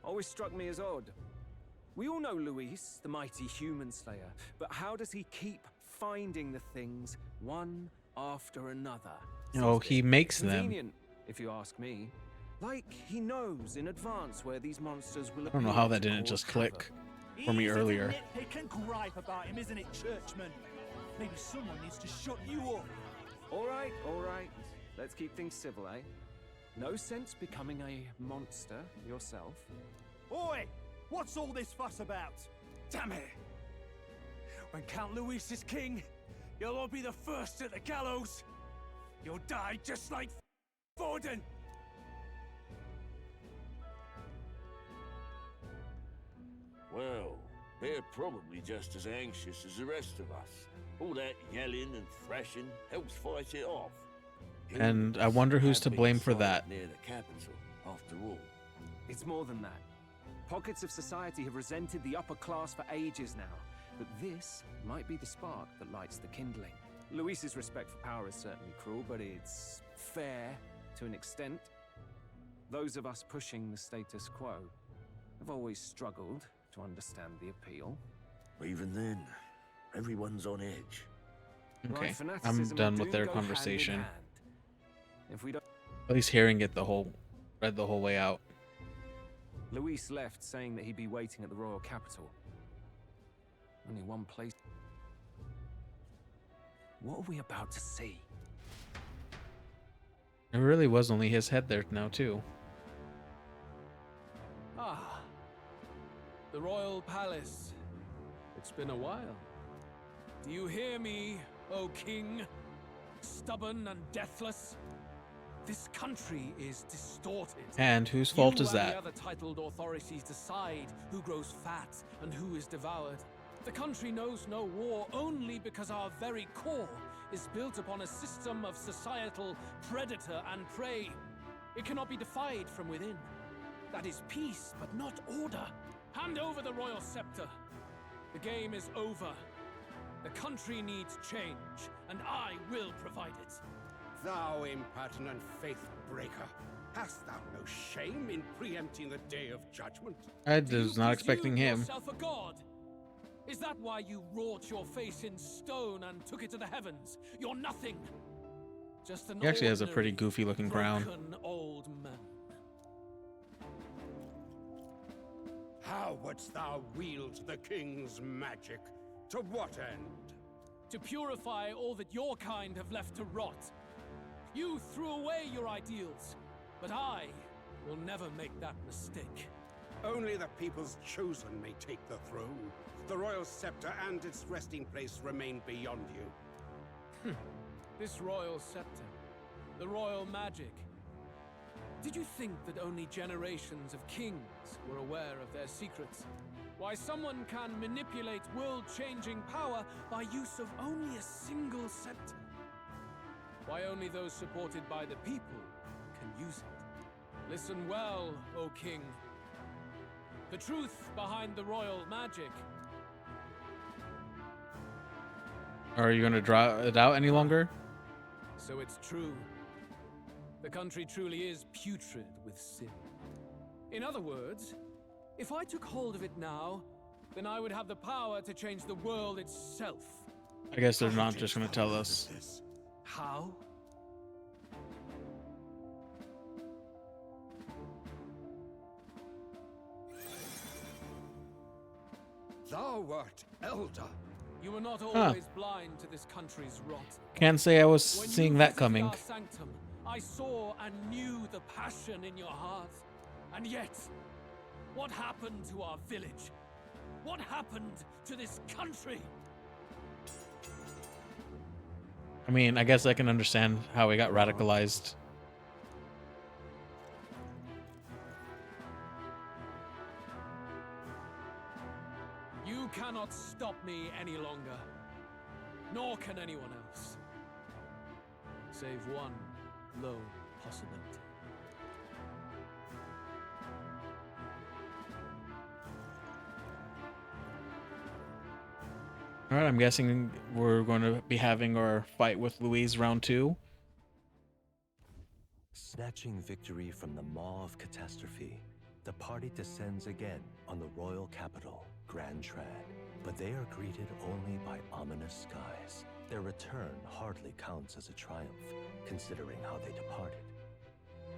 S4: Always struck me as odd. We all know Luis, the mighty human slayer, but how does he keep finding the things one after another?
S1: Oh, he makes them.
S4: Convenient, if you ask me. Like he knows in advance where these monsters will
S1: I don't know
S4: appear
S1: how that
S4: to
S1: didn't
S4: cause
S1: just click
S4: havoc.
S1: for me earlier.
S22: Nitpick and gripe about him, isn't it, churchman? Maybe someone needs to shut you up.
S4: All right, all right. Let's keep things civil, eh? No sense becoming a monster yourself. Oi! What's all this fuss about? Damn it! When Count Luis is king, you'll all be the first at the gallows. You'll die just like Forden.
S5: Well, they're probably just as anxious as the rest of us. All that yelling and thrashing helps fight it off.
S1: And I wonder who's to blame for that.
S5: Near the capital, after all.
S13: It's more than that. Pockets of society have resented the upper class for ages now, but this might be the spark that lights the kindling. Luis's respect for power is certainly cruel, but it's fair to an extent. Those of us pushing the status quo have always struggled to understand the appeal.
S5: Even then, everyone's on edge.
S1: Okay,
S13: Right,
S1: I'm
S13: fanaticism
S1: done
S13: and
S1: with
S13: doom
S1: their
S13: go hand in
S1: conversation.
S13: hand. If we don't...
S1: At least hearing it read the whole way out.
S13: Luis left saying that he'd be waiting at the royal capital. Only one place. What are we about to see?
S1: It really was only his head there now too.
S19: Ah, the royal palace. It's been a while. Do you hear me, O king? Stubborn and deathless? This country is distorted.
S1: And whose fault is
S19: You and
S1: that?
S19: the other titled authorities decide who grows fat and who is devoured. The country knows no war only because our very core is built upon a system of societal predator and prey. It cannot be defied from within. That is peace, but not order. Hand over the royal scepter. The game is over. The country needs change, and I will provide it.
S23: Thou impertinent faith breaker, hast thou no shame in preempting the day of judgment?
S1: I was not expecting him.
S19: Yourself a god? Is that why you wrought your face in stone and took it to the heavens? You're nothing. Just an
S1: He actually has a pretty
S19: ordinary,
S1: goofy looking crown.
S19: broken old man.
S23: How wouldst thou wield the king's magic? To what end?
S19: To purify all that your kind have left to rot. You threw away your ideals, but I will never make that mistake.
S23: Only the people's chosen may take the throne. The royal scepter and its resting place remain beyond you.
S19: This royal scepter, the royal magic. Did you think that only generations of kings were aware of their secrets? Why someone can manipulate world-changing power by use of only a single scepter? Why only those supported by the people can use it? Listen well, O king. The truth behind the royal magic.
S1: Are you going to draw it out any longer?
S19: So it's true. The country truly is putrid with sin. In other words, if I took hold of it now, then I would have the power to change the world itself.
S1: I guess they're not just going to tell us.
S19: How?
S23: Thou wert elder.
S19: You were not always blind to this country's rot.
S1: Can't say I was
S19: When you
S1: seeing that
S19: visited
S1: coming.
S19: our sanctum, I saw and knew the passion in your heart. And yet, what happened to our village? What happened to this country?
S1: I mean, I guess I can understand how he got radicalized.
S19: You cannot stop me any longer. Nor can anyone else. Save one lone possibility.
S1: All right, I'm guessing we're going to be having our fight with Louise round 2.
S15: Snatching victory from the maw of catastrophe, the party descends again on the royal capital, Grand Trad. But they are greeted only by ominous skies. Their return hardly counts as a triumph, considering how they departed.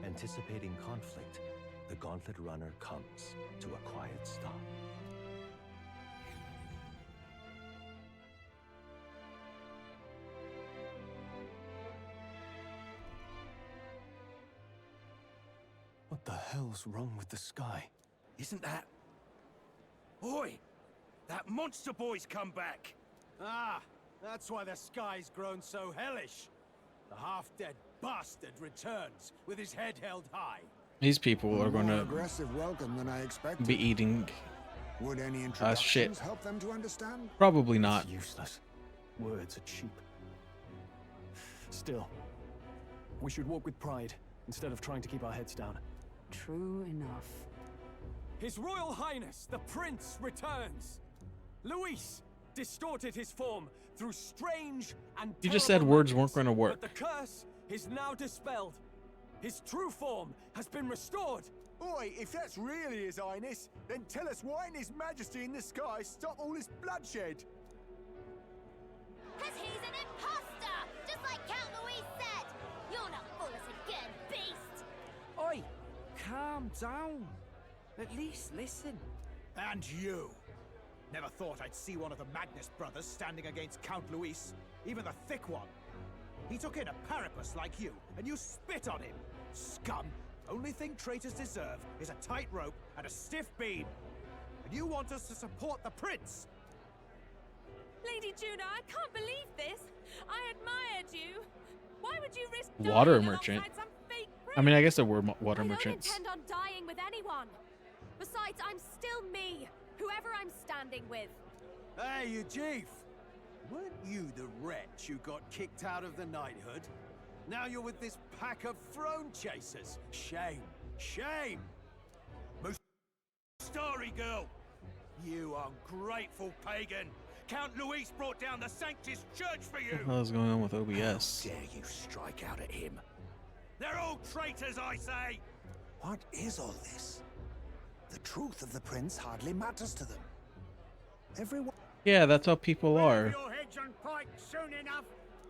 S15: Anticipating conflict, the Gauntlet Runner comes to a quiet stop.
S18: What the hell's wrong with the sky?
S23: Isn't that... Oi! That monster boy's come back!
S4: Ah, that's why the sky's grown so hellish. The half-dead bastard returns with his head held high.
S1: These people are going
S17: More
S1: to
S17: aggressive welcome than I expected.
S1: be eating
S17: Would any introductions
S1: shit.
S17: help them to understand?
S1: Probably not.
S18: It's useless. Words are cheap. Still, we should walk with pride instead of trying to keep our heads down.
S16: True enough.
S4: His Royal Highness, the Prince, returns. Luis distorted his form through strange and
S1: You just said words weren't going to work.
S4: But the curse is now dispelled. His true form has been restored.
S3: Oi, if that's really His Highness, then tell us why in His Majesty in the sky stop all this bloodshed?
S7: Cause he's an imposter, just like Count Louis said. You'll not fool us again, beast.
S22: Oi, calm down. At least listen.
S3: And you. Never thought I'd see one of the Magnus brothers standing against Count Luis, even the thick one. He took in a parapus like you, and you spit on him. Scum! Only thing traitors deserve is a tight rope and a stiff beam. And you want us to support the prince?
S10: Lady Juna, I can't believe this. I admired you. Why would you risk
S1: Water
S10: dying
S1: merchant.
S10: alongside some fake
S1: I mean, I guess there were water
S7: I
S1: merchants.
S7: don't intend on dying with anyone. Besides, I'm still me, whoever I'm standing with.
S4: Hey, you chief. Weren't you the wretch who got kicked out of the knighthood? Now you're with this pack of throne chasers. Shame. Shame.
S23: Starry girl! You ungrateful pagan! Count Luis brought down the Sanctus Church for you!
S1: What the hell is going on with OBS?
S23: How dare you strike out at him? They're all traitors, I say!
S17: What is all this? The truth of the prince hardly matters to them. Everyone...
S1: Yeah, that's how people are.
S23: Your heads on pike soon enough!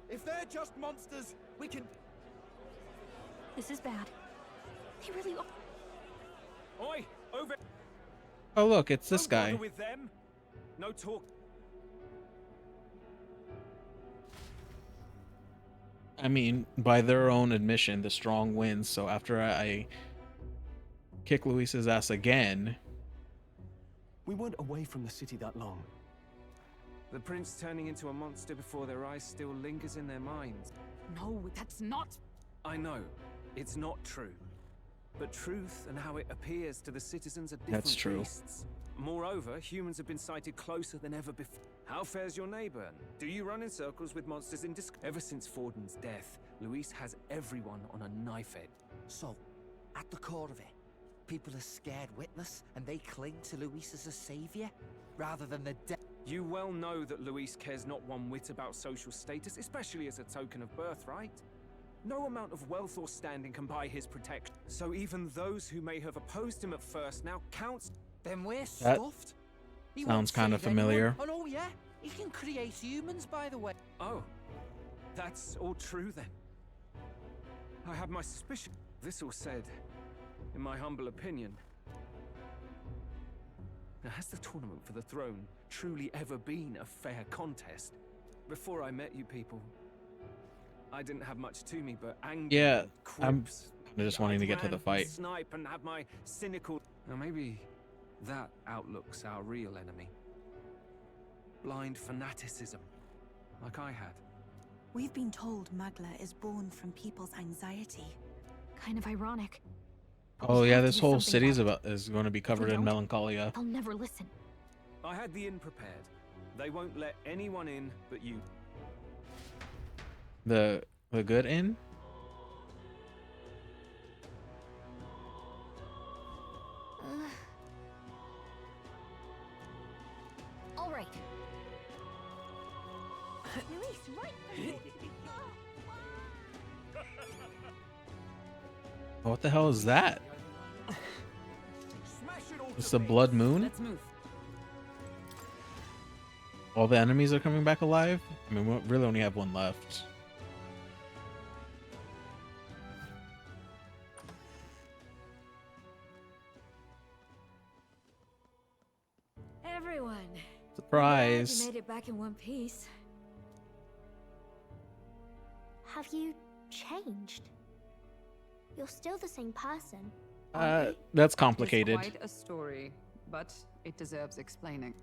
S4: If they're just monsters, we can...
S7: This is bad. They really are.
S22: Oi, over.
S1: Oh, look, it's this
S22: Don't
S1: guy.
S22: bother with them. No talk.
S1: I mean, by their own admission, the strong wins. So after I kick Luis's ass again...
S18: We weren't away from the city that long.
S13: The prince turning into a monster before their eyes still lingers in their minds.
S16: No, that's not...
S13: I know, it's not true. But truth and how it appears to the citizens are different
S1: That's true.
S13: beasts. Moreover, humans have been sighted closer than ever before. How fares your neighbor? Do you run in circles with monsters in disguise? Ever since Forden's death, Luis has everyone on a knife edge.
S6: So, at the core of it, people are scared witless and they cling to Luis as a savior, rather than the dead.
S13: You well know that Luis cares not one whit about social status, especially as a token of birthright. No amount of wealth or standing can buy his protection. So even those who may have opposed him at first now counts.
S6: Then we're
S1: That
S6: stuffed. He
S1: sounds
S6: won't
S1: kind of
S6: save anyone.
S1: familiar.
S6: Oh, no, yeah. He can create humans, by the way.
S13: Oh, that's all true then. I have my suspicion. This all said, in my humble opinion. Now, has the tournament for the throne truly ever been a fair contest? Before I met you people, I didn't have much to me but anger.
S1: Yeah,
S13: and
S1: I'm
S13: quips.
S1: just wanting to get to the fight.
S13: Snipe and have my cynical. Now maybe that outlook's our real enemy. Blind fanaticism, like I had.
S14: We've been told Magla is born from people's anxiety.
S7: Kind of ironic.
S1: Oh yeah, this
S7: do
S1: whole
S7: something
S1: city's
S7: about
S1: is going to be covered in
S7: don't,
S1: melancholia.
S7: They'll never listen.
S13: I had the inn prepared. They won't let anyone in but you.
S1: The good inn?
S7: All right. Luis, right.
S1: What the hell is that? It's the blood moon?
S16: Let's move.
S1: All the enemies are coming back alive? I mean, we really only have one left.
S10: Everyone.
S1: Surprise.
S10: Glad you made it back in one piece.
S21: Have you changed? You're still the same person.
S1: That's
S16: It's
S1: complicated.
S16: quite a story, but it deserves explaining.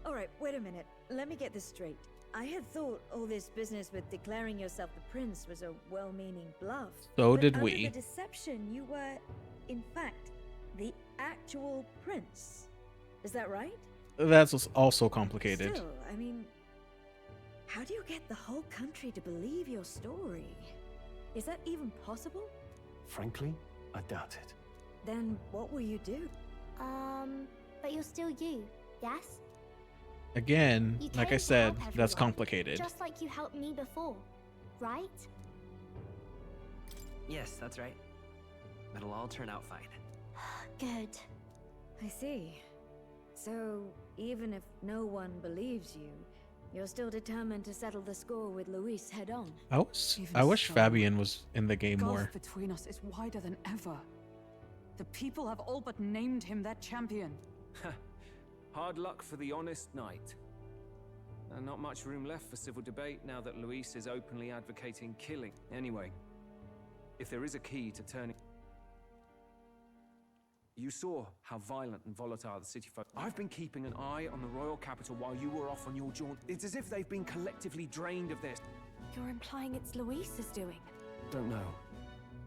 S12: Alright, wait a minute. Let me get this straight. I had thought all this business with declaring yourself the prince was a well-meaning bluff.
S1: So
S12: but
S1: did
S12: under
S1: we.
S12: the deception, you were, in fact, the actual prince. Is that right?
S1: That's also complicated.
S12: Still, I mean, how do you get the whole country to believe your story? Is that even possible?
S18: Frankly, I doubt it.
S12: Then what will you do?
S20: But you're still you, yes?
S1: Again,
S20: You
S1: like I
S20: came to
S1: said,
S20: help
S1: that's
S20: everyone,
S1: complicated.
S20: Just like you helped me before, right?
S13: Yes, that's right. It'll all turn out fine.
S20: Good.
S12: I see. So, even if no one believes you, you're still determined to settle the score with Luis head on.
S1: I wish Fabian was in the game
S16: Gulf
S1: more.
S16: between us is wider than ever. The people have all but named him their champion.
S13: Hard luck for the honest knight. And not much room left for civil debate now that Luis is openly advocating killing. Anyway, if there is a key to turning... You saw how violent and volatile the city folk... I've been keeping an eye on the royal capital while you were off on your jaunt. It's as if they've been collectively drained of this.
S10: You're implying it's Luis's doing?
S18: Don't know.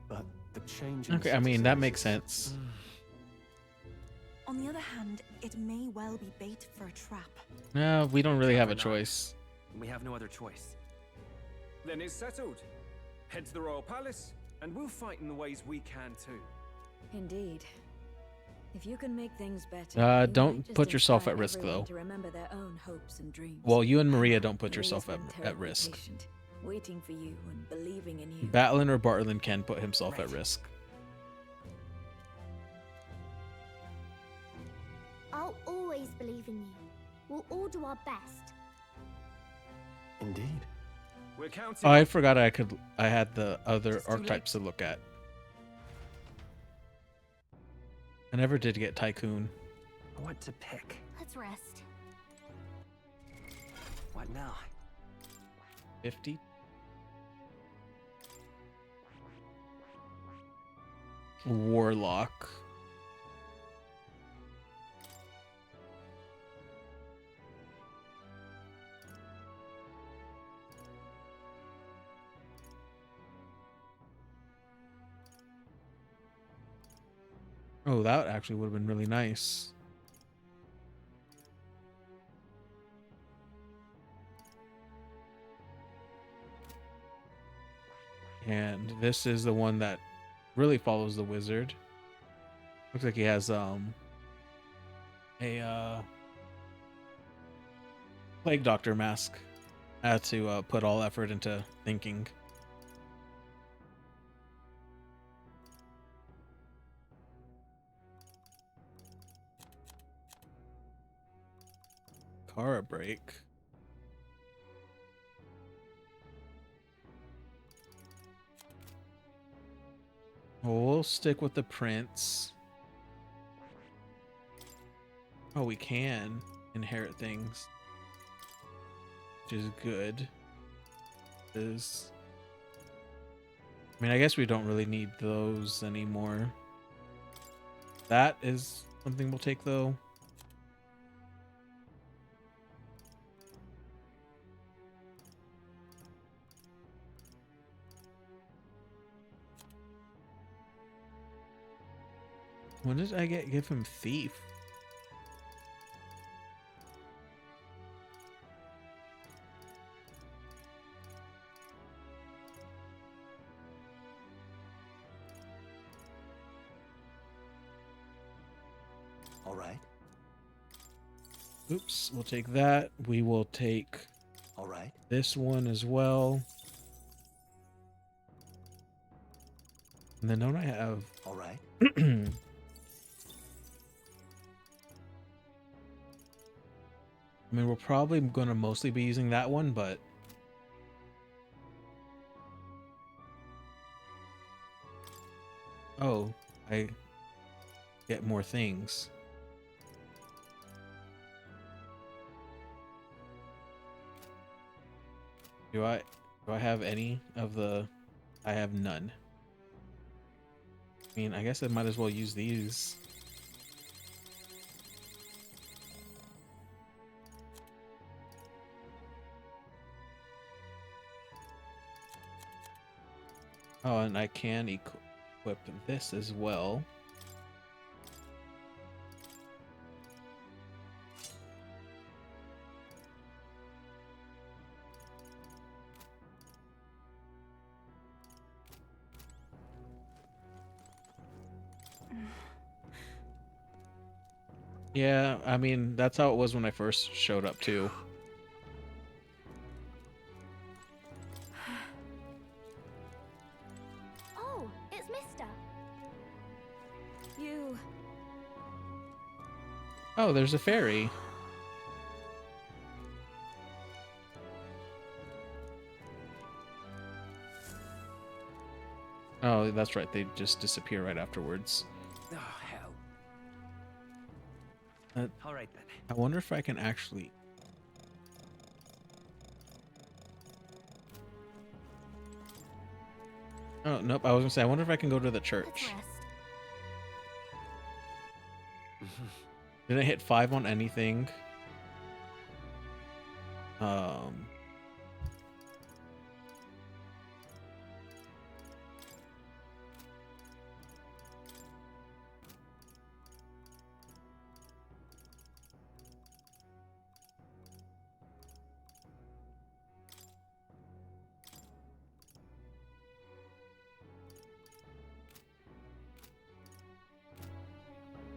S18: But the change in
S1: Okay, I mean, that makes sense.
S14: On the other hand, it may well be bait for a trap.
S1: No, we don't really have a choice.
S13: We have no other choice. Then it's settled. Head to the royal palace, and we'll fight in the ways we can too.
S12: Indeed. If you can make things better, you
S1: don't
S12: might just
S1: put yourself
S12: inspire
S1: at risk,
S12: everyone
S1: though.
S12: To remember their own hopes and dreams.
S1: Well, you and Maria don't put
S12: Maria's
S1: yourself
S12: been
S1: at
S12: terribly
S1: risk.
S12: patient, waiting for you and believing in you.
S1: Batlin or Bartlin can put himself at risk.
S20: I'll always believe in you. We'll all do our best.
S18: Indeed.
S13: We're counting.
S1: Oh, I forgot I had the other
S16: too
S1: archetypes to look at. I never did get Tycoon.
S13: What to pick?
S20: Let's rest.
S13: What now?
S1: 50. Warlock. Oh, that actually would have been really nice. And this is the one that really follows the wizard. Looks like he has a plague doctor mask. I had to put all effort into thinking. Kara break. We'll stick with the prince. Oh, we can inherit things, which is good. I mean, I guess we don't really need those anymore. That is something we'll take, though. When did I give him thief?
S15: All right.
S1: Oops, we'll take that. We will take
S15: All right.
S1: this one as well. And then don't I have...
S15: All right.
S1: I mean, we're probably going to mostly be using that one, but... Oh, I get more things. Do I have any of the? I have none. I mean, I guess I might as well use these. Oh, and I can equip this as well. Yeah, I mean, that's how it was when I first showed up too.
S20: Oh, it's Mister.
S12: You.
S1: Oh, there's a fairy. Oh, that's right. They just disappear right afterwards.
S13: Oh, hell. All right, then.
S1: I wonder if I can actually... Oh, nope. I was gonna say, I wonder if I can go to the church. Did I hit 5 on anything?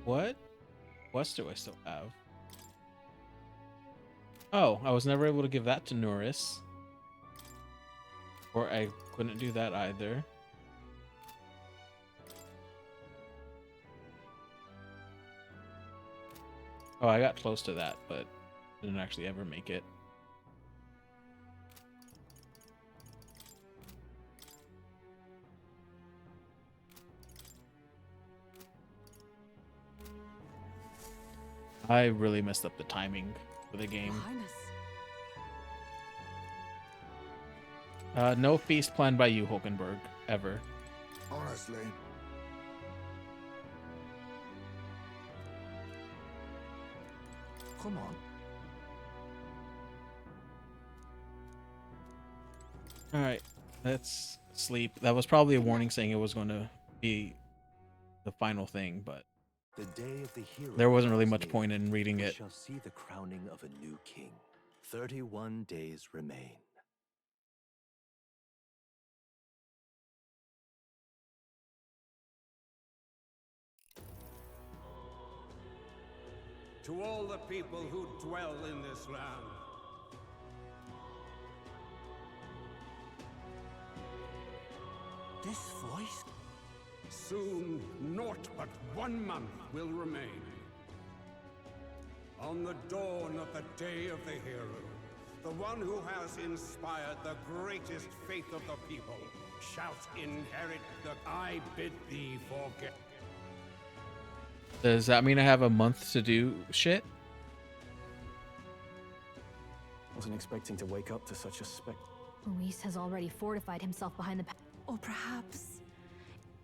S1: What quest do I still have? Oh, I was never able to give that to Norris. Or I couldn't do that either. Oh, I got close to that, but didn't actually ever make it. I really messed up the timing for the game. No feast planned by you, Hulkenberg, ever.
S17: Honestly.
S6: Come on.
S1: Alright, let's sleep. That was probably a warning saying it was going to be the final thing, but
S15: The day of the hero
S1: there wasn't really
S15: is
S1: much
S15: near.
S1: point in reading
S15: We
S1: it.
S15: shall see the crowning of a new king. 31 days remain.
S23: To all the people who dwell in this land,
S11: This voice?
S23: soon naught but 1 month will remain. On the dawn of the day of the hero, the one who has inspired the greatest faith of the people shalt inherit the... I bid thee forget.
S1: Does that mean I have a month to do shit?
S18: Wasn't expecting to wake up to such a
S7: Luis has already fortified himself behind the...
S14: Or perhaps...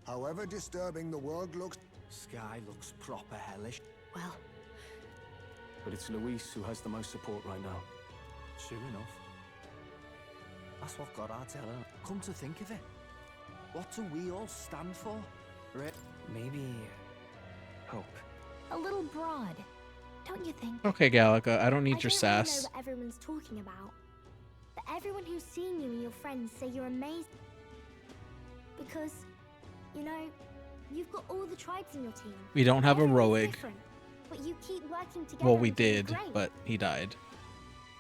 S17: However disturbing the world looks...
S6: Sky looks proper hellish.
S7: Well...
S18: But it's Luis who has the most support right now.
S6: True enough. That's what got our telling. Come to think of it, what do we all stand for?
S13: Maybe... hope.
S20: A little broad, don't you think?
S1: Okay, Gallica, I don't need your
S20: I don't really
S1: sass.
S20: know what everyone's talking about. But everyone who's seen you and your friends say you're amazing. Because, you know, you've got all the tribes in your team.
S1: We don't have a
S20: Everyone's
S1: Roig.
S20: different, but you keep working together.
S1: Well, we
S20: until you're
S1: did,
S20: great.
S1: but he died.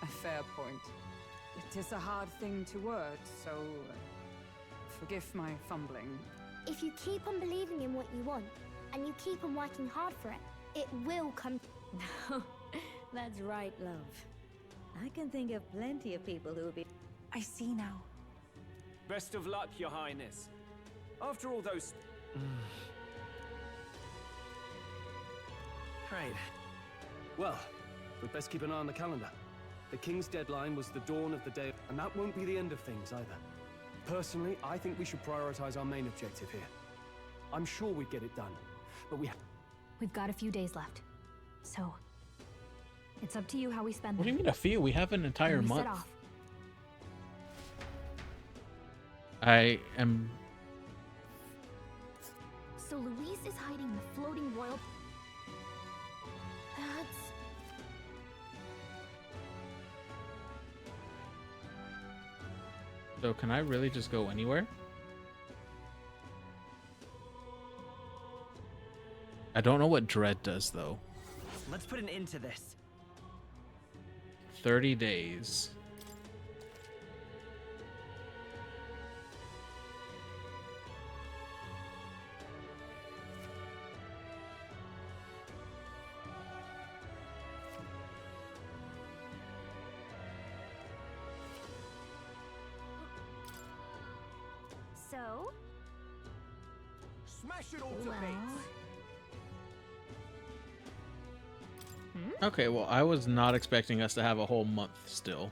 S16: A fair point. It is a hard thing to word, so forgive my fumbling.
S20: If you keep on believing in what you want, and you keep on working hard for it, it will come.
S12: That's right, love. I can think of plenty of people who will be...
S14: I see now.
S13: Best of luck, Your Highness. After all those...
S18: Right. Well, we'd best keep an eye on the calendar. The king's deadline was the dawn of the day, and that won't be the end of things either. Personally, I think we should prioritize our main objective here. I'm sure we'd get it done, but
S2: We've got a few days left, so it's up to you how we spend
S1: What do
S2: them.
S1: you mean a few? We have an entire
S2: When we set
S1: month.
S2: off.
S1: I am.
S20: So Louise is hiding the floating royal... That's...
S1: So can I really just go anywhere? I don't know what dread does though.
S8: Let's put an end to this.
S1: 30 days.
S20: So?
S4: Smash it all to
S20: Well...
S4: bits.
S1: Okay, well, I was not expecting us to have a whole month still.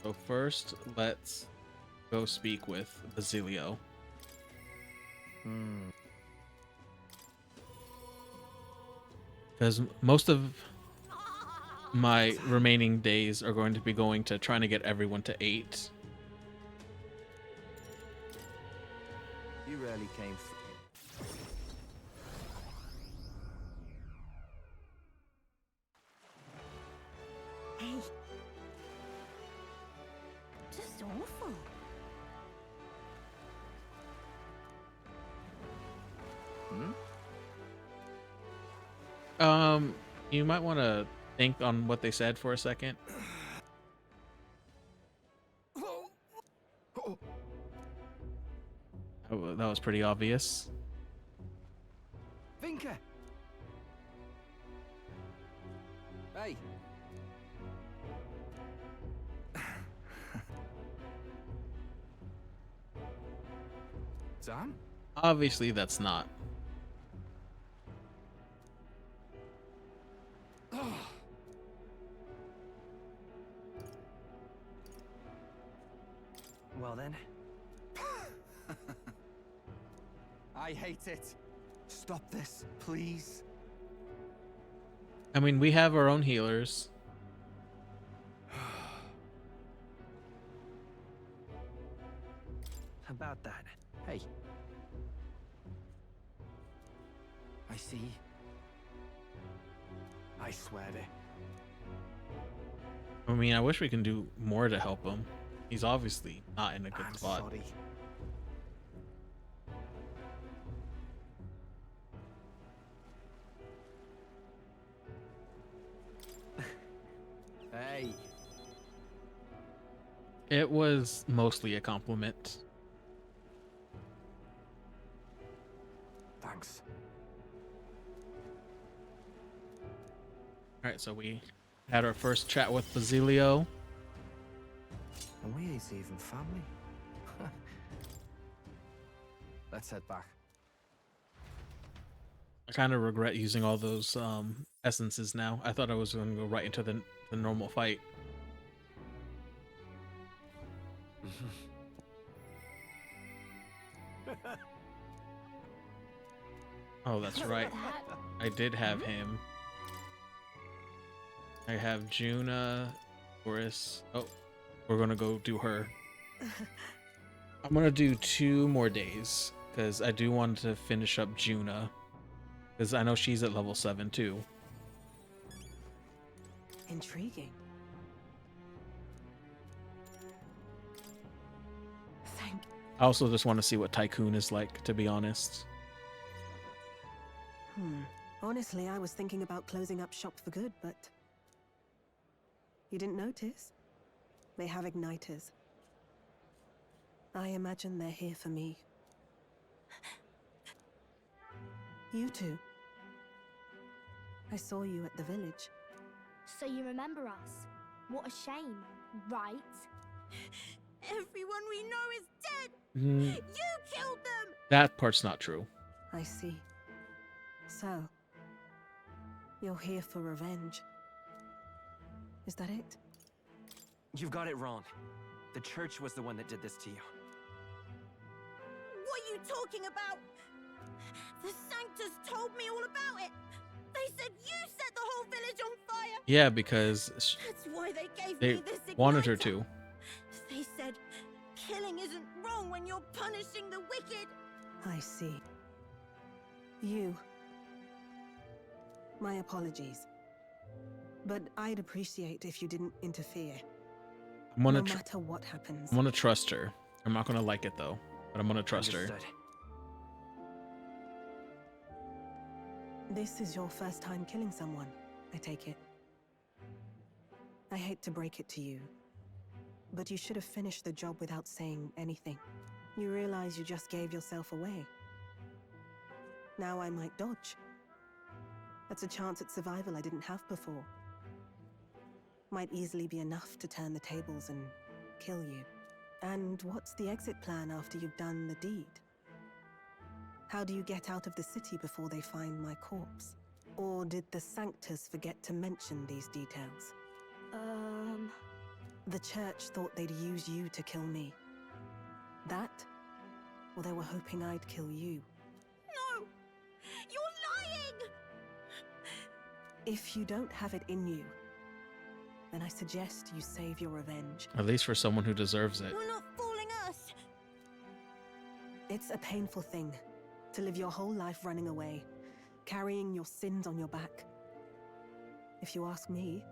S1: So first, let's go speak with Basilio. Because most of my remaining days are going to be going to trying to get everyone to 8.
S6: You rarely came through.
S14: Hey. Just awful.
S1: You might want to think on what they said for a second. Oh, that was pretty obvious.
S6: Vinka! Hey!
S13: Sam?
S1: Obviously, that's not.
S6: Well then. I hate it. Stop this, please.
S1: I mean, we have our own healers.
S6: About that. Hey. I see. I swear it.
S1: I mean, I wish we can do more to help him. He's obviously not in a good spot.
S6: Sorry. Hey.
S1: It was mostly a compliment.
S6: Thanks.
S1: Alright, so we had our first chat with Basilio.
S6: And we ain't even family. Let's head back.
S1: I kind of regret using all those essences now. I thought I was going to go right into the normal fight. Oh, that's right. I did have him. I have Juna, Boris. Oh, we're going to go do her. I'm going to do 2 more days because I do want to finish up Juna. Because I know she's at level 7 too.
S14: Intriguing. Thank.
S1: I also just want to see what Tycoon is like, to be honest.
S21: Honestly, I was thinking about closing up shop for good, but... You didn't notice? They have igniters. I imagine they're here for me. You two. I saw you at the village.
S20: So you remember us? What a shame, right?
S14: Everyone we know is dead!
S1: Mm.
S14: You killed them!
S1: That part's not true.
S21: I see. So, you're here for revenge. Is that it?
S8: You've got it wrong. The church was the one that did this to you.
S5: What are you talking about? The Sanctus told me all about it. They said you set the whole village on fire.
S1: Yeah, because
S5: That's why they gave
S1: they
S5: me this igniter.
S1: wanted her to.
S5: They said killing isn't wrong when you're punishing the wicked.
S21: I see. You. My apologies. But I'd appreciate if you didn't interfere.
S1: I'm gonna
S21: no matter what happens.
S1: I'm gonna trust her. I'm not gonna like it though, but I'm gonna trust her.
S21: This is your first time killing someone, I take it. I hate to break it to you, but you should have finished the job without saying anything. You realize you just gave yourself away. Now I might dodge. That's a chance at survival I didn't have before. Might easily be enough to turn the tables and kill you. And what's the exit plan after you've done the deed? How do you get out of the city before they find my corpse? Or did the Sanctus forget to mention these details? The church thought they'd use you to kill me. That? Or they were hoping I'd kill you.
S5: No! You're lying!
S21: If you don't have it in you, then I suggest you save your revenge.
S1: At least for someone who deserves it.
S5: You're not fooling us!
S21: It's a painful thing to live your whole life running away, carrying your sins on your back. If you ask me,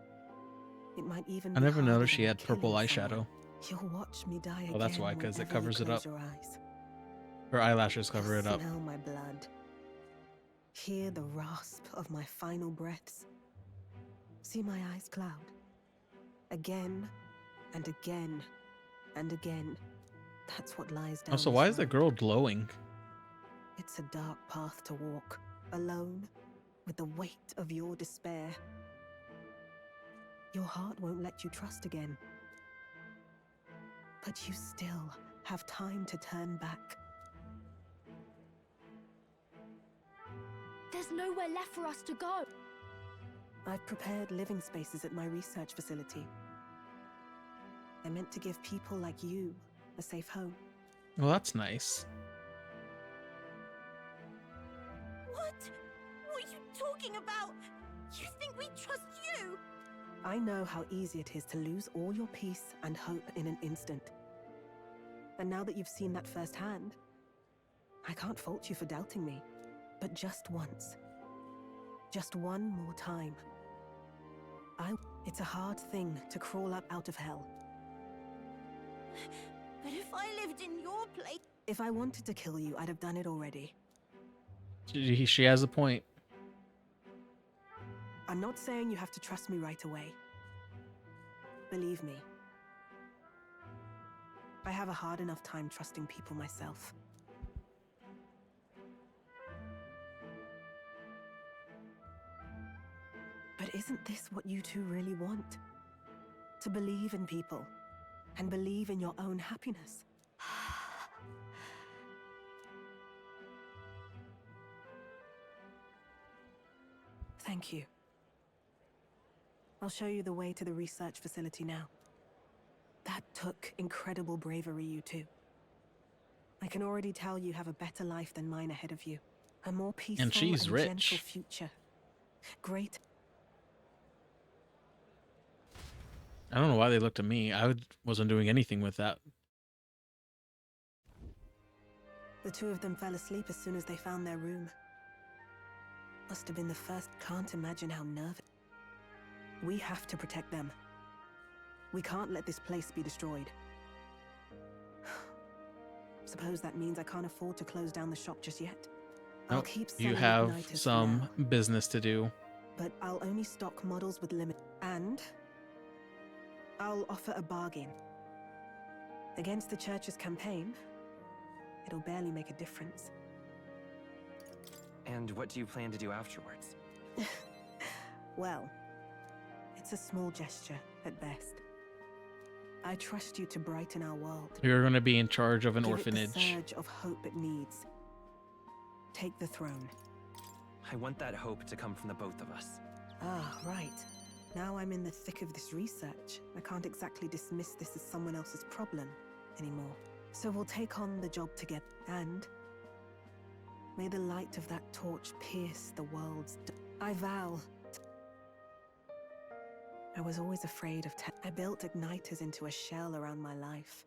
S21: it might even
S1: I
S21: be
S1: never
S21: harder
S1: noticed she
S21: than
S1: had purple
S21: killing
S1: eyeshadow.
S21: someone. You'll watch me die
S1: Oh, that's
S21: again
S1: why, because it
S21: whenever you
S1: covers it
S21: close
S1: up.
S21: your eyes.
S1: Her eyelashes cover it up.
S21: Smell my blood. Hear the rasp of my final breaths. See my eyes cloud. Again and again and again. That's what lies down.
S1: Also,
S21: this
S1: why is the
S21: road.
S1: girl glowing?
S21: It's a dark path to walk, alone, with the weight of your despair. Your heart won't let you trust again. But you still have time to turn back.
S20: There's nowhere left for us to go.
S21: I've prepared living spaces at my research facility. They're meant to give people like you a safe home.
S1: Well, that's nice.
S5: What? What are you talking about? You think we trust you?
S21: I know how easy it is to lose all your peace and hope in an instant. And now that you've seen that firsthand, I can't fault you for doubting me. But just once. Just one more time. It's a hard thing to crawl up out of hell.
S5: But if I lived in your place...
S21: If I wanted to kill you, I'd have done it already.
S1: She has a point.
S21: I'm not saying you have to trust me right away. Believe me. I have a hard enough time trusting people myself. But isn't this what you two really want? To believe in people, and believe in your own happiness. Thank you. I'll show you the way to the research facility now. That took incredible bravery, you two. I can already tell you have a better life than mine ahead of you. A more peaceful
S1: And she's
S21: and
S1: rich.
S21: gentle future. Great.
S1: I don't know why they looked at me. Wasn't doing anything with that.
S21: The two of them fell asleep as soon as they found their room. Must have been the first. Can't imagine how nervous. We have to protect them. We can't let this place be destroyed. Suppose that means I can't afford to close down the shop just yet. I'll
S1: Nope,
S21: keep
S1: you
S21: selling
S1: have
S21: igniters for
S1: some
S21: now,
S1: business to do.
S21: but I'll only stock models with limit. And I'll offer a bargain. Against the church's campaign, it'll barely make a difference.
S8: And what do you plan to do afterwards?
S21: Well, it's a small gesture at best. I trust you to brighten our world.
S1: You're going to be in charge of an
S21: Give it the
S1: orphanage.
S21: surge of hope it needs. take the throne.
S8: I want that hope to come from the both of us.
S21: Ah, right. Now I'm in the thick of this research. I can't exactly dismiss this as someone else's problem anymore. So we'll take on the job together, and may the light of that torch pierce the world's... I vow. I was always afraid of I built igniters into a shell around my life.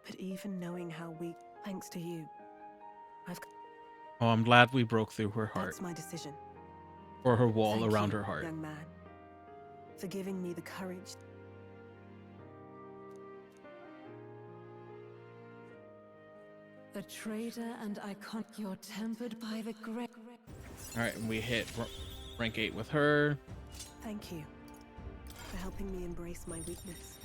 S21: But even knowing how weak, thanks to you, I've...
S1: Oh, I'm glad we broke through her heart.
S21: That's my decision.
S1: Or her wall
S21: Thank
S1: around
S21: you,
S1: her heart.
S21: young man, for giving me the courage.
S16: A traitor and icon. You're tempered by the great.
S1: Alright, and we hit rank 8 with her.
S21: Thank you for helping me embrace my weakness.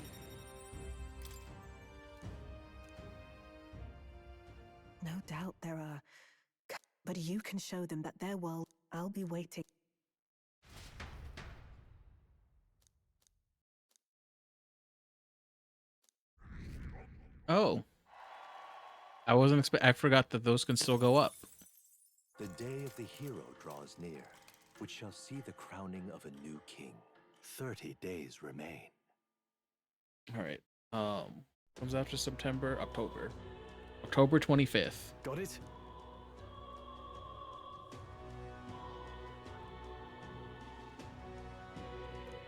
S21: No doubt there are... But you can show them that their world... I'll be waiting.
S1: Oh. I wasn't I forgot that those can still go up.
S15: The day of the hero draws near, which shall see the crowning of a new king. 30 days remain.
S1: Alright. Comes after September? October. October 25th.
S18: Got it?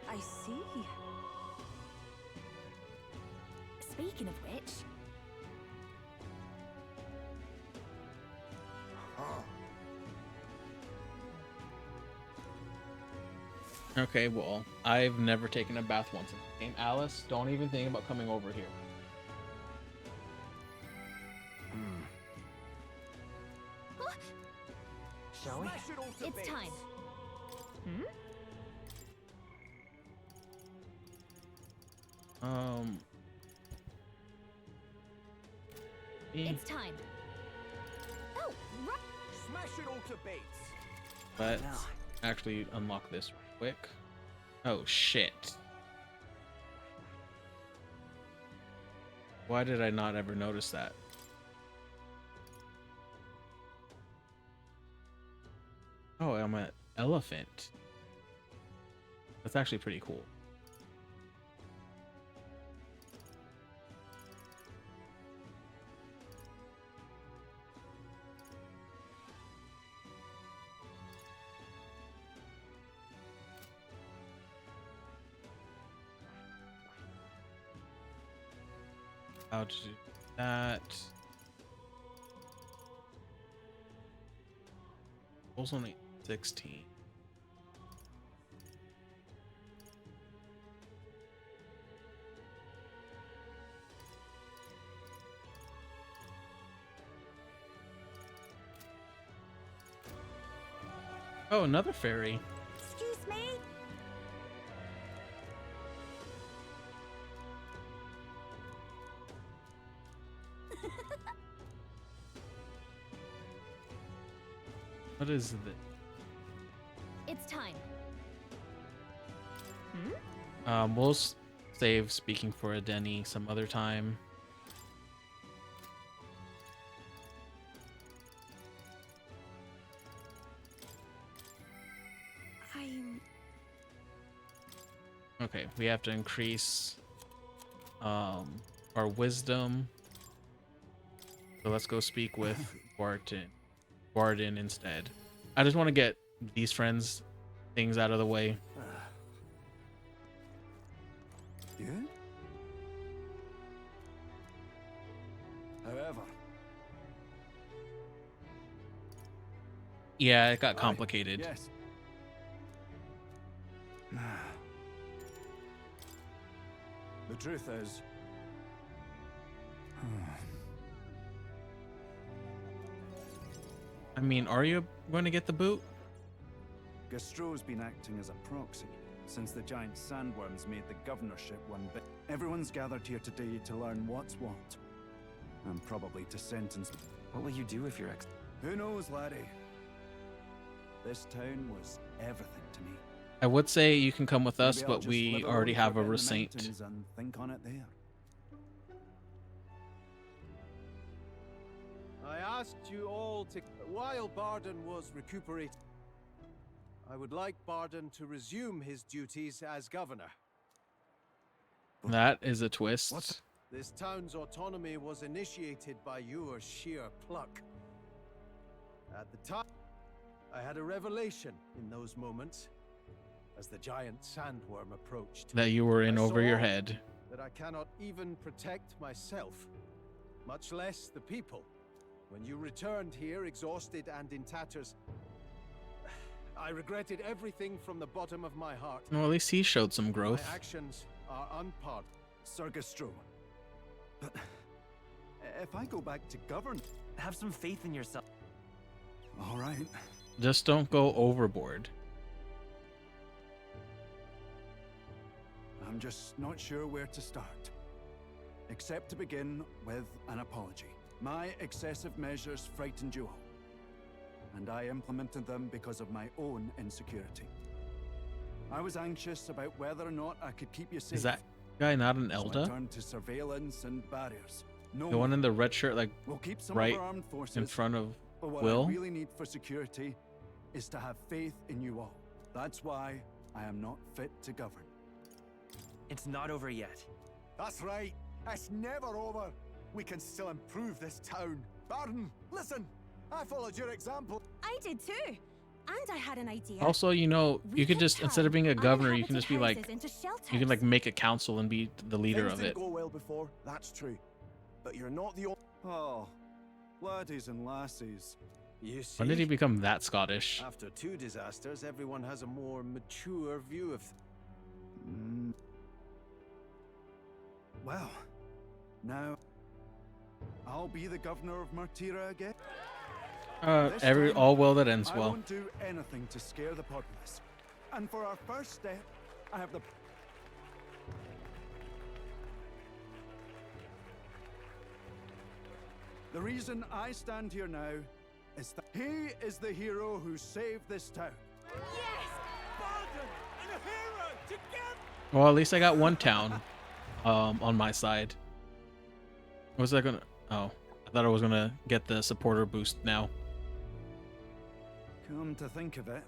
S14: I see.
S2: Speaking of which,
S1: Okay, well, I've never taken a bath once in the game. Alice, don't even think about coming over here.
S8: Shall we?
S2: it's time. Hmm? It's time. Oh, right.
S4: Smash it all to bits.
S1: Let's actually unlock this real quick. Oh, shit. Why did I not ever notice that? Oh, I'm an elephant. That's actually pretty cool. How to do that. Also only 16. Oh, another fairy.
S5: Excuse me?
S1: What is this?
S2: It's time.
S1: We'll save speaking for Adeni some other time. Okay, we have to increase our wisdom. So let's go speak with Barden instead. I just want to get these friends things out of the way.
S22: Yeah? However,
S1: Yeah, it got complicated.
S22: yes. The truth is,
S1: I mean, are you going to get the boot?
S22: Gastro's been acting as a proxy since the giant sandworms made the governorship one bit. Everyone's gathered here today to learn what's what, and probably to sentence.
S8: What will you do if you're ex?
S22: Who knows, laddie? This town was everything to me.
S1: I would say you can come with us,
S22: Maybe I'll
S1: but
S22: just
S1: we
S22: live
S1: already
S22: alone
S1: have
S22: for
S1: a
S22: bit in the
S1: receipt.
S22: mountains and think on it there.
S4: Aye, asked you all to... While Barden was recuperating, I would like Barden to resume his duties as governor.
S1: That is a twist.
S4: This town's autonomy was initiated by your sheer pluck. At the time, I had a revelation in those moments as the giant sandworm approached.
S1: That you were in
S4: I
S1: over your
S4: saw
S1: head.
S4: that I cannot even protect myself, much less the people. When you returned here exhausted and in tatters, I regretted everything from the bottom of my heart.
S1: Well, at least he showed some growth.
S4: My actions are unpardoned.
S22: Sir Gastro. But if I go back to govern...
S8: Have some faith in yourself.
S22: All right.
S1: Just don't go overboard.
S22: I'm just not sure where to start. Except to begin with an apology. My excessive measures frightened you all. And I implemented them because of my own insecurity. I was anxious about whether or not I could keep you safe.
S1: Is that guy not an
S22: So I
S1: Elder?
S22: turned to surveillance and barriers. No
S1: The one in the red shirt, like
S22: We'll keep some
S1: right
S22: of our armed forces,
S1: in front of
S22: but what
S1: Will?
S22: I really need for security is to have faith in you all. That's why I am not fit to govern.
S8: It's not over yet.
S3: That's right. It's never over. We can still improve this town. Barden, listen. I followed your example.
S5: I did too. And I had an idea.
S1: Also, you know, you could just, instead of being a governor, you can just be like,
S5: houses into
S1: you can like make a council and be the leader
S3: Things
S1: of
S3: didn't
S1: it.
S3: go well before, that's true. But you're not the only...
S22: Oh, laddies and lassies.
S4: You see,
S1: When did he become that Scottish?
S4: after two disasters, everyone has a more mature view of...
S22: Well, now I'll be the governor of Martira again. This time,
S1: All well that ends
S22: I
S1: well.
S22: won't do anything to scare the populace. And for our first step, I have the... The reason I stand here now is that he is the hero who saved this town.
S4: Yes! Barden and a hero together!
S1: Well, at least I got one town on my side. Was that gonna... Oh, I thought I was gonna get the supporter boost now.
S22: Come to think of it,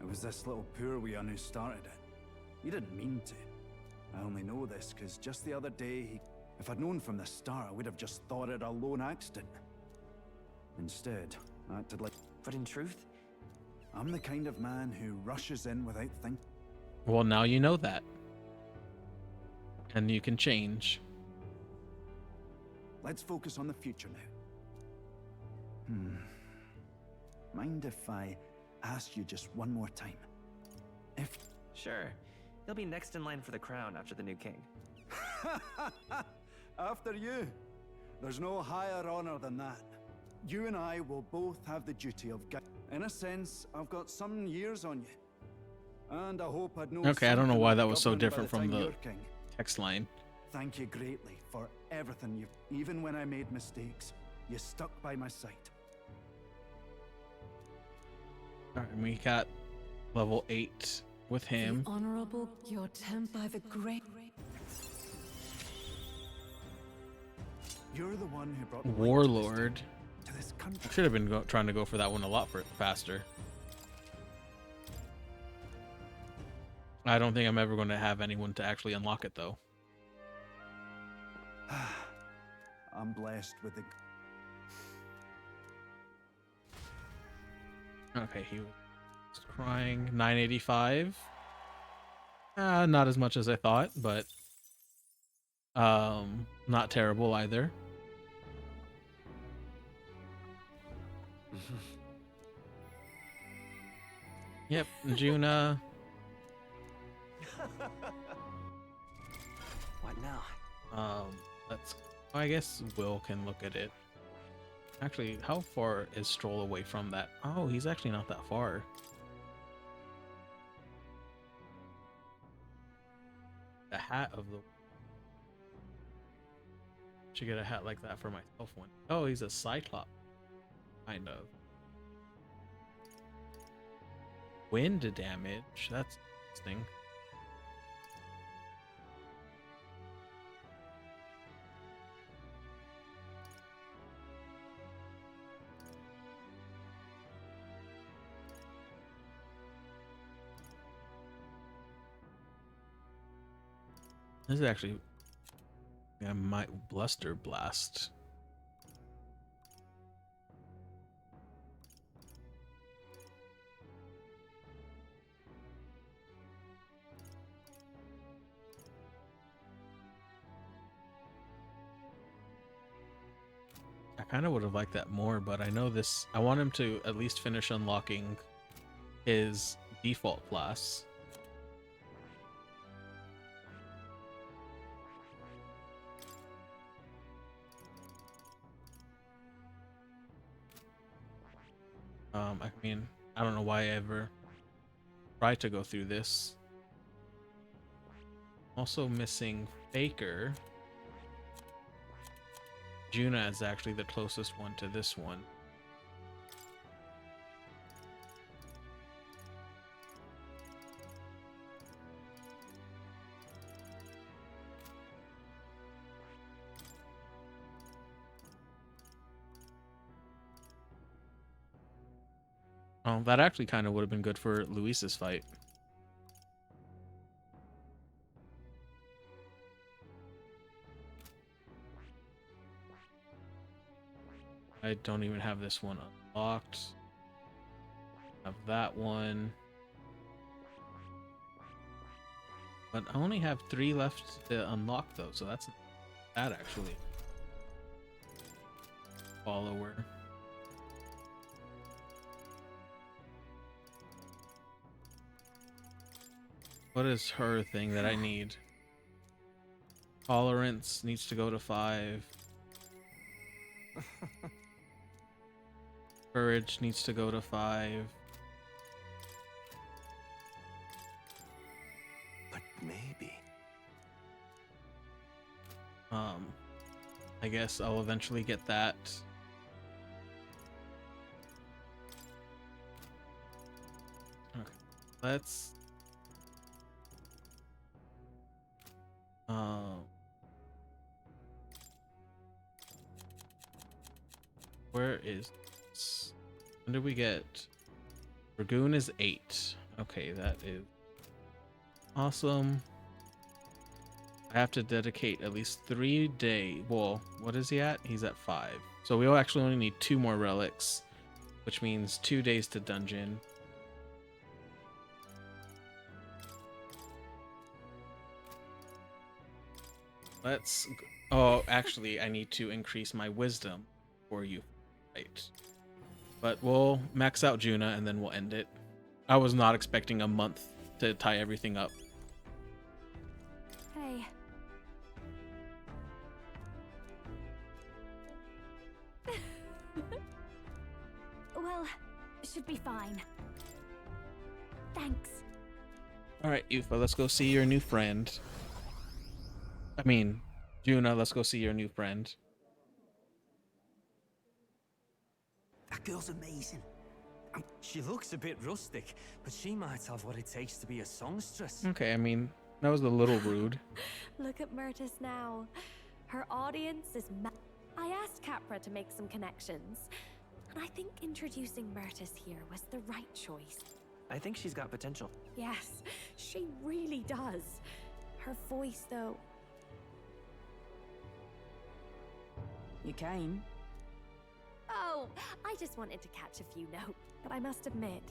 S22: it was this little poor wee who started it. He didn't mean to. I only know this because just the other day, if I'd known from the start, I would have just thought it a lone accident. Instead, I acted like...
S8: But in truth,
S22: I'm the kind of man who rushes in without thinking.
S1: Well, now you know that. And you can change.
S22: Let's focus on the future now. Mind if I ask you just one more time? If...
S8: Sure. He'll be next in line for the crown after the new king.
S22: After you. There's no higher honor than that. You and I will both have the duty of... In a sense, I've got some years on you. And I hope I'd know...
S1: Okay, I don't know why that was so
S22: something by
S1: different from
S22: time
S1: the
S22: you're king.
S1: text line.
S22: Thank you greatly for everything you've... Even when I made mistakes, you stuck by my side.
S1: Alright, we got level 8 with him.
S9: The Honorable Gyortem by the Great.
S22: You're the one who brought
S1: Warlord.
S22: to this country.
S1: I should have been trying to go for that one a lot faster. I don't think I'm ever going to have anyone to actually unlock it, though.
S22: I'm blessed with the...
S1: Okay, he was crying. 985. Not as much as I thought, but not terrible either. Yep, Juna.
S8: What now?
S1: Let's... I guess Will can look at it. Actually, how far is Stroll away from that? Oh, he's actually not that far. The hat of the... Should get a hat like that for myself one. Oh, he's a Cyclops. Kind of. Wind damage. That's interesting. This is actually, I might Bluster Blast. I kind of would have liked that more, but I know this. I want him to at least finish unlocking his default class. I mean, I don't know why I ever tried to go through this. Also missing Faker. Juna is actually the closest one to this one. Oh, that actually kind of would have been good for Luis's fight. I don't even have this one unlocked. Have that one. But I only have 3 left to unlock though, so that's that actually. Follower. What is her thing that I need? Tolerance needs to go to 5. Courage needs to go to 5.
S15: But maybe.
S1: I guess I'll eventually get that. Okay. Let's where is this? When did we get? Dragoon is 8. Okay, that is awesome. I have to dedicate at least 3 days. Well, what is he at? He's at 5. So we actually only need 2 more relics, which means 2 days to dungeon. Let's. Oh, actually, I need to increase my wisdom for you. Right. But we'll max out Juna and then we'll end it. I was not expecting a month to tie everything up.
S7: Hey. Well, should be fine. Thanks.
S1: All right, Yufa, let's go see your new friend. I mean, Juna, let's go see your new friend.
S8: That girl's amazing. She looks a bit rustic, but she might have what it takes to be a songstress.
S1: Okay, I mean, that was a little rude.
S7: Look at Myrtis now. Her audience is I asked Capra to make some connections, and I think introducing Myrtis here was the right choice.
S8: I think she's got potential.
S7: Yes, she really does. Her voice, though.
S16: You came?
S7: Oh, I just wanted to catch a few notes. But I must admit,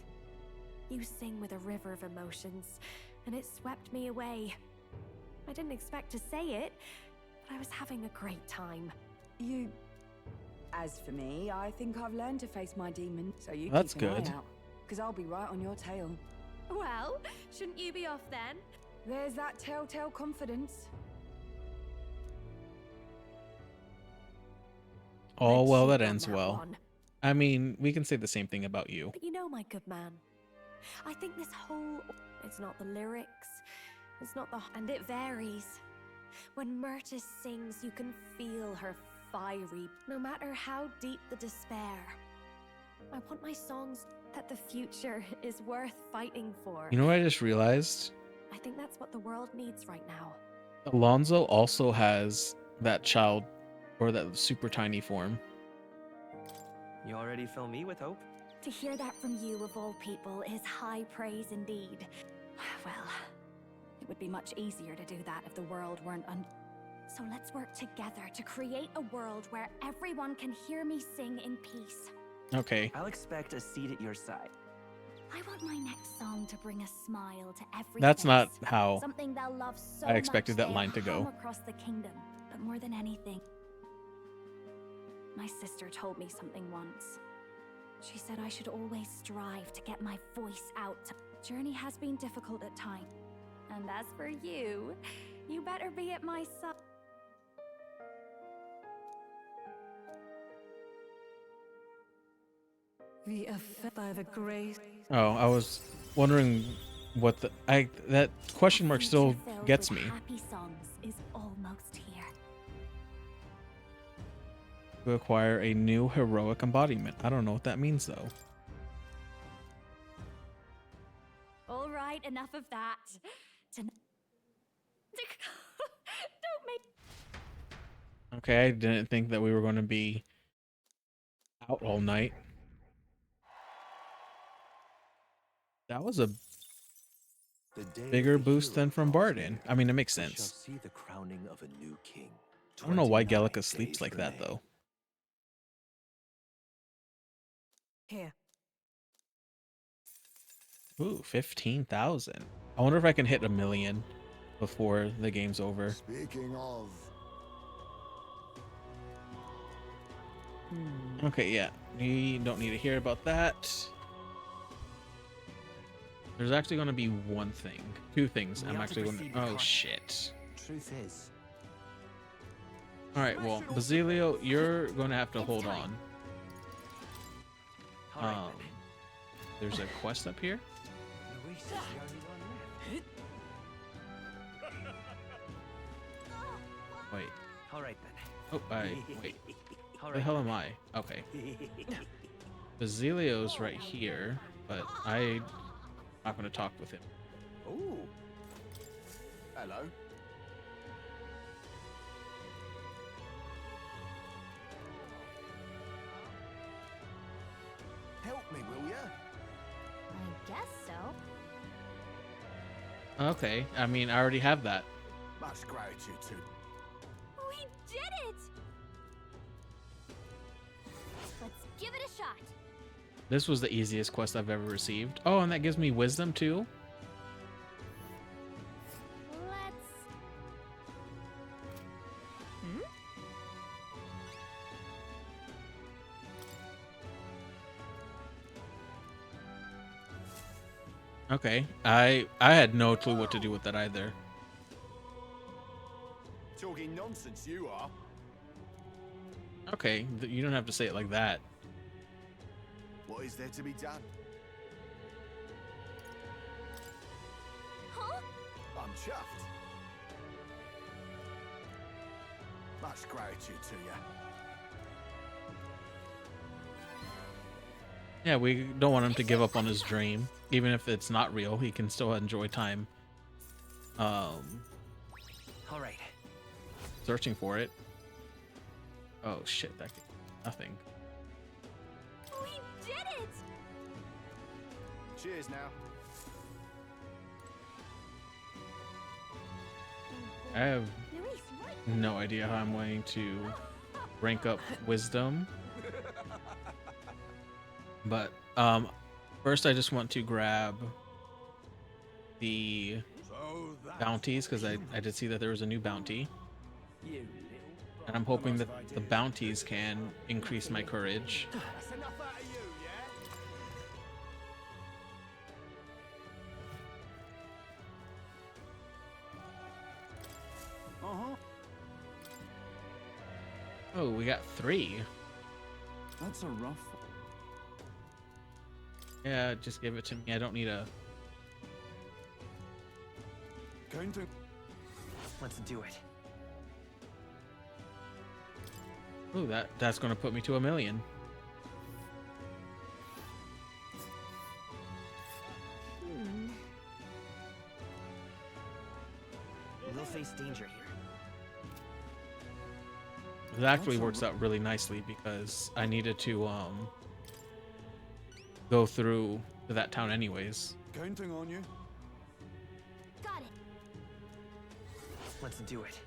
S7: you sing with a river of emotions, and it swept me away. I didn't expect to say it, but I was having a great time.
S16: You... As for me, I think I've learned to face my demons, so you
S1: That's
S16: keep an
S1: good.
S16: eye out, because I'll be right on your tail.
S7: Well, shouldn't you be off then?
S16: There's that telltale confidence.
S1: All
S7: Let's
S1: well
S7: shoot
S1: that
S7: on
S1: ends
S7: that
S1: well.
S7: one.
S1: I mean, we can say the same thing about you.
S7: But you know, my good man, I think this whole... It's not the lyrics, it's not the... And it varies. When Myrtis sings, you can feel her fiery, no matter how deep the despair. I want my songs that the future is worth fighting for.
S1: You know what I just realized?
S7: I think that's what the world needs right now.
S1: Alonzo also has that child, or that super tiny form.
S8: You already fill me with hope.
S7: To hear that from you, of all people, is high praise indeed. Well, It would be much easier to do that if the world weren't So let's work together to create a world where everyone can hear me sing in peace.
S1: Okay.
S10: I'll expect a seat at your side.
S7: I want my next song to bring a smile to every
S1: That's
S7: face.
S1: not how
S7: Something they'll love so
S1: I expected
S7: much
S1: that
S7: they'll
S1: line to go.
S7: hum across the kingdom. But more than anything, my sister told me something once. She said I should always strive to get my voice out. Journey has been difficult at times. And as for you, you better be at my side.
S9: We are fed by the grace.
S1: Oh, I was wondering what that question mark still gets me.
S7: Happy songs is almost here.
S1: To acquire a new heroic embodiment. I don't know what that means though.
S7: All right, enough of that. Don't make.
S1: Okay, I didn't think that we were going to be out all night. That was a bigger boost than from Barden. I mean, it makes sense.
S15: See the crowning of a new king.
S1: I don't know why Gallica sleeps like that though.
S9: Here.
S1: Ooh, 15,000. I wonder if I can hit 1 million before the game's over.
S17: Speaking of,
S1: Okay, yeah. We don't need to hear about that. There's actually going to be one thing. Two things. I'm actually going to... Oh, shit.
S6: Truth is,
S1: Alright, well, Basilio, you're going to have to hold on. There's a quest up here.
S6: Luis is the only one left.
S1: Wait.
S10: All right then.
S1: Oh, wait.
S10: All
S1: Where the
S10: right.
S1: hell am I? Okay. Basilio's right here, but I'm not going to talk with him.
S3: Ooh. Hello. Help me, will ya?
S2: I guess so.
S1: Okay, I mean, I already have that.
S3: Much gratitude to.
S7: We did it!
S2: Let's give it a shot.
S1: This was the easiest quest I've ever received. Oh, and that gives me wisdom too?
S2: Let's...
S1: Okay, I had no clue what to do with that either.
S3: Talking nonsense, you are.
S1: Okay, you don't have to say it like that.
S3: What is there to be done?
S7: Huh?
S3: I'm chuffed. Much gratitude to you.
S1: Yeah, we don't want him to give up on his dream. Even if it's not real, he can still enjoy time.
S10: All right.
S1: Searching for it. Oh shit, that could nothing.
S7: We did it!
S3: Cheers now.
S1: I have no idea how I'm going to rank up wisdom. But first I just want to grab the bounties because I did see that there was a new bounty. And I'm hoping that the bounties can increase my courage.
S3: That's enough out of you, yeah?
S22: Uh-huh.
S1: Oh, we got 3.
S22: That's a rough one.
S1: Yeah, just give it to me. I don't need a...
S22: Counting.
S10: Let's do it.
S1: Ooh, that's going to put me to 1 million.
S10: We'll face danger here.
S1: It actually works out really nicely because I needed to go through to that town anyways.
S22: Counting on you.
S2: Got it.
S10: Let's do it.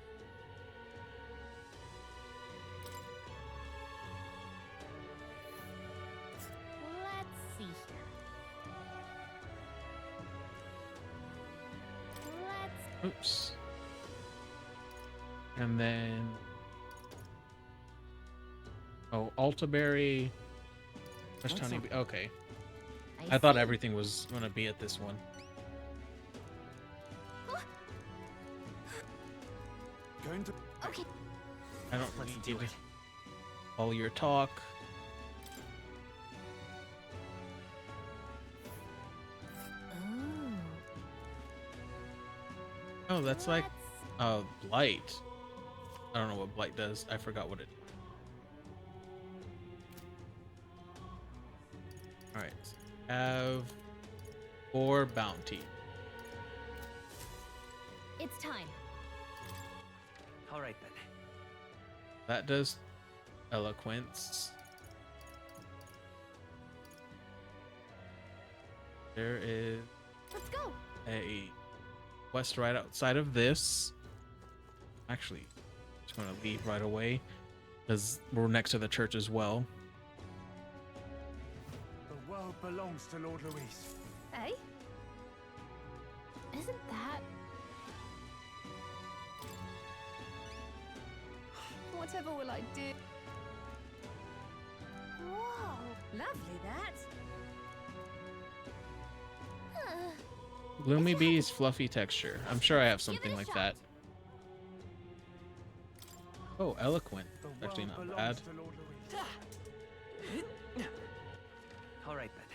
S2: Let's see here. Let's...
S1: Oops. And then... Oh, Altaberry. Fresh
S10: What's
S1: Honeybee.
S10: up?
S1: Okay.
S2: I
S1: I thought
S2: see.
S1: everything was going to be at this one.
S17: Going to...
S2: Okay.
S1: I don't
S10: Let's
S1: need
S10: do
S1: you to
S10: it.
S1: follow your talk.
S2: Ooh.
S1: Oh, that's like
S2: Let's...
S1: Blight. I don't know what Blight does. I forgot what it. All right. Have 4 bounty.
S2: It's time.
S10: All right then.
S1: That does eloquence. There is
S2: Let's go.
S1: a quest right outside of this. Actually, just going to leave right away because we're next to the church as well.
S3: The world belongs to Lord Luis.
S2: Eh? Isn't that...
S16: Whatever will I do?
S2: Whoa.
S5: Lovely, that.
S1: Gloomy Bee's fluffy texture. I'm sure I have something like that. Oh, eloquent. Actually not bad.
S10: All right then.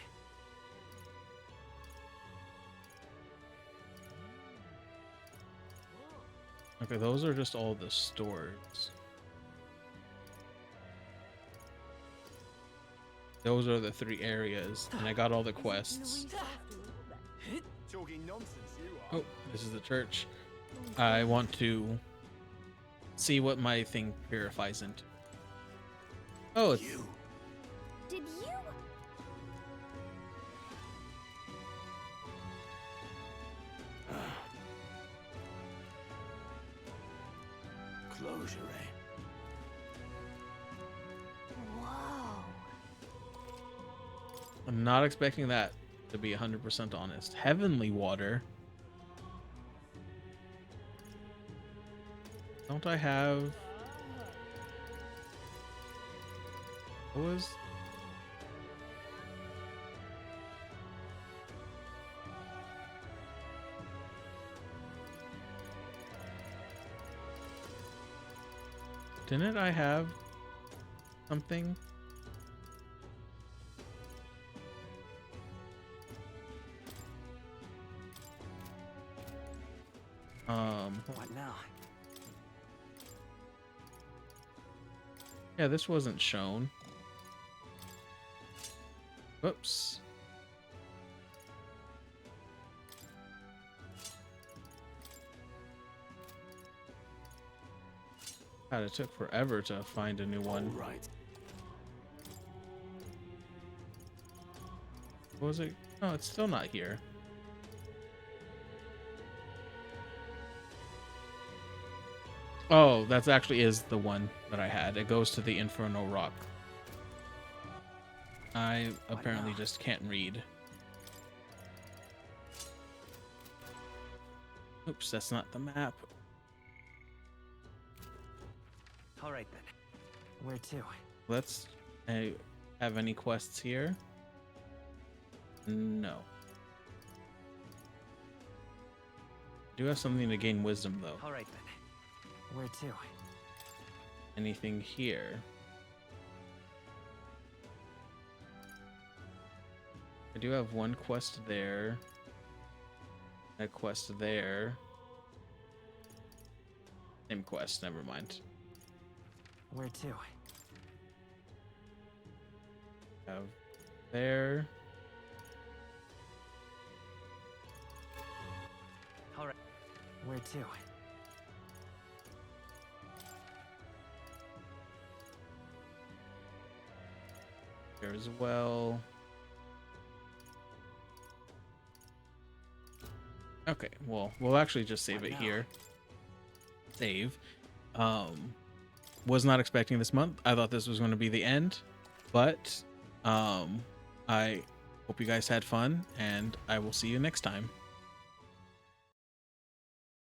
S1: Okay, those are just all the stores. Those are the 3 areas, and I got all the quests.
S3: Talking nonsense, you are.
S1: Oh, this is the church. I want to see what my thing purifies into. Oh, it's...
S2: Did you?
S18: Closure, eh?
S2: Whoa.
S1: I'm not expecting that, to be 100% honest. Heavenly water. Don't I have... What was... Didn't I have something?
S10: What now?
S1: Yeah, this wasn't shown. Whoops. God, it took forever to find a new one.
S18: Right.
S1: What was it? Oh, it's still not here. Oh, that actually is the one that I had. It goes to the Inferno Rock. I apparently just can't read. Oops, that's not the map.
S10: All right then. Where to?
S1: Let's have any quests here? No. Do have something to gain wisdom though.
S10: All right then. Where to?
S1: Anything here? I do have one quest there. A quest there. Same quest, never mind.
S10: Where to?
S1: Have there.
S10: All right. Where to?
S1: There as well. Okay, well, we'll actually just save it here. save. Was not expecting this month. I thought this was going to be the end, but I hope you guys had fun, and I will see you next time.